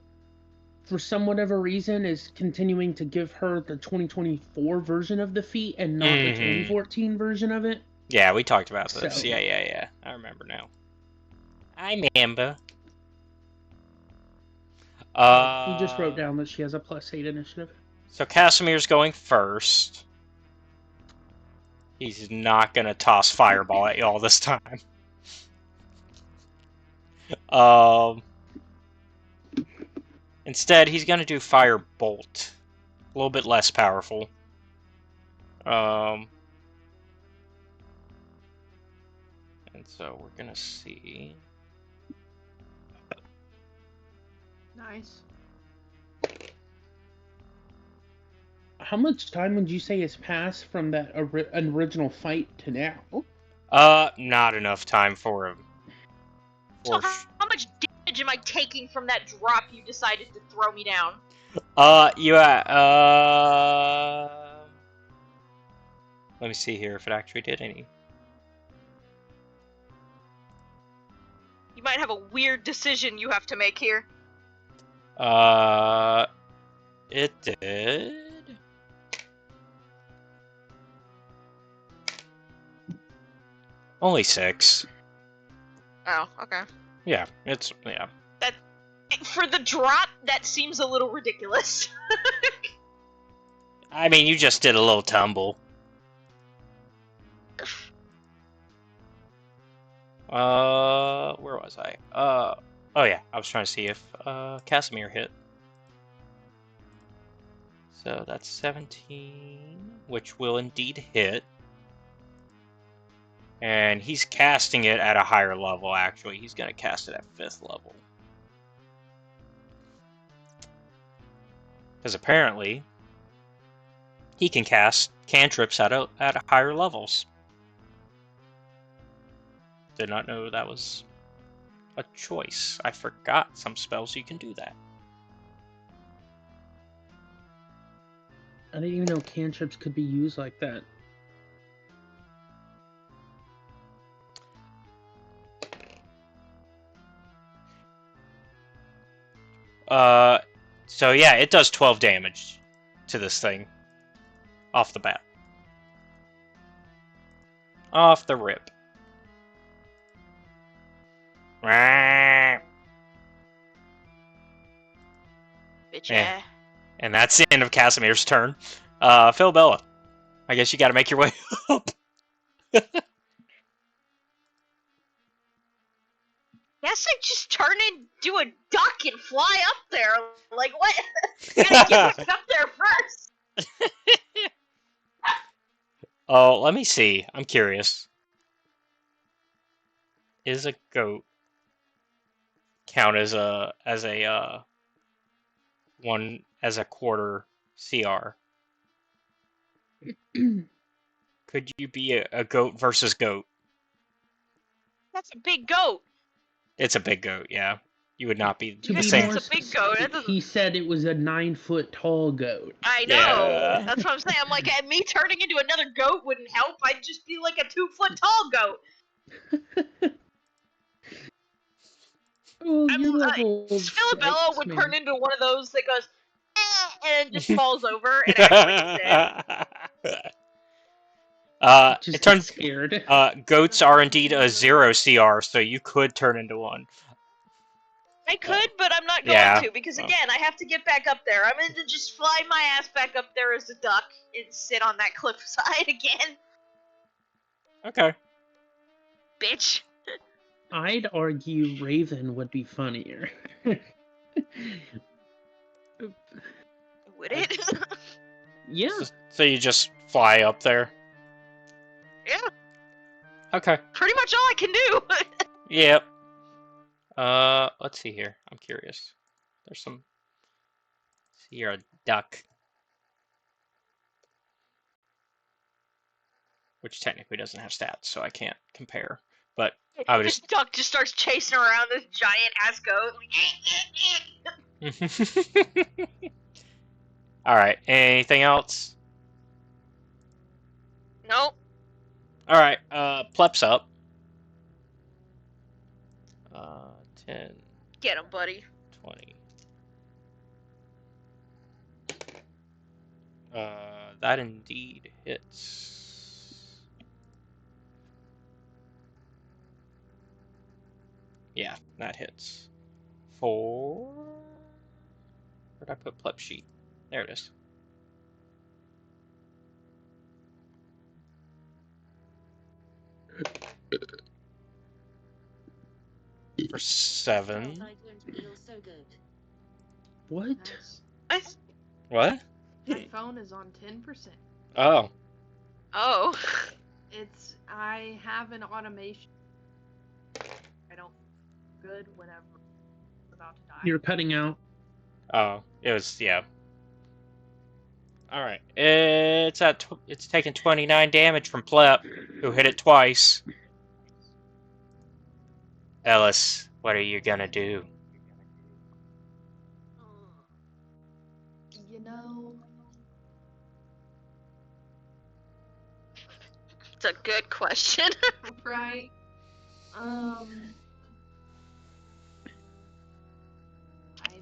for some whatever reason is continuing to give her the 2024 version of the feat and not the 2014 version of it. Yeah, we talked about this. So, Yeah. I remember now. I remember. he just wrote down that she has a plus 8 initiative. So Kasimir's going first. He's not gonna toss fireball at y'all this time. Instead, he's gonna do firebolt. A little bit less powerful. And so we're gonna see. Nice. How much time would you say has passed from that original fight to now? Not enough time for him. So how much damage am I taking from that drop you decided to throw me down? Let me see here if it actually did any. You might have a weird decision you have to make here. It did. Only 6. Oh, okay. Yeah. That for the drop, that seems a little ridiculous. I mean, you just did a little tumble. Where was I? Oh yeah, I was trying to see if Kasimir hit. So that's 17, which will indeed hit. And he's casting it at a higher level, actually. He's going to cast it at 5th level. Because apparently, he can cast cantrips at higher levels. Did not know that was a choice. I forgot some spells you can do that. I didn't even know cantrips could be used like that. So yeah, it does 12 damage to this thing. Off the bat. Off the rip. Bitch, yeah. And that's the end of Kasimir's turn. Phil Bella, I guess you gotta make your way up. Guess I just turn into a duck and fly up there. Like, what? Gotta get up there first. Oh, let me see. I'm curious. Is a goat count as a quarter CR? Could you be a goat versus goat? That's a big goat. It's a big goat, yeah. You would not be To the be same. more It's a big goat. That doesn't... He said it was a 9-foot tall goat. I know. Yeah. That's what I'm saying. I'm like, me turning into another goat wouldn't help. I'd just be like a 2-foot tall goat. Oh, you're level Philabella 6, would man. turn into one of those that goes, and just falls over and actually is dead. Just It turns. get scared. Goats are indeed a 0 CR, so you could turn into one. I could, but I'm not going Yeah. to, because again, I have to get back up there. I'm going to just fly my ass back up there as a duck and sit on that cliffside again. Okay. Bitch. I'd argue Raven would be funnier. Would it? Yeah. So you just fly up there. Yeah, Okay. pretty much all I can do. Yep. Let's see here. I'm curious. There's some. See, you're a duck, which technically doesn't have stats, so I can't compare. But I would This duck just starts chasing around this giant ass goat. just. All right. Anything else? Nope. All right. Plep's up. 10, Get him, buddy. 20. That indeed hits. Yeah, that hits. Where'd I put Plep sheet? There it is. For 7. What? Nice. What? My phone is on 10%. Oh. Oh. I have an automation. I don't good whenever I'm about to die. You're cutting out. Oh. It was, yeah. Alright. It's taking 29 damage from Plep, who hit it twice. Ellis, what are you gonna do? You know, It's a good question. right? I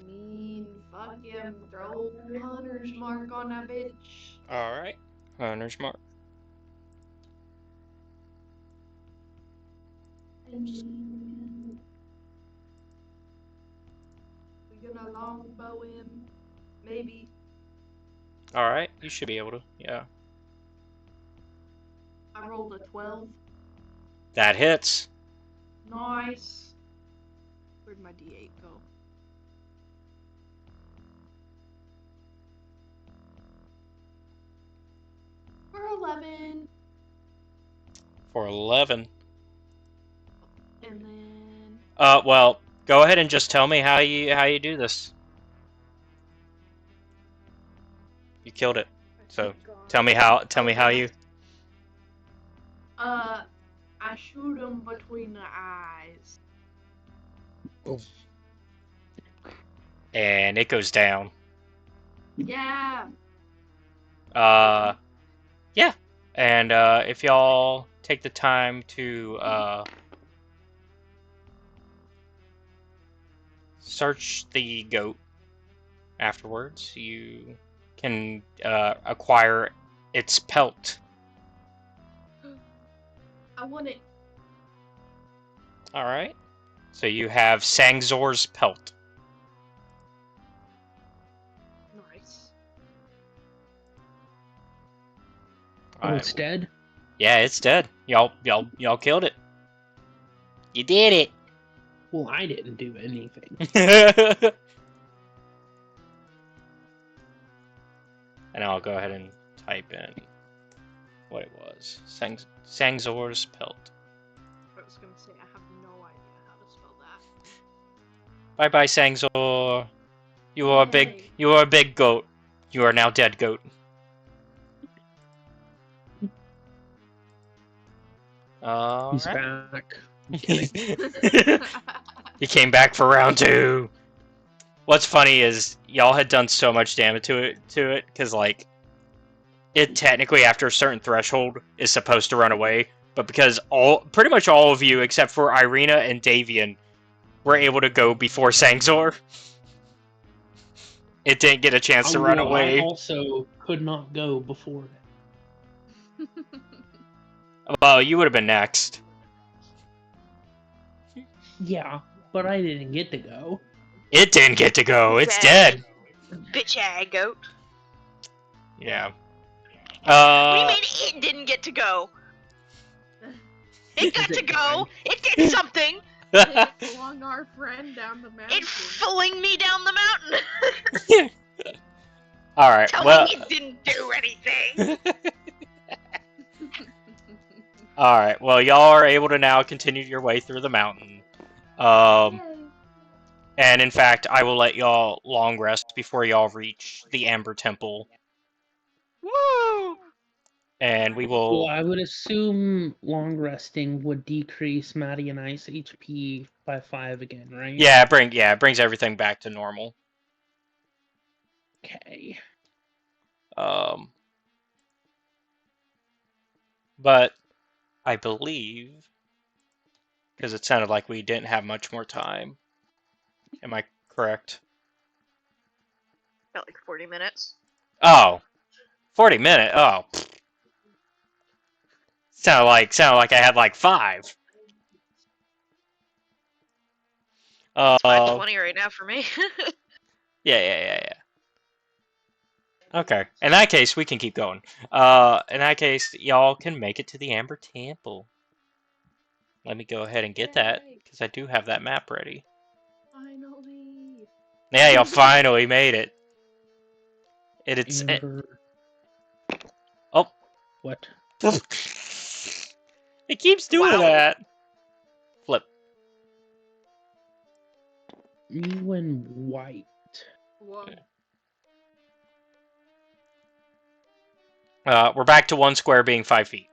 mean, fuck him. Throw Hunter's Mark on that bitch. Alright. Hunter's Mark. I mean, we gonna longbow him? Maybe. Alright, you should be able to, yeah. I rolled a 12. That hits. Nice. Where'd my D8 go? For 11. For 11. And then Well, go ahead and just tell me how you do this. You killed it. So tell me how you. I shoot him between the eyes. And it goes down. Yeah. Yeah. And if y'all take the time to search the goat afterwards, you can acquire its pelt. I want it. Alright. So you have Sangzor's pelt. Nice. Oh, it's dead? Yeah, it's dead. Y'all killed it. You did it. Well, I didn't do anything. And I'll go ahead and type in what it was. Sangzor's pelt. I was gonna say I have no idea how to spell that. Bye bye, Sangzor. You are a big goat. You are now dead goat. He's Alright. back. I'm kidding. He came back for round 2. What's funny is y'all had done so much damage to it, because like it technically after a certain threshold is supposed to run away, but because pretty much all of you except for Irina and Davian were able to go before Sangzor. It didn't get a chance to run I away. also could not go before it. Well, you would have been next. Yeah, but I didn't get to go. It didn't get to go. It's Bad. dead. Bitch goat. Yeah. What do you mean it didn't get to go? It got Is to it go. fine? It did something. It flung our friend down the mountain. It flung me down the mountain. All right. Tell Well. me it didn't do anything. All right. Well, y'all are able to now continue your way through the mountain. Yay. And in fact, I will let y'all long rest before y'all reach the Amber Temple. Woo! And we Well, will. I would assume long resting would decrease Maddie and I's HP by 5 again, right? Yeah, it brings everything back to normal. Okay. But I believe, because it sounded like we didn't have much more time. Am I correct? About like 40 minutes. Oh, 40 minutes. Oh, sounded like I had like 5. It's 5:20 right now for me. Yeah. Okay. In that case, we can keep going. In that case, y'all can make it to the Amber Temple. Let me go ahead and get that, Yay. because I do have that map ready. Finally. Yeah, y'all finally made it. It's Amber. Oh. What? It keeps doing Wow. that. Flip. You and white. Whoa. We're back to 1 square being 5 feet.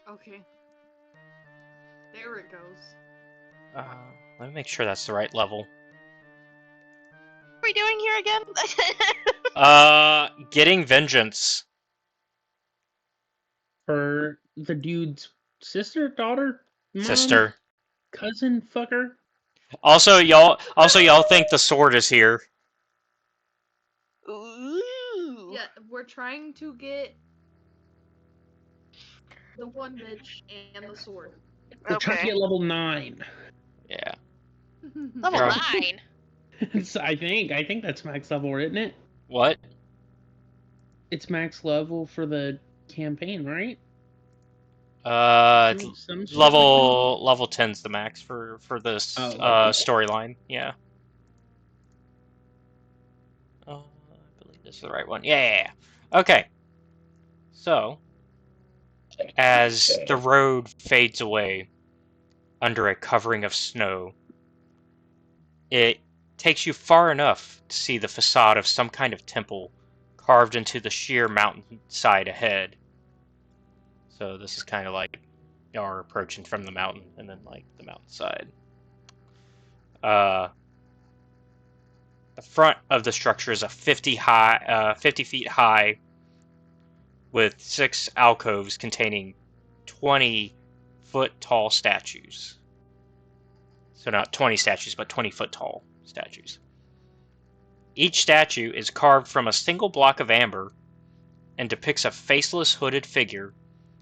Okay. There it goes. Let me make sure that's the right level. What are we doing here again? Getting vengeance. For the dude's sister, daughter, mom, Sister. cousin, fucker. Also, y'all think the sword is here. Ooh. Yeah, we're trying to get the one bitch and the sword. We're trying to Okay. get level 9. Yeah. Level You're- 9. I think that's max level, isn't it? What? It's max level for the campaign, right? Some shit like Level 10's the max for this Oh, okay. storyline. Yeah. I believe this is the right one. Yeah. Okay. So, as the road fades away under a covering of snow, it takes you far enough to see the facade of some kind of temple carved into the sheer mountainside ahead. So this is kind of like y'all are approaching from the mountain and then like the mountainside. The front of the structure is a 50 feet high, with 6 alcoves containing 20-foot tall statues. So not 20 statues, but 20-foot tall statues. Each statue is carved from a single block of amber and depicts a faceless hooded figure,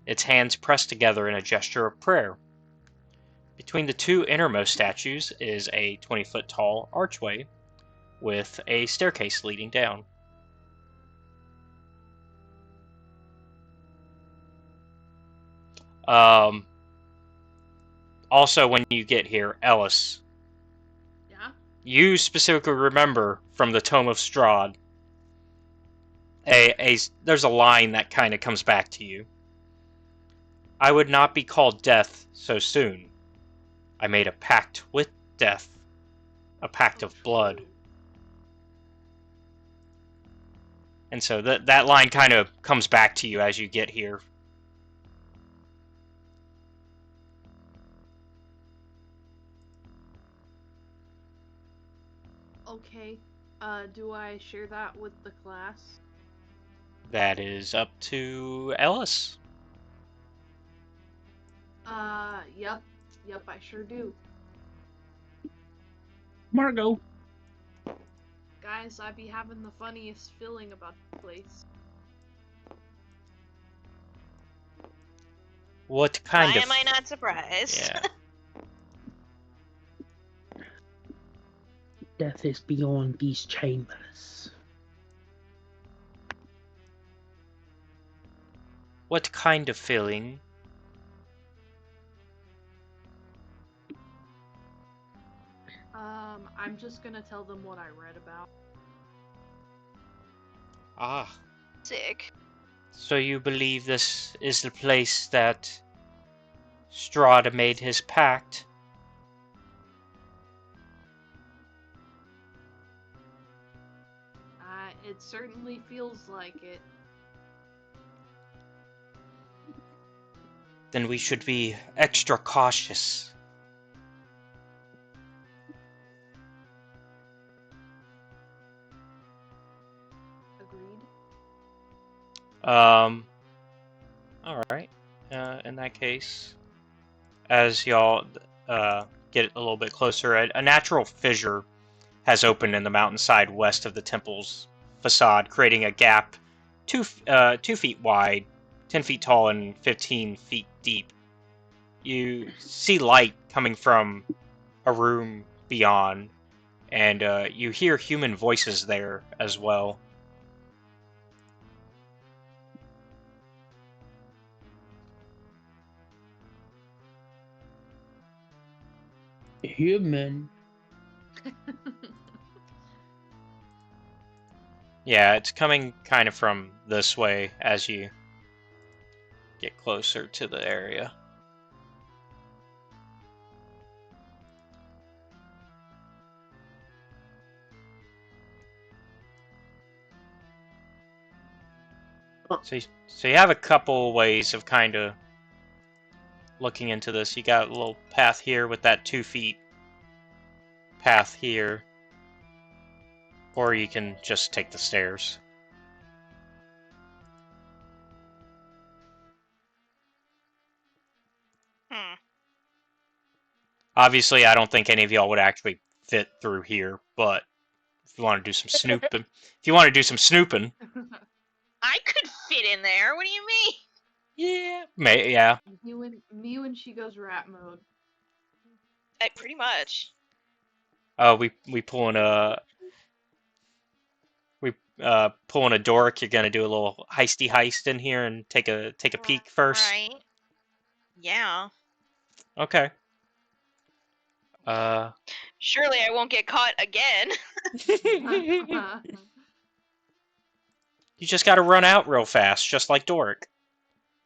its hands pressed together in a gesture of prayer. Between the 2 innermost statues is a 20-foot tall archway with a staircase leading down. Also, when you get here, Ellis, Yeah? you specifically remember from the Tome of Strahd, there's a line that kind of comes back to you. I would not be called death so soon. I made a pact with death, a pact of blood. And so that line kind of comes back to you as you get here. Okay. Do I share that with the class? That is up to Ellis. Yep. Yep, I sure do. Margot. Guys, I be having the funniest feeling about the place. What kind Why of... am I not surprised? Yeah. Death is beyond these chambers. What kind of feeling? I'm just gonna tell them what I read about. Ah. Sick. So you believe this is the place that Strahd made his pact? It certainly feels like it. Then we should be extra cautious. Agreed. Alright. In that case, as y'all get a little bit closer, a natural fissure has opened in the mountainside west of the temple's facade, creating a gap 2 feet wide, 10 feet tall, and 15 feet deep. You see light coming from a room beyond, and you hear human voices there as well. Human. Yeah, it's coming kind of from this way as you get closer to the area. So you have a couple ways of kind of looking into this. You got a little path here with that 2 feet path here, or you can just take the stairs. Obviously, I don't think any of y'all would actually fit through here, but if you want to do some snooping, I could fit in there. What do you mean? yeah. Me when she goes rat mode. Pretty much. We pulling a dork. You're gonna do a little heist in here and take a peek first. Right. Yeah. Okay. Surely I won't get caught again. You just gotta run out real fast, just like Dork.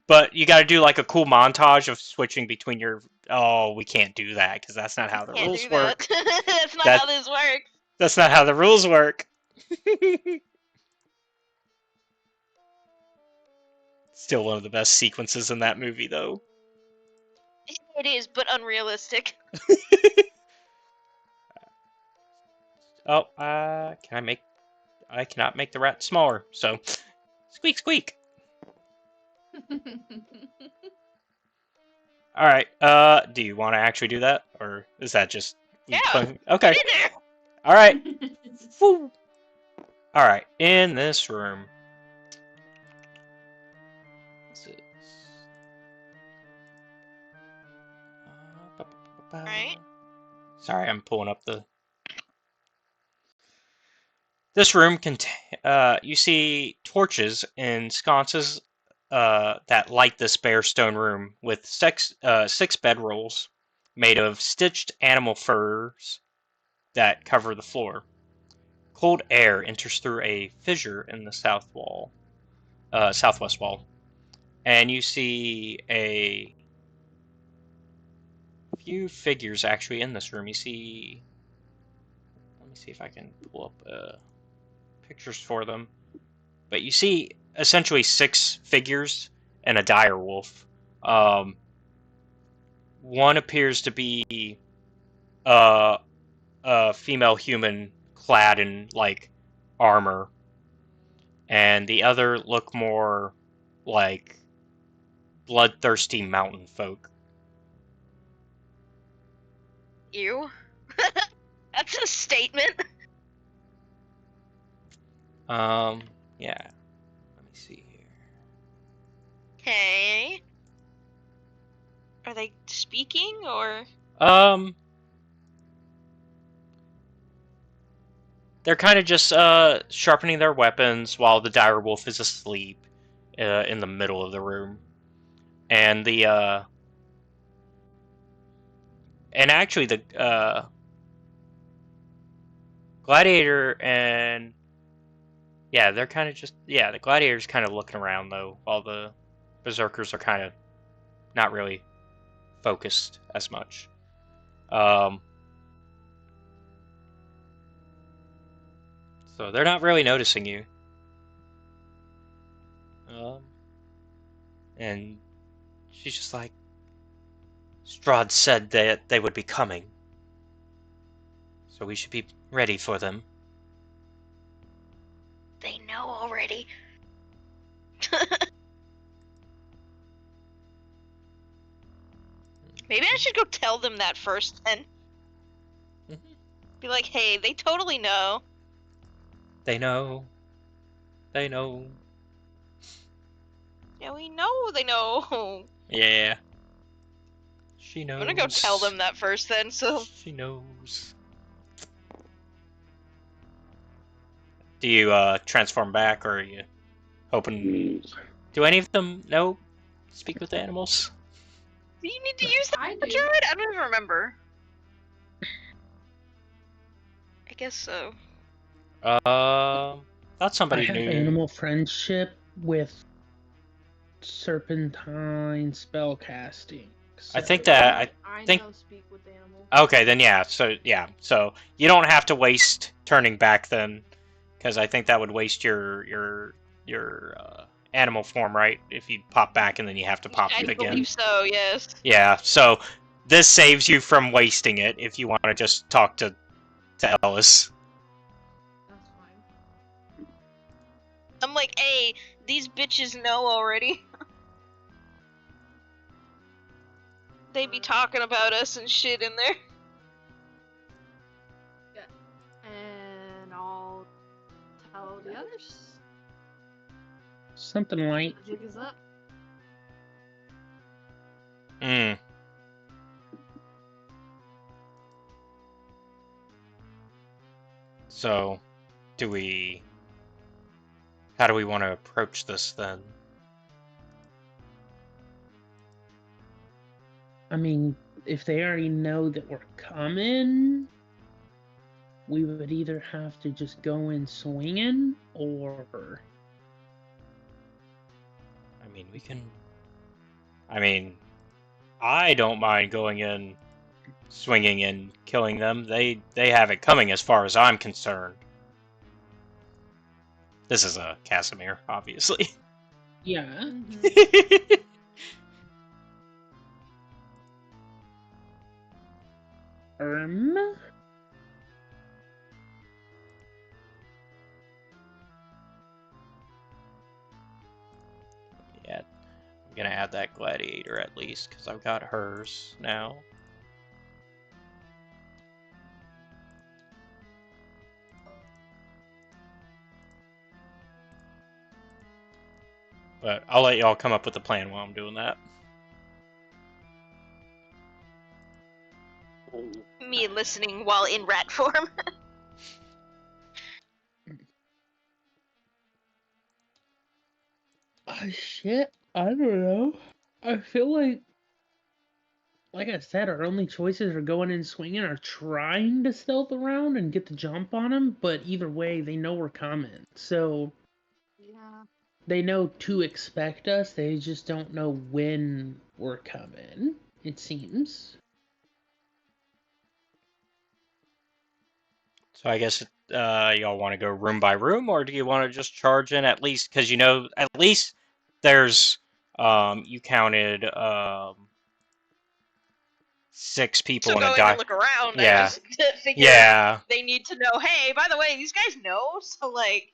But you gotta do like a cool montage of switching between your... Oh, we can't do that, because that's not how the Can't rules do work. that. That's not That- how this works. That's not how the rules work. Still one of the best sequences in that movie, though. It is, but unrealistic. Oh, I cannot make the rat smaller, so... Squeak, squeak! Alright, do you want to actually do that? Or is that just... Yeah, Okay. Get in there! Alright. Woo! Alright, in this room... Right. Sorry, I'm pulling up the... This room you see torches and sconces that light this bare stone room with 6 bedrolls made of stitched animal furs that cover the floor. Cold air enters through a fissure in the southwest wall, and you see a few figures actually in this room. You see... Let me see if I can pull up pictures for them. But you see essentially 6 figures and a dire wolf. One appears to be a female human clad in like armor, and the other look more like bloodthirsty mountain folk. Ew. That's a statement. Yeah. Let me see here. Okay. Are they speaking or? They're kind of just sharpening their weapons while the dire wolf is asleep in the middle of the room, and the and actually the gladiator and yeah, they're kind of just the gladiator's kind of looking around though, while the berserkers are kind of not really focused as much. So they're not really noticing you. And she's just like, Strahd said that they would be coming, so we should be ready for them. They know already. Maybe I should go tell them that first then. Be like, hey, they totally know. They know. They know. Yeah, we know they know. Yeah. She knows. I'm gonna go tell them that first then, so... She knows. Do you transform back, or are you hoping... Do any of them know speak with animals? Do you need to use that, I do. Druid? I don't even remember. I guess so. Thought somebody I have knew. animal friendship with serpentine spellcasting. I think that I think- know speak with animals. Okay, then yeah. So you don't have to waste turning back then, because I think that would waste your animal form, right? If you pop back and then you have to pop I it again. believe so, yes. Yeah. So this saves you from wasting it if you want to just talk to Ellis. That's fine. I'm like, hey, these bitches know already. They be talking about us and shit in there. And I'll tell the others. Something like The jig is up. So, how do we want to approach this then? I mean, if they already know that we're coming, we would either have to just go in swinging, or... I mean, we can... I don't mind going in, swinging and killing them. They have it coming as far as I'm concerned. This is a Kasimir, obviously. Yeah. Mm-hmm. Yeah, I'm gonna add that gladiator at least, because I've got hers now. But I'll let y'all come up with a plan while I'm doing that. Me listening while in rat form. Shit, I don't know. I feel like I said, our only choices are going in swinging or trying to stealth around and get the jump on them, but either way, they know we're coming. So, Yeah. they know to expect us, they just don't know when we're coming, it seems. So I guess y'all want to go room by room, or do you want to just charge in at least? Because at least there's you counted 6 people So in a going die. to look around, Yeah. I just figured Yeah. they need to know, hey, by the way, these guys know, so like...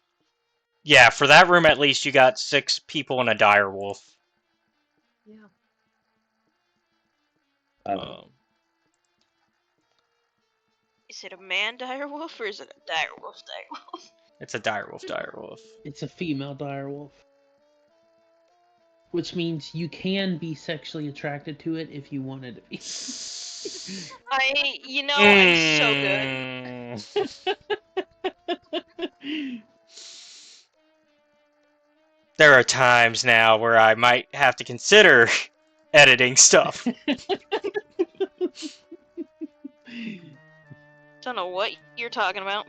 Yeah, for that room at least you got 6 people in a dire wolf. Yeah. Is it a man direwolf or is it a direwolf direwolf? It's a direwolf. It's a female direwolf. Which means you can be sexually attracted to it if you wanted to be. I'm so good. There are times now where I might have to consider editing stuff. Don't know what you're talking about.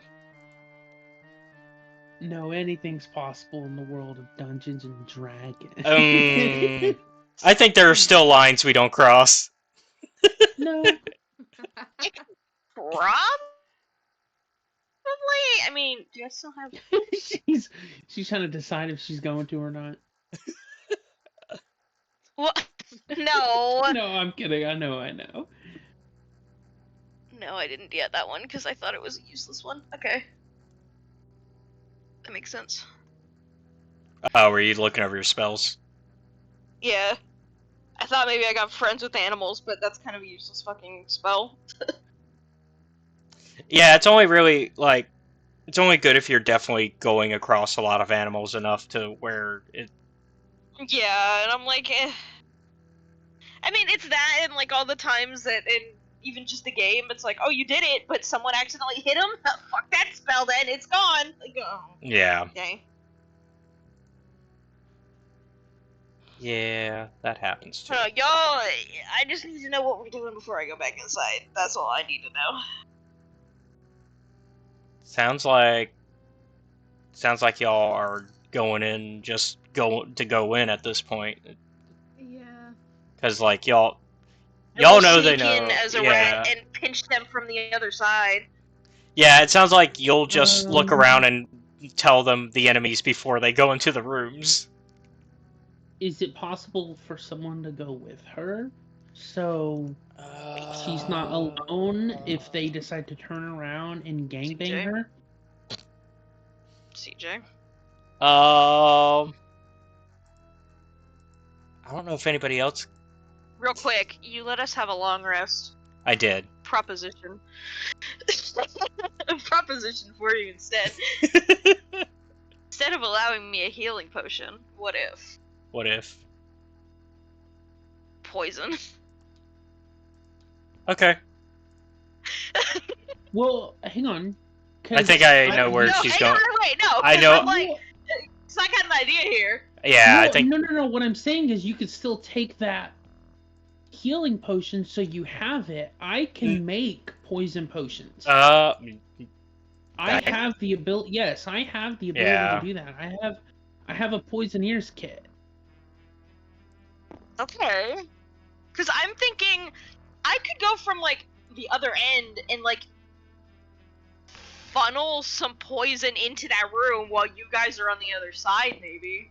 No, anything's possible in the world of Dungeons and Dragons. I think there are still lines we don't cross. No. Probably? I mean, do I still have... she's trying to decide if she's going to or not. What? No! No, I'm kidding. I know. No, I didn't get that one, because I thought it was a useless one. Okay. That makes sense. Oh, were you looking over your spells? Yeah. I thought maybe I got friends with animals, but that's kind of a useless fucking spell. Yeah, it's only really, like... It's only good if you're definitely going across a lot of animals enough to where it... Yeah, and I'm like, eh. I mean, it's that and, like, all the times that in even just the game, it's like, oh, you did it, but someone accidentally hit him? Fuck that spell then, it's gone! Like, oh. Yeah. Dang. Yeah, that happens too. Y'all, I just need to know what we're doing before I go back inside. That's all I need to know. Sounds like y'all are going in, just go in at this point. Yeah. Because, like, y'all know they sneak know. in as a Yeah. rat and pinch them from the other side. Yeah, it sounds like you'll just look around and tell them the enemies before they go into the rooms. Is it possible for someone to go with her? So she's not alone if they decide to turn around and gangbang her? CJ? I don't know if anybody else... Real quick, you let us have a long rest. I did. Proposition. A proposition for you instead. Instead of allowing me a healing potion, what if? What if? Poison. Okay. Well, hang on. I think I know where she's going. Wait, no. I know. I'm like, so I got an idea here. Yeah, no, I think... No. What I'm saying is you could still take that healing potion so you have it. I can make poison potions. I have the ability. Yes, I have the ability to do that. I have a poisoneer's kit. Okay. Because I'm thinking I could go from, like, the other end and, like, funnel some poison into that room while you guys are on the other side, maybe.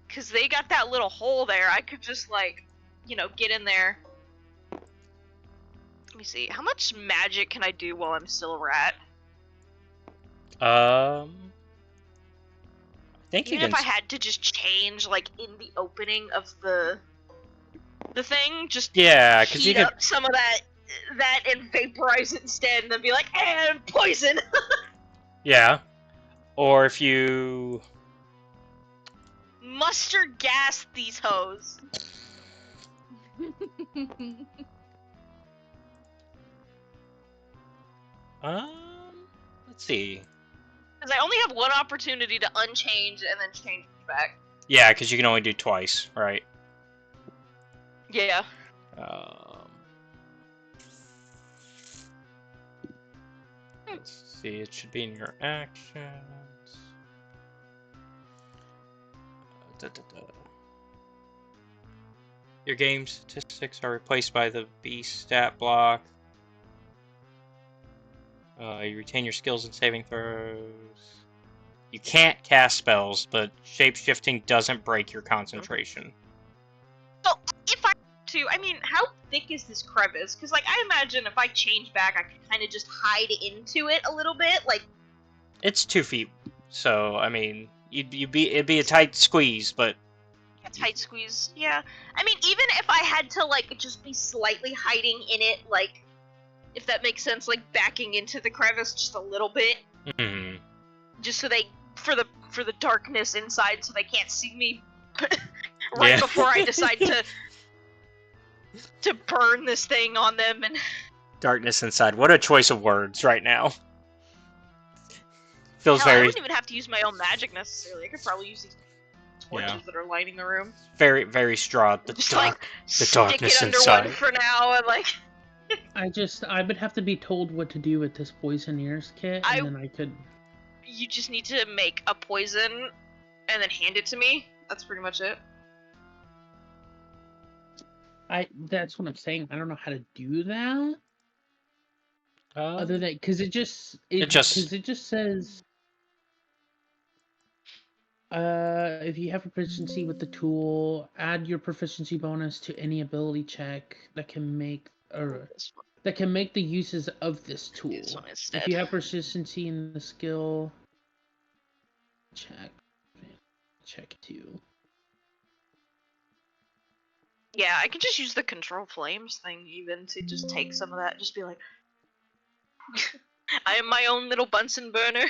Because they got that little hole there. I could just, like, you know, get in there. Let me see. How much magic can I do while I'm still a rat? I think Even if I had to just change, like, in the opening of the thing, just because you heat could... up some of that and vaporize it instead, and then be like, and poison! Yeah. Or if you... Mustard gas these hoes. Let's see. Because I only have one opportunity to unchange and then change back. Yeah, because you can only do twice, right? Yeah. Let's see, it should be in your actions. Your game statistics are replaced by the beast stat block. You retain your skills and saving throws. You can't cast spells, but shape-shifting doesn't break your concentration. So, if I to, I mean, how thick is this crevice? Because, like, I imagine if I change back, I could kind of just hide into it a little bit, like... It's 2 feet, so, I mean, it'd be a tight squeeze, but... A tight squeeze, yeah. I mean, even if I had to, like, just be slightly hiding in it, like, if that makes sense, like backing into the crevice just a little bit, Mhm. just so they for the darkness inside, so they can't see me right Yeah. before I decide to burn this thing on them. And Darkness inside. What a choice of words right now. Feels hell, I very, wouldn't even have to use my own magic necessarily. I could probably use these torches Yeah. that are lighting the room. very, very Strahd. The Just dark, like the stick darkness it under inside. one for now, and like I would have to be told what to do with this poisoneers kit, and then I could. you just need to make a poison and then hand it to me. That's pretty much it. That's what I'm saying. I don't know how to do that. Other than because it just says if you have proficiency with the tool, add your proficiency bonus to any ability check that can make the uses of this tool. This one instead. If you have proficiency in the skill, check 2. Yeah, I could just use the control flames thing even to just take some of that. Just be like, I am my own little Bunsen burner.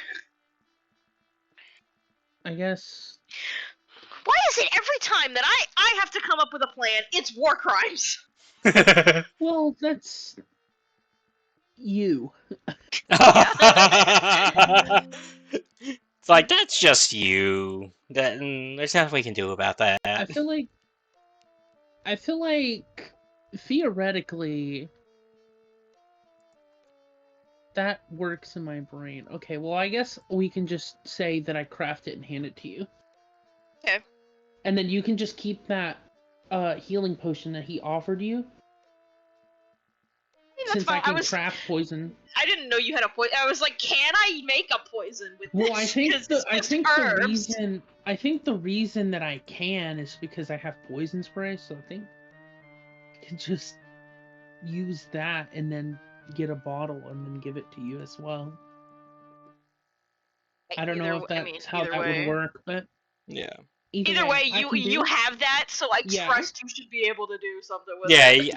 I guess. Why is it every time that I have to come up with a plan, it's war crimes? Well, that's you. It's like, that's just you. There's nothing we can do about that. I feel like theoretically that works in my brain. Okay, well I guess we can just say that I craft it and hand it to you. Okay. And then you can just keep that healing potion that he offered you. That's Since fine. I can craft poison. I didn't know you had a poison. I was like, can I make a poison with this? Well, I think herbs. the reason that I can is because I have poison spray, so I think I can just use that and then get a bottle and then give it to you as well. I don't know if that's how that would work, but yeah. Either way, you have that, so I trust you should be able to do something with it.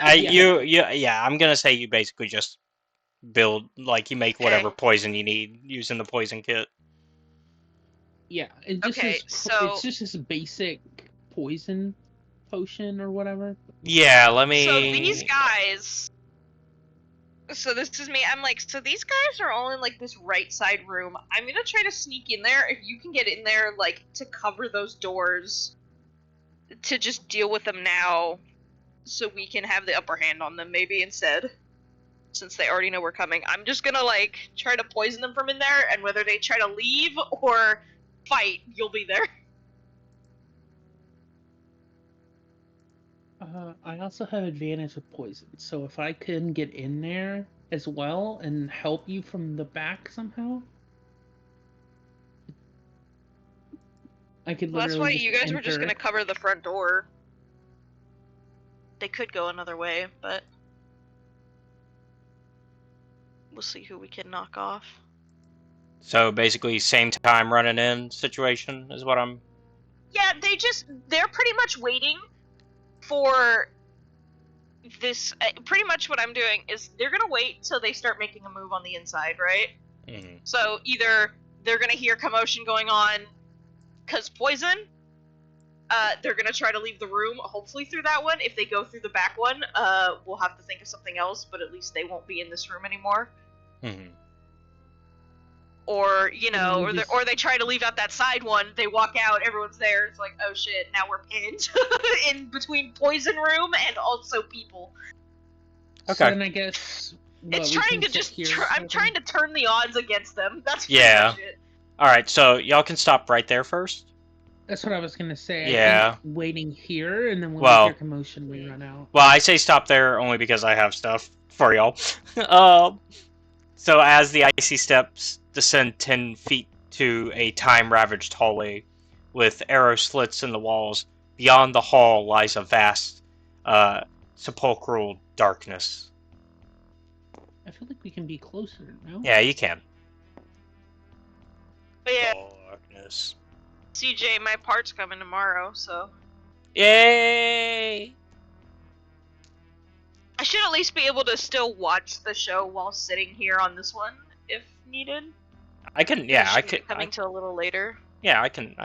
I'm gonna say you basically just build, like, you make whatever poison you need using the poison kit. Yeah, it's just this basic poison potion or whatever. Yeah, let me. So these guys. So this is me. I'm like, so these guys are all in like this right side room. I'm gonna try to sneak in there. If you can get in there, like, to cover those doors, to just deal with them now, so we can have the upper hand on them maybe instead. Since they already know we're coming, I'm just gonna like try to poison them from in there, and whether they try to leave or fight, you'll be there. I also have advantage with poison, so if I can get in there as well and help you from the back somehow, I could literally. Well, that's why just you guys enter. were just gonna cover the front door. They could go another way, but we'll see who we can knock off. So basically, same time running in situation is what I'm. Yeah, they're pretty much waiting for this. Pretty much what I'm doing is they're gonna wait till they start making a move on the inside, right? Mm-hmm. So either they're gonna hear commotion going on because poison, they're gonna try to leave the room, hopefully through that one. If they go through the back one, we'll have to think of something else, but at least they won't be in this room anymore. Mm-hmm. Or, or they try to leave out that side one, they walk out, everyone's there, it's like, oh shit, now we're pinned in between poison room and also people. Okay. So then I guess... It's trying to just... I'm trying to turn the odds against them. That's pretty much it. Alright, so y'all can stop right there first? That's what I was gonna say. Yeah. I think waiting here, and then when we hear commotion, we run out. Well, I say stop there only because I have stuff for y'all. So as the icy steps descend 10 feet to a time-ravaged hallway with arrow slits in the walls, beyond the hall lies a vast, sepulchral darkness. I feel like we can be closer, no? Yeah, you can. But yeah. Darkness. CJ, my part's coming tomorrow, so... Yay! I should at least be able to still watch the show while sitting here on this one, if needed. I can, yeah, I Should can. be coming till a little later. Yeah, I can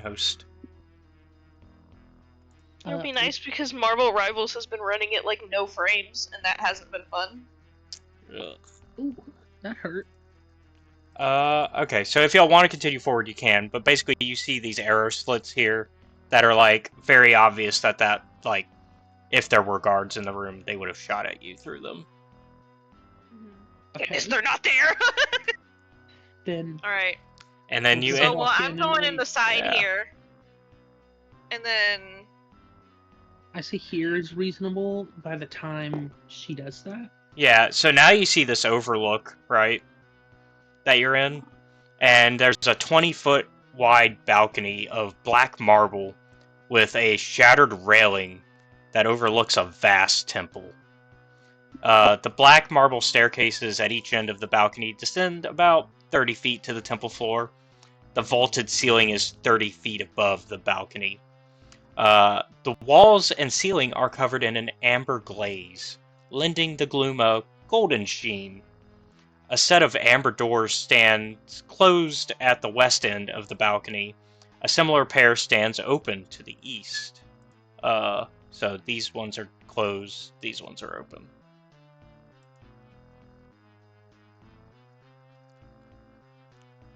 host. It would be nice because Marvel Rivals has been running it like no frames, and that hasn't been fun. Ugh. Ooh, that hurt. Okay, so if y'all want to continue forward, you can, but basically you see these arrow slits here that are, like, very obvious that, like, if there were guards in the room, they would have shot at you through them. Goodness, they're not there! Then Alright. And then you... So, walk I'm in going and in the side Yeah. here. And then... I say here is reasonable by the time she does that. Yeah, so now you see this overlook, right, that you're in, and there's a 20-foot wide balcony of black marble with a shattered railing that overlooks a vast temple. The black marble staircases at each end of the balcony descend about 30 feet to the temple floor. The vaulted ceiling is 30 feet above the balcony. The walls and ceiling are covered in an amber glaze, lending the gloom a golden sheen. A set of amber doors stands closed at the west end of the balcony. A similar pair stands open to the east. So these ones are closed, these ones are open.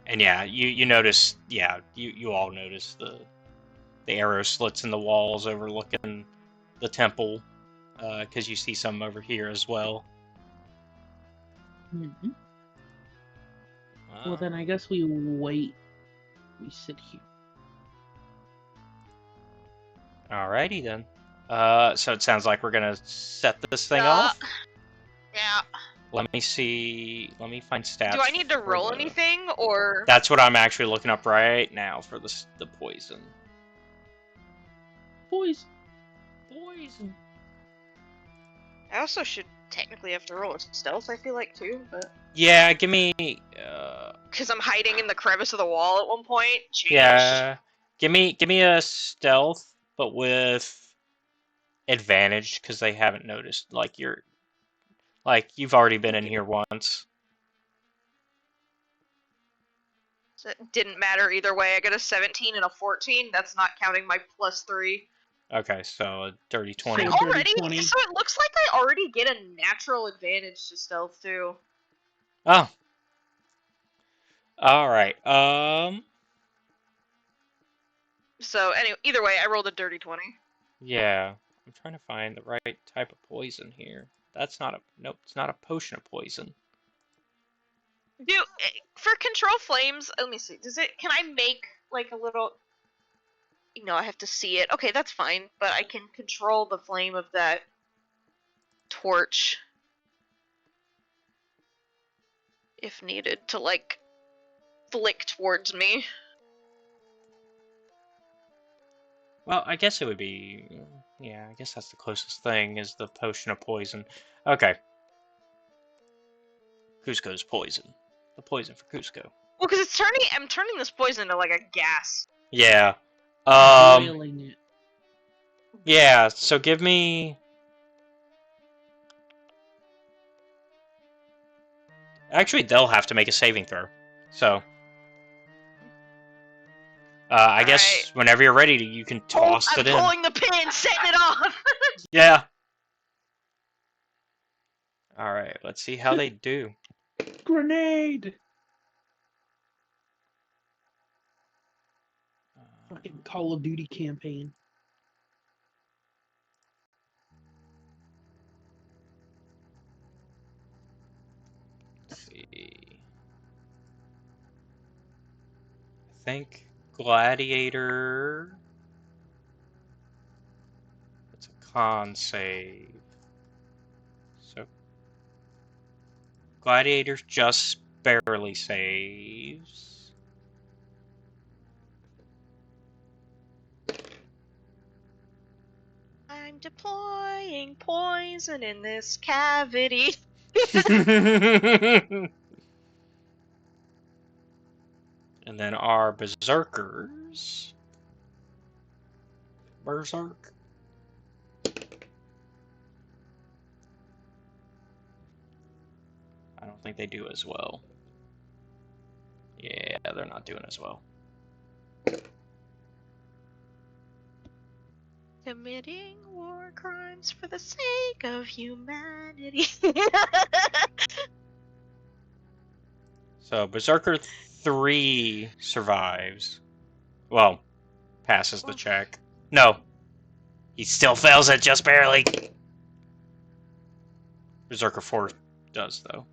And yeah, you notice, yeah, you all notice the arrow slits in the walls overlooking the temple, because you see some over here as well. Mm-hmm. Well, then I guess we wait. We sit here. Alrighty then. So it sounds like we're gonna set this thing off. Yeah. Let me see. Let me find stats. Do I need to for roll the- anything, or... That's what I'm actually looking up right now for the poison. Boys. Poison. I also should technically have to roll a stealth, I feel like, too, but... Yeah, give me. Because I'm hiding in the crevice of the wall at one point. Jeez. Yeah, give me a stealth, but with advantage because they haven't noticed. Like you've already been in here once. So it didn't matter either way. I got a 17 and a 14. That's not counting my +3. Okay, so a dirty 20. So- Already? 20. So it looks like I already get a natural advantage to stealth, too. Oh. All right. So, anyway, either way, I rolled a dirty 20. Yeah. I'm trying to find the right type of poison here. That's not a... Nope, it's not a potion of poison. For control flames, let me see. Can I make, like, a little... I have to see it. Okay, that's fine. But I can control the flame of that torch. If needed, to, like, flick towards me. Well, I guess it would be... Yeah, I guess that's the closest thing, is the potion of poison. Okay. Cusco's poison. The poison for Cusco. Well, because I'm turning this poison into, like, a gas. Yeah. Boiling it. Yeah, so give me... Actually, they'll have to make a saving throw. So... I guess whenever you're ready, you can toss it in. I'm pulling the pin, setting it off! Yeah. Alright, let's see how they do. Grenade! Fucking Call of Duty campaign. Let's see. I think Gladiator... It's a con save. So... Gladiator just barely saves. I'm deploying poison in this cavity. And then our berserkers. Berserk. I don't think they do as well. Yeah, they're not doing as well. Committing war crimes for the sake of humanity. So, Berserker 3 survives. Well, passes the check. No. He still fails it just barely. Berserker 4 does, though.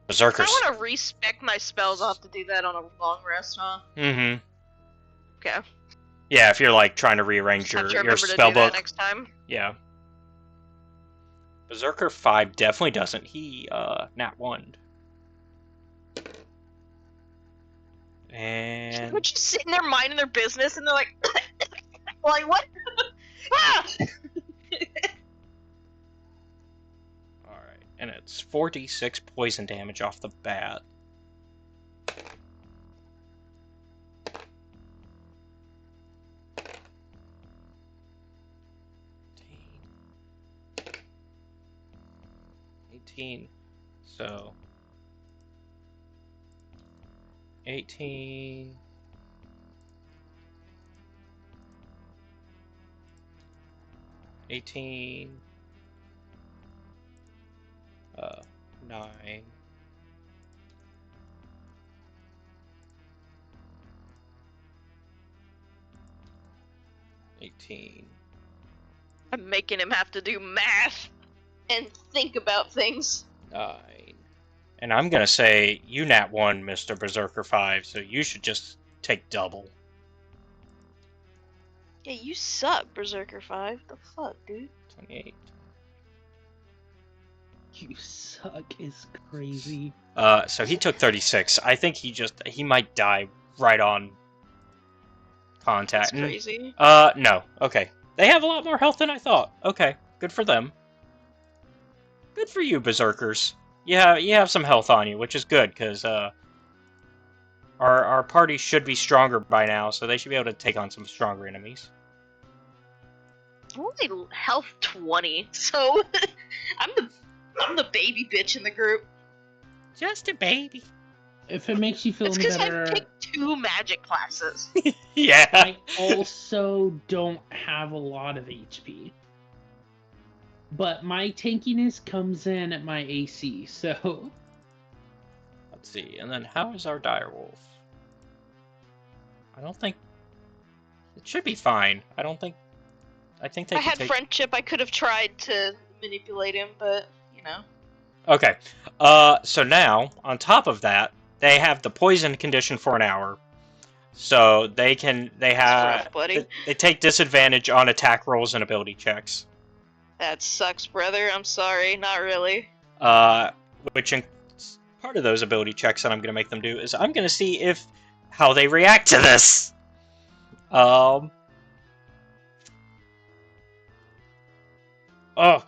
Berserker. I want to respec my spells. I'll have to do that on a long rest, huh? Mm-hmm. Okay. Yeah, if you're like trying to rearrange Just have to your remember to spell do that book. next time. Yeah. Berserker 5 definitely doesn't. He, nat 1'd. And... They're just sitting there minding their business, and they're like, like, what? Ah! Alright, and it's 46 poison damage off the bat. So 18 9 18 I'm making him have to do math and think about things. 9. And I'm gonna say you nat 1, Mr. Berserker 5, so you should just take double. Yeah, you suck, Berserker 5. The fuck, dude? 28. You suck is crazy. So he took 36. I think he might die right on contact. That's crazy. No. Okay. They have a lot more health than I thought. Okay. Good for them. Good for you, Berserkers. Yeah, you have some health on you, which is good, because, our party should be stronger by now, so they should be able to take on some stronger enemies. I'm only health 20, so I'm the baby bitch in the group. Just a baby. If it makes you feel It's any because better, I've picked 2 magic classes. Yeah. I also don't have a lot of HP. But my tankiness comes in at my AC, so... Let's see, and then how is our direwolf? I don't think... It should be fine. I think they I can had take... friendship, I could have tried to manipulate him, but, you know. Okay. So now, on top of that, they have the poison condition for an hour. So they rough, buddy. they take disadvantage on attack rolls and ability checks. That sucks, brother. I'm sorry. Not really. Which part of those ability checks that I'm going to make them do is I'm going to see how they react to this. Oh. Oh,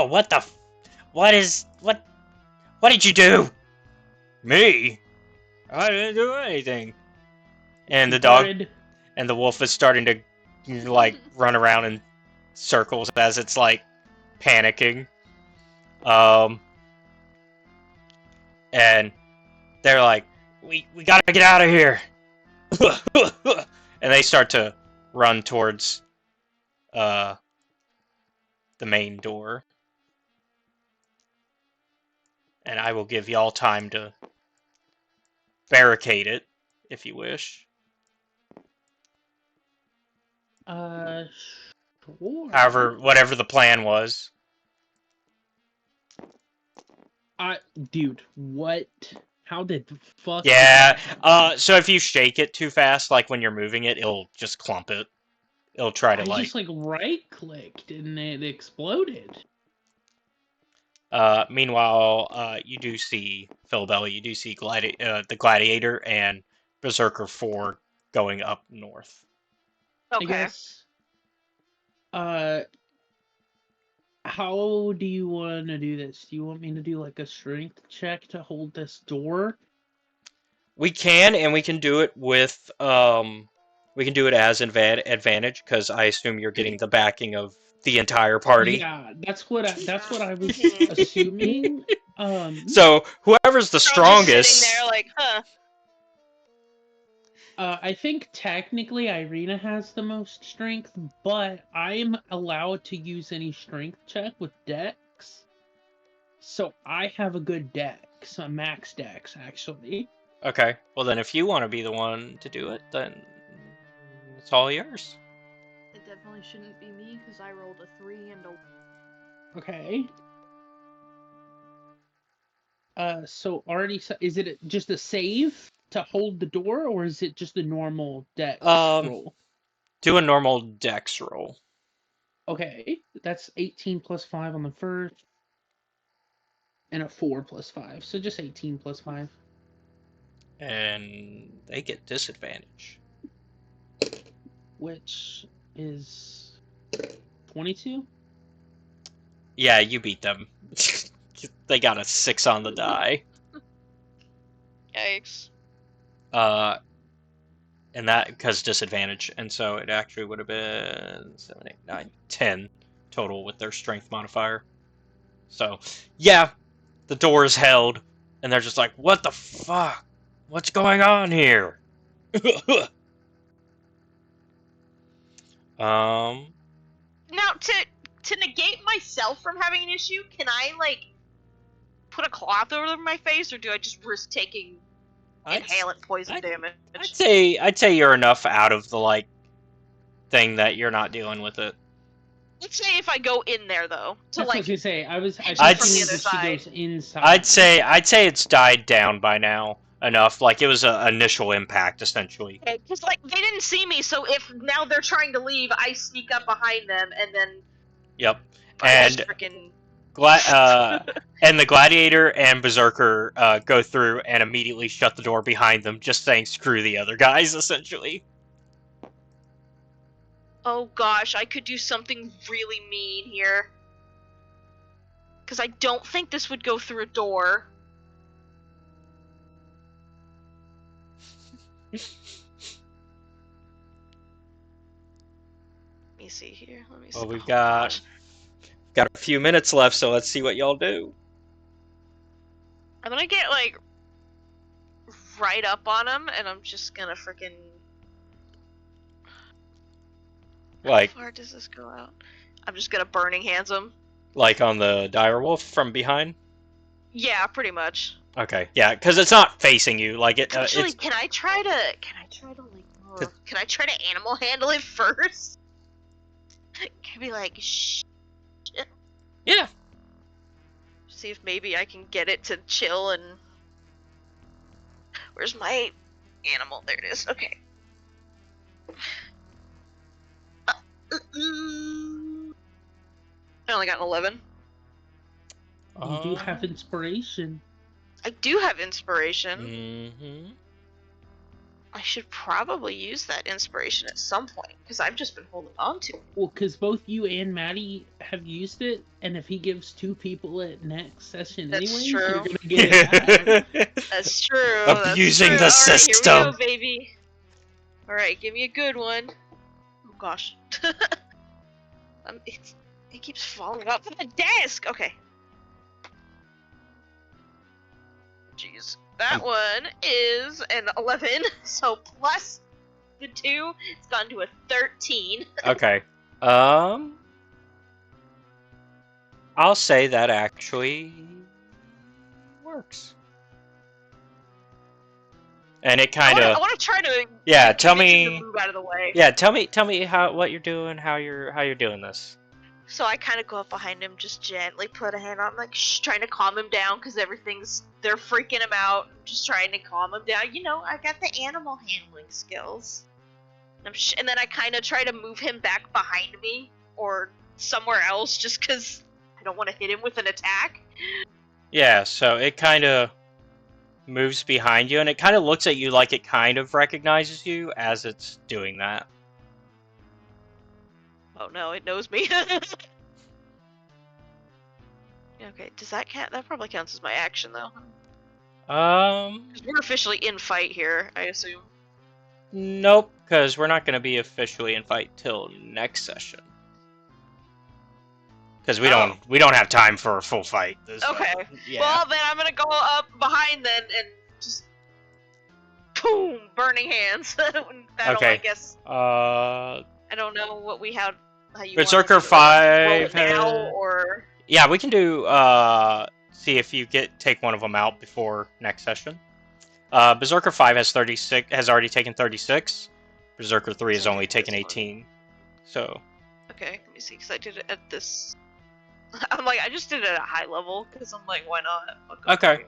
what did you do? Me? I didn't do anything. And the dog and the wolf is starting to, like, run around in circles as it's, like, panicking. And they're like, we gotta get out of here. And they start to run towards, the main door. And I will give y'all time to barricade it, if you wish. Sure. However, whatever the plan was. Dude, what? How did the fuck? Yeah, so if you shake it too fast, like when you're moving it, it'll just clump it. It'll try to, I just, like, right-clicked and it exploded. Meanwhile, you do see, Philbelly, you do see the Gladiator and Berserker 4 going up north. I Okay. guess. How do you want to do this? Do you want me to do, like, a strength check to hold this door? We can, and we can do it with, we can do it as advantage, because I assume you're getting the backing of the entire party. Yeah, that's what I was Mhm. assuming. So whoever's the So I'm just strongest. sitting there like, huh. I think technically Irina has the most strength, but I'm allowed to use any strength check with Dex. So I have a good Dex, a max Dex actually. Okay, well then if you want to be the one to do it, then it's all yours. It definitely shouldn't be me because I rolled a 3 and a. Okay. So already, is it just a save to hold the door, or is it just a normal Dex roll? Do a normal dex roll. Okay, that's 18 plus 5 on the first, and a 4 plus 5, so just 18 plus 5. And they get disadvantage. Which is 22? Yeah, you beat them. They got a 6 on the die. Yikes. And that because disadvantage, and so it actually would have been 7, 8, 9, 10 total with their strength modifier. So, yeah, the door is held, and they're just like, what the fuck? What's going on here? Now, to negate myself from having an issue, can I, like, put a cloth over my face, or do I just risk taking inhalant poison damage? I'd say you're enough out of the, like, thing that you're not dealing with it. Let's say if I go in there, though, to, That's what I like, was gonna say. I was from thinking the other that she side. goes inside. I'd say it's died down by now enough. Like it was an initial impact, essentially. Because, like, they didn't see me, so if now they're trying to leave, I sneak up behind them, and then... Yep. I And just frickin'... and the gladiator and berserker go through and immediately shut the door behind them, just saying screw the other guys, essentially. Oh gosh, I could do something really mean here. Because I don't think this would go through a door. Let me see here. Let me see. Well, we've Oh, got gosh. a few minutes left, so let's see what y'all do. I'm gonna get, like, right up on him, and I'm just gonna frickin'... Like, how far does this go out? I'm just gonna burning hands him. like on the direwolf from behind. Yeah, pretty much. Okay, yeah, because it's not facing you. Like it. Actually, It's can I try to like, can I try to animal handle it first? Can I be like, shh? yeah. See if maybe I can get it to chill and... Where's my animal? There it is. Okay. I only got an 11. You do have inspiration. I do have inspiration. Mm-hmm. I should probably use that inspiration at some point, because I've just been holding on to it. Well, because both you and Maddie have used it, and if he gives 2 people at next session That's anyways, true. you're gonna get it back. That's true. Abusing the that's true. Alright, system. here we go, baby. Alright, give me a good one. Oh gosh. It keeps falling off the desk! Okay. Jeez. That one is an 11, so plus the 2, it's gone to a 13. Okay. I'll say that actually works. And it kind I of. want to try to. Yeah, like, tell convince him me. to move out of the way. Yeah, tell me what you're doing, how you're doing this. So I kind of go up behind him, just gently put a hand on him, like, shh, trying to calm him down, because they're freaking him out. I'm just trying to calm him down. You know, I got the animal handling skills. And then I kind of try to move him back behind me, or somewhere else, just because I don't want to hit him with an attack. Yeah, so it kind of moves behind you, and it kind of looks at you like it kind of recognizes you as it's doing that. Oh no, it knows me. Okay, does that count? That probably counts as my action, though. 'Cause we're officially in fight here, I assume. Nope, because we're not going to be officially in fight till next session. because we don't have time for a full fight. Okay. Yeah. Well, then I'm gonna go up behind then and just boom, burning hands. That'll, Okay. I guess. Uh, I don't know what we have. How you Berserker want to do it, whether 5 roll it now had- or yeah, we can do. See if you take one of them out before next session. Berserker 5 has 36. Has already taken 36. Berserker 3 has So only taken this one. 18. So. Okay, let me see, because I did it at this. I'm like, I just did it at a high level because I'm like, why not? Okay.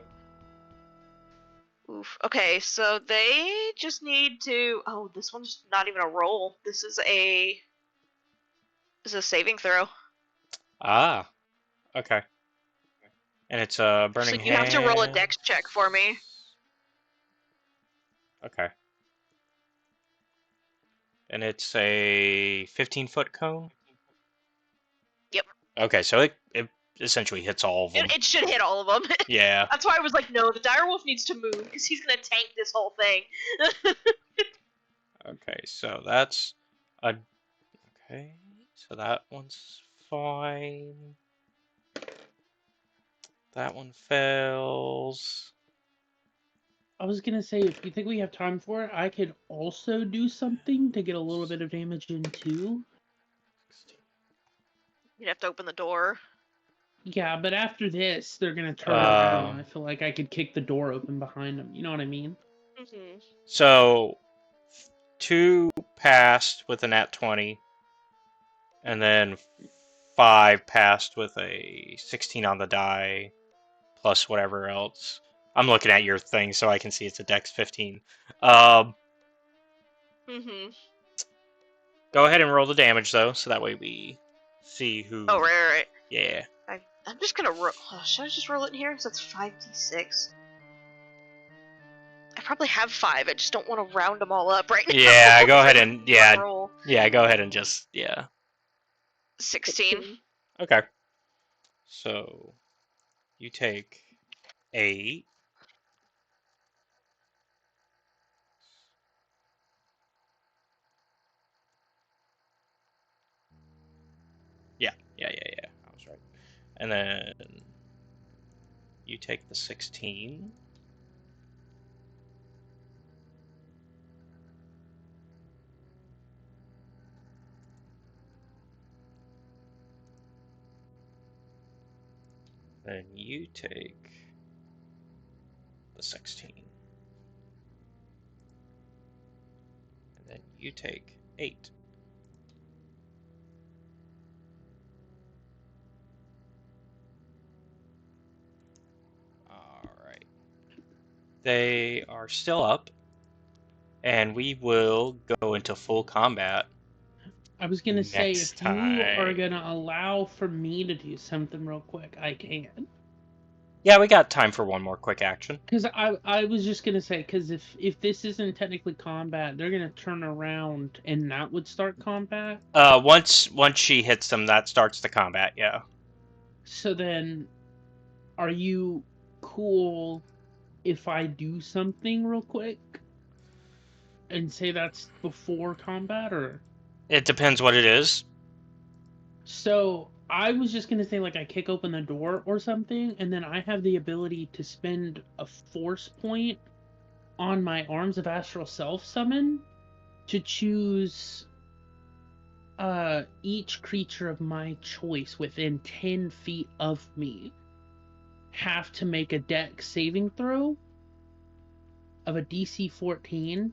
Oof. Okay, so they just need to. Oh, this one's not even a roll. This is a. This is a saving throw. Ah. Okay. And it's a burning So you have to roll a hand. dex check for me. Okay. And it's a 15-foot cone? Yep. Okay, so it essentially hits all of them. It should hit all of them. Yeah. That's why I was like, no, the direwolf needs to move because he's gonna tank this whole thing. Okay, so that's a... Okay, so that one's fine. That one fails. I was gonna say, if you think we have time for it, I could also do something to get a little bit of damage in too. You'd have to open the door. Yeah, but after this, they're gonna turn around, and I feel like I could kick the door open behind them. You know what I mean? Mm-hmm. So, 2 passed with a nat 20, and then 5 passed with a 16 on the die, plus whatever else. I'm looking at your thing so I can see it's a dex 15. Mm-hmm. Go ahead and roll the damage, though, so that way we see who... Oh, right. Yeah. I'm just gonna roll. Oh, should I just roll it in here? So it's 5d6. I probably have 5. I just don't want to round them all up right now. Yeah, go ahead and... Yeah, roll. yeah, go ahead and just... Yeah. 16. Okay. So, you take 8. Yeah. I was right. And then you take the 16. Then you take the 16. And then you take 8. Alright. They are still up. And we will go into full combat. I was gonna say, Next if you are time. gonna allow for me to do something real quick, I can. Yeah, we got time for one more quick action. Because I was just gonna say, because if this isn't technically combat, they're gonna turn around and that would start combat. Once she hits them, that starts the combat, yeah. So then, are you cool if I do something real quick and say that's before combat, or? It depends what it is. So I was just gonna say, like, I kick open the door or something, and then I have the ability to spend a force point on my Arms of Astral Self summon to choose each creature of my choice within 10 feet of me have to make a dex saving throw of a DC 14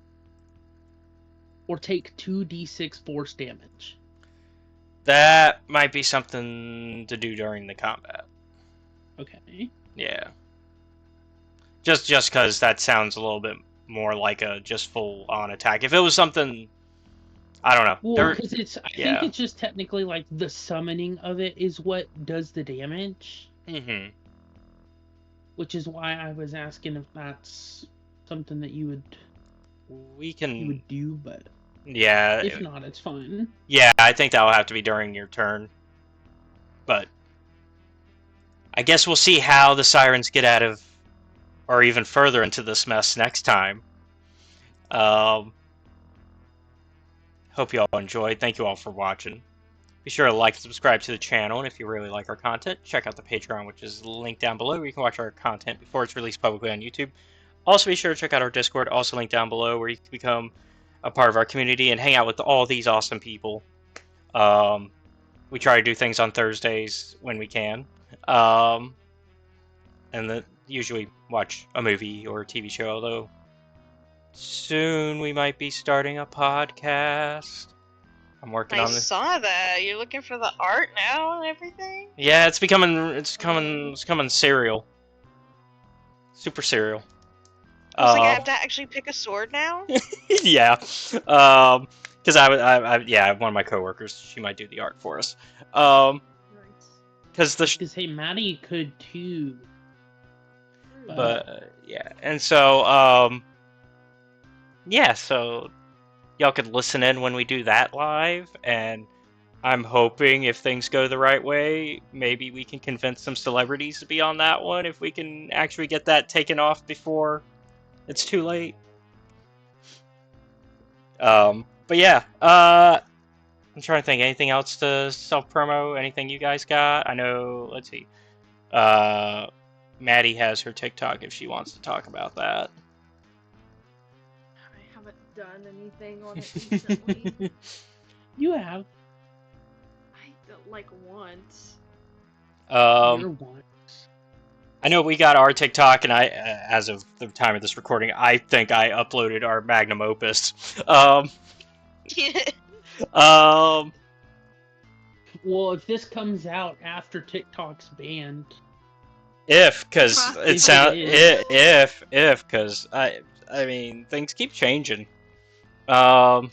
or take 2d6 force damage. That might be something to do during the combat. Okay. Yeah. Just because that sounds a little bit more like a just full-on attack. If it was something... I don't know. Well, because I yeah. think it's just technically like the summoning of it is what does the damage. Mm-hmm. Which is why I was asking if that's something that you would do, but yeah. If not, it's fine. Yeah, I think that'll have to be during your turn. But I guess we'll see how the Sirens get out of, or even further into this mess next time. Hope you all enjoyed. Thank you all for watching. Be sure to like and subscribe to the channel, and if you really like our content, check out the Patreon, which is linked down below, where you can watch our content before it's released publicly on YouTube. Also, be sure to check out our Discord, also linked down below, where you can become a part of our community and hang out with all these awesome people. We try to do things on Thursdays when we can, and then usually watch a movie or a TV show, although soon we might be starting a podcast. I'm working I on this. saw that. You're looking for the art now and everything? Yeah, it's coming serial. Super serial. Looks like I have to actually pick a sword now? Yeah. Because one of my coworkers, she might do the art for us. Nice. Because Because hey, Maddie could too. but yeah, and so yeah, so y'all could listen in when we do that live, and I'm hoping if things go the right way, maybe we can convince some celebrities to be on that one if we can actually get that taken off before it's too late. But yeah, I'm trying to think anything else to self-promo, anything you guys got? I know, let's see. Maddie has her TikTok if she wants to talk about that. I haven't done anything on it recently. You have. Like once. Your once. I know we got our TikTok, and I, as of the time of this recording, I think I uploaded our magnum opus. Well, if this comes out after TikTok's banned, because it If sounds it is. because I mean things keep changing. Trying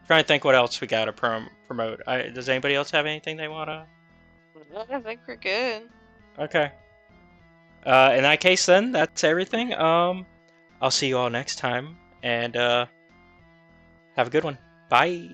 to think what else we got to promote. Does anybody else have anything they wanna? I think we're good. Okay. In that case, then that's everything. I'll see you all next time, and have a good one. Bye.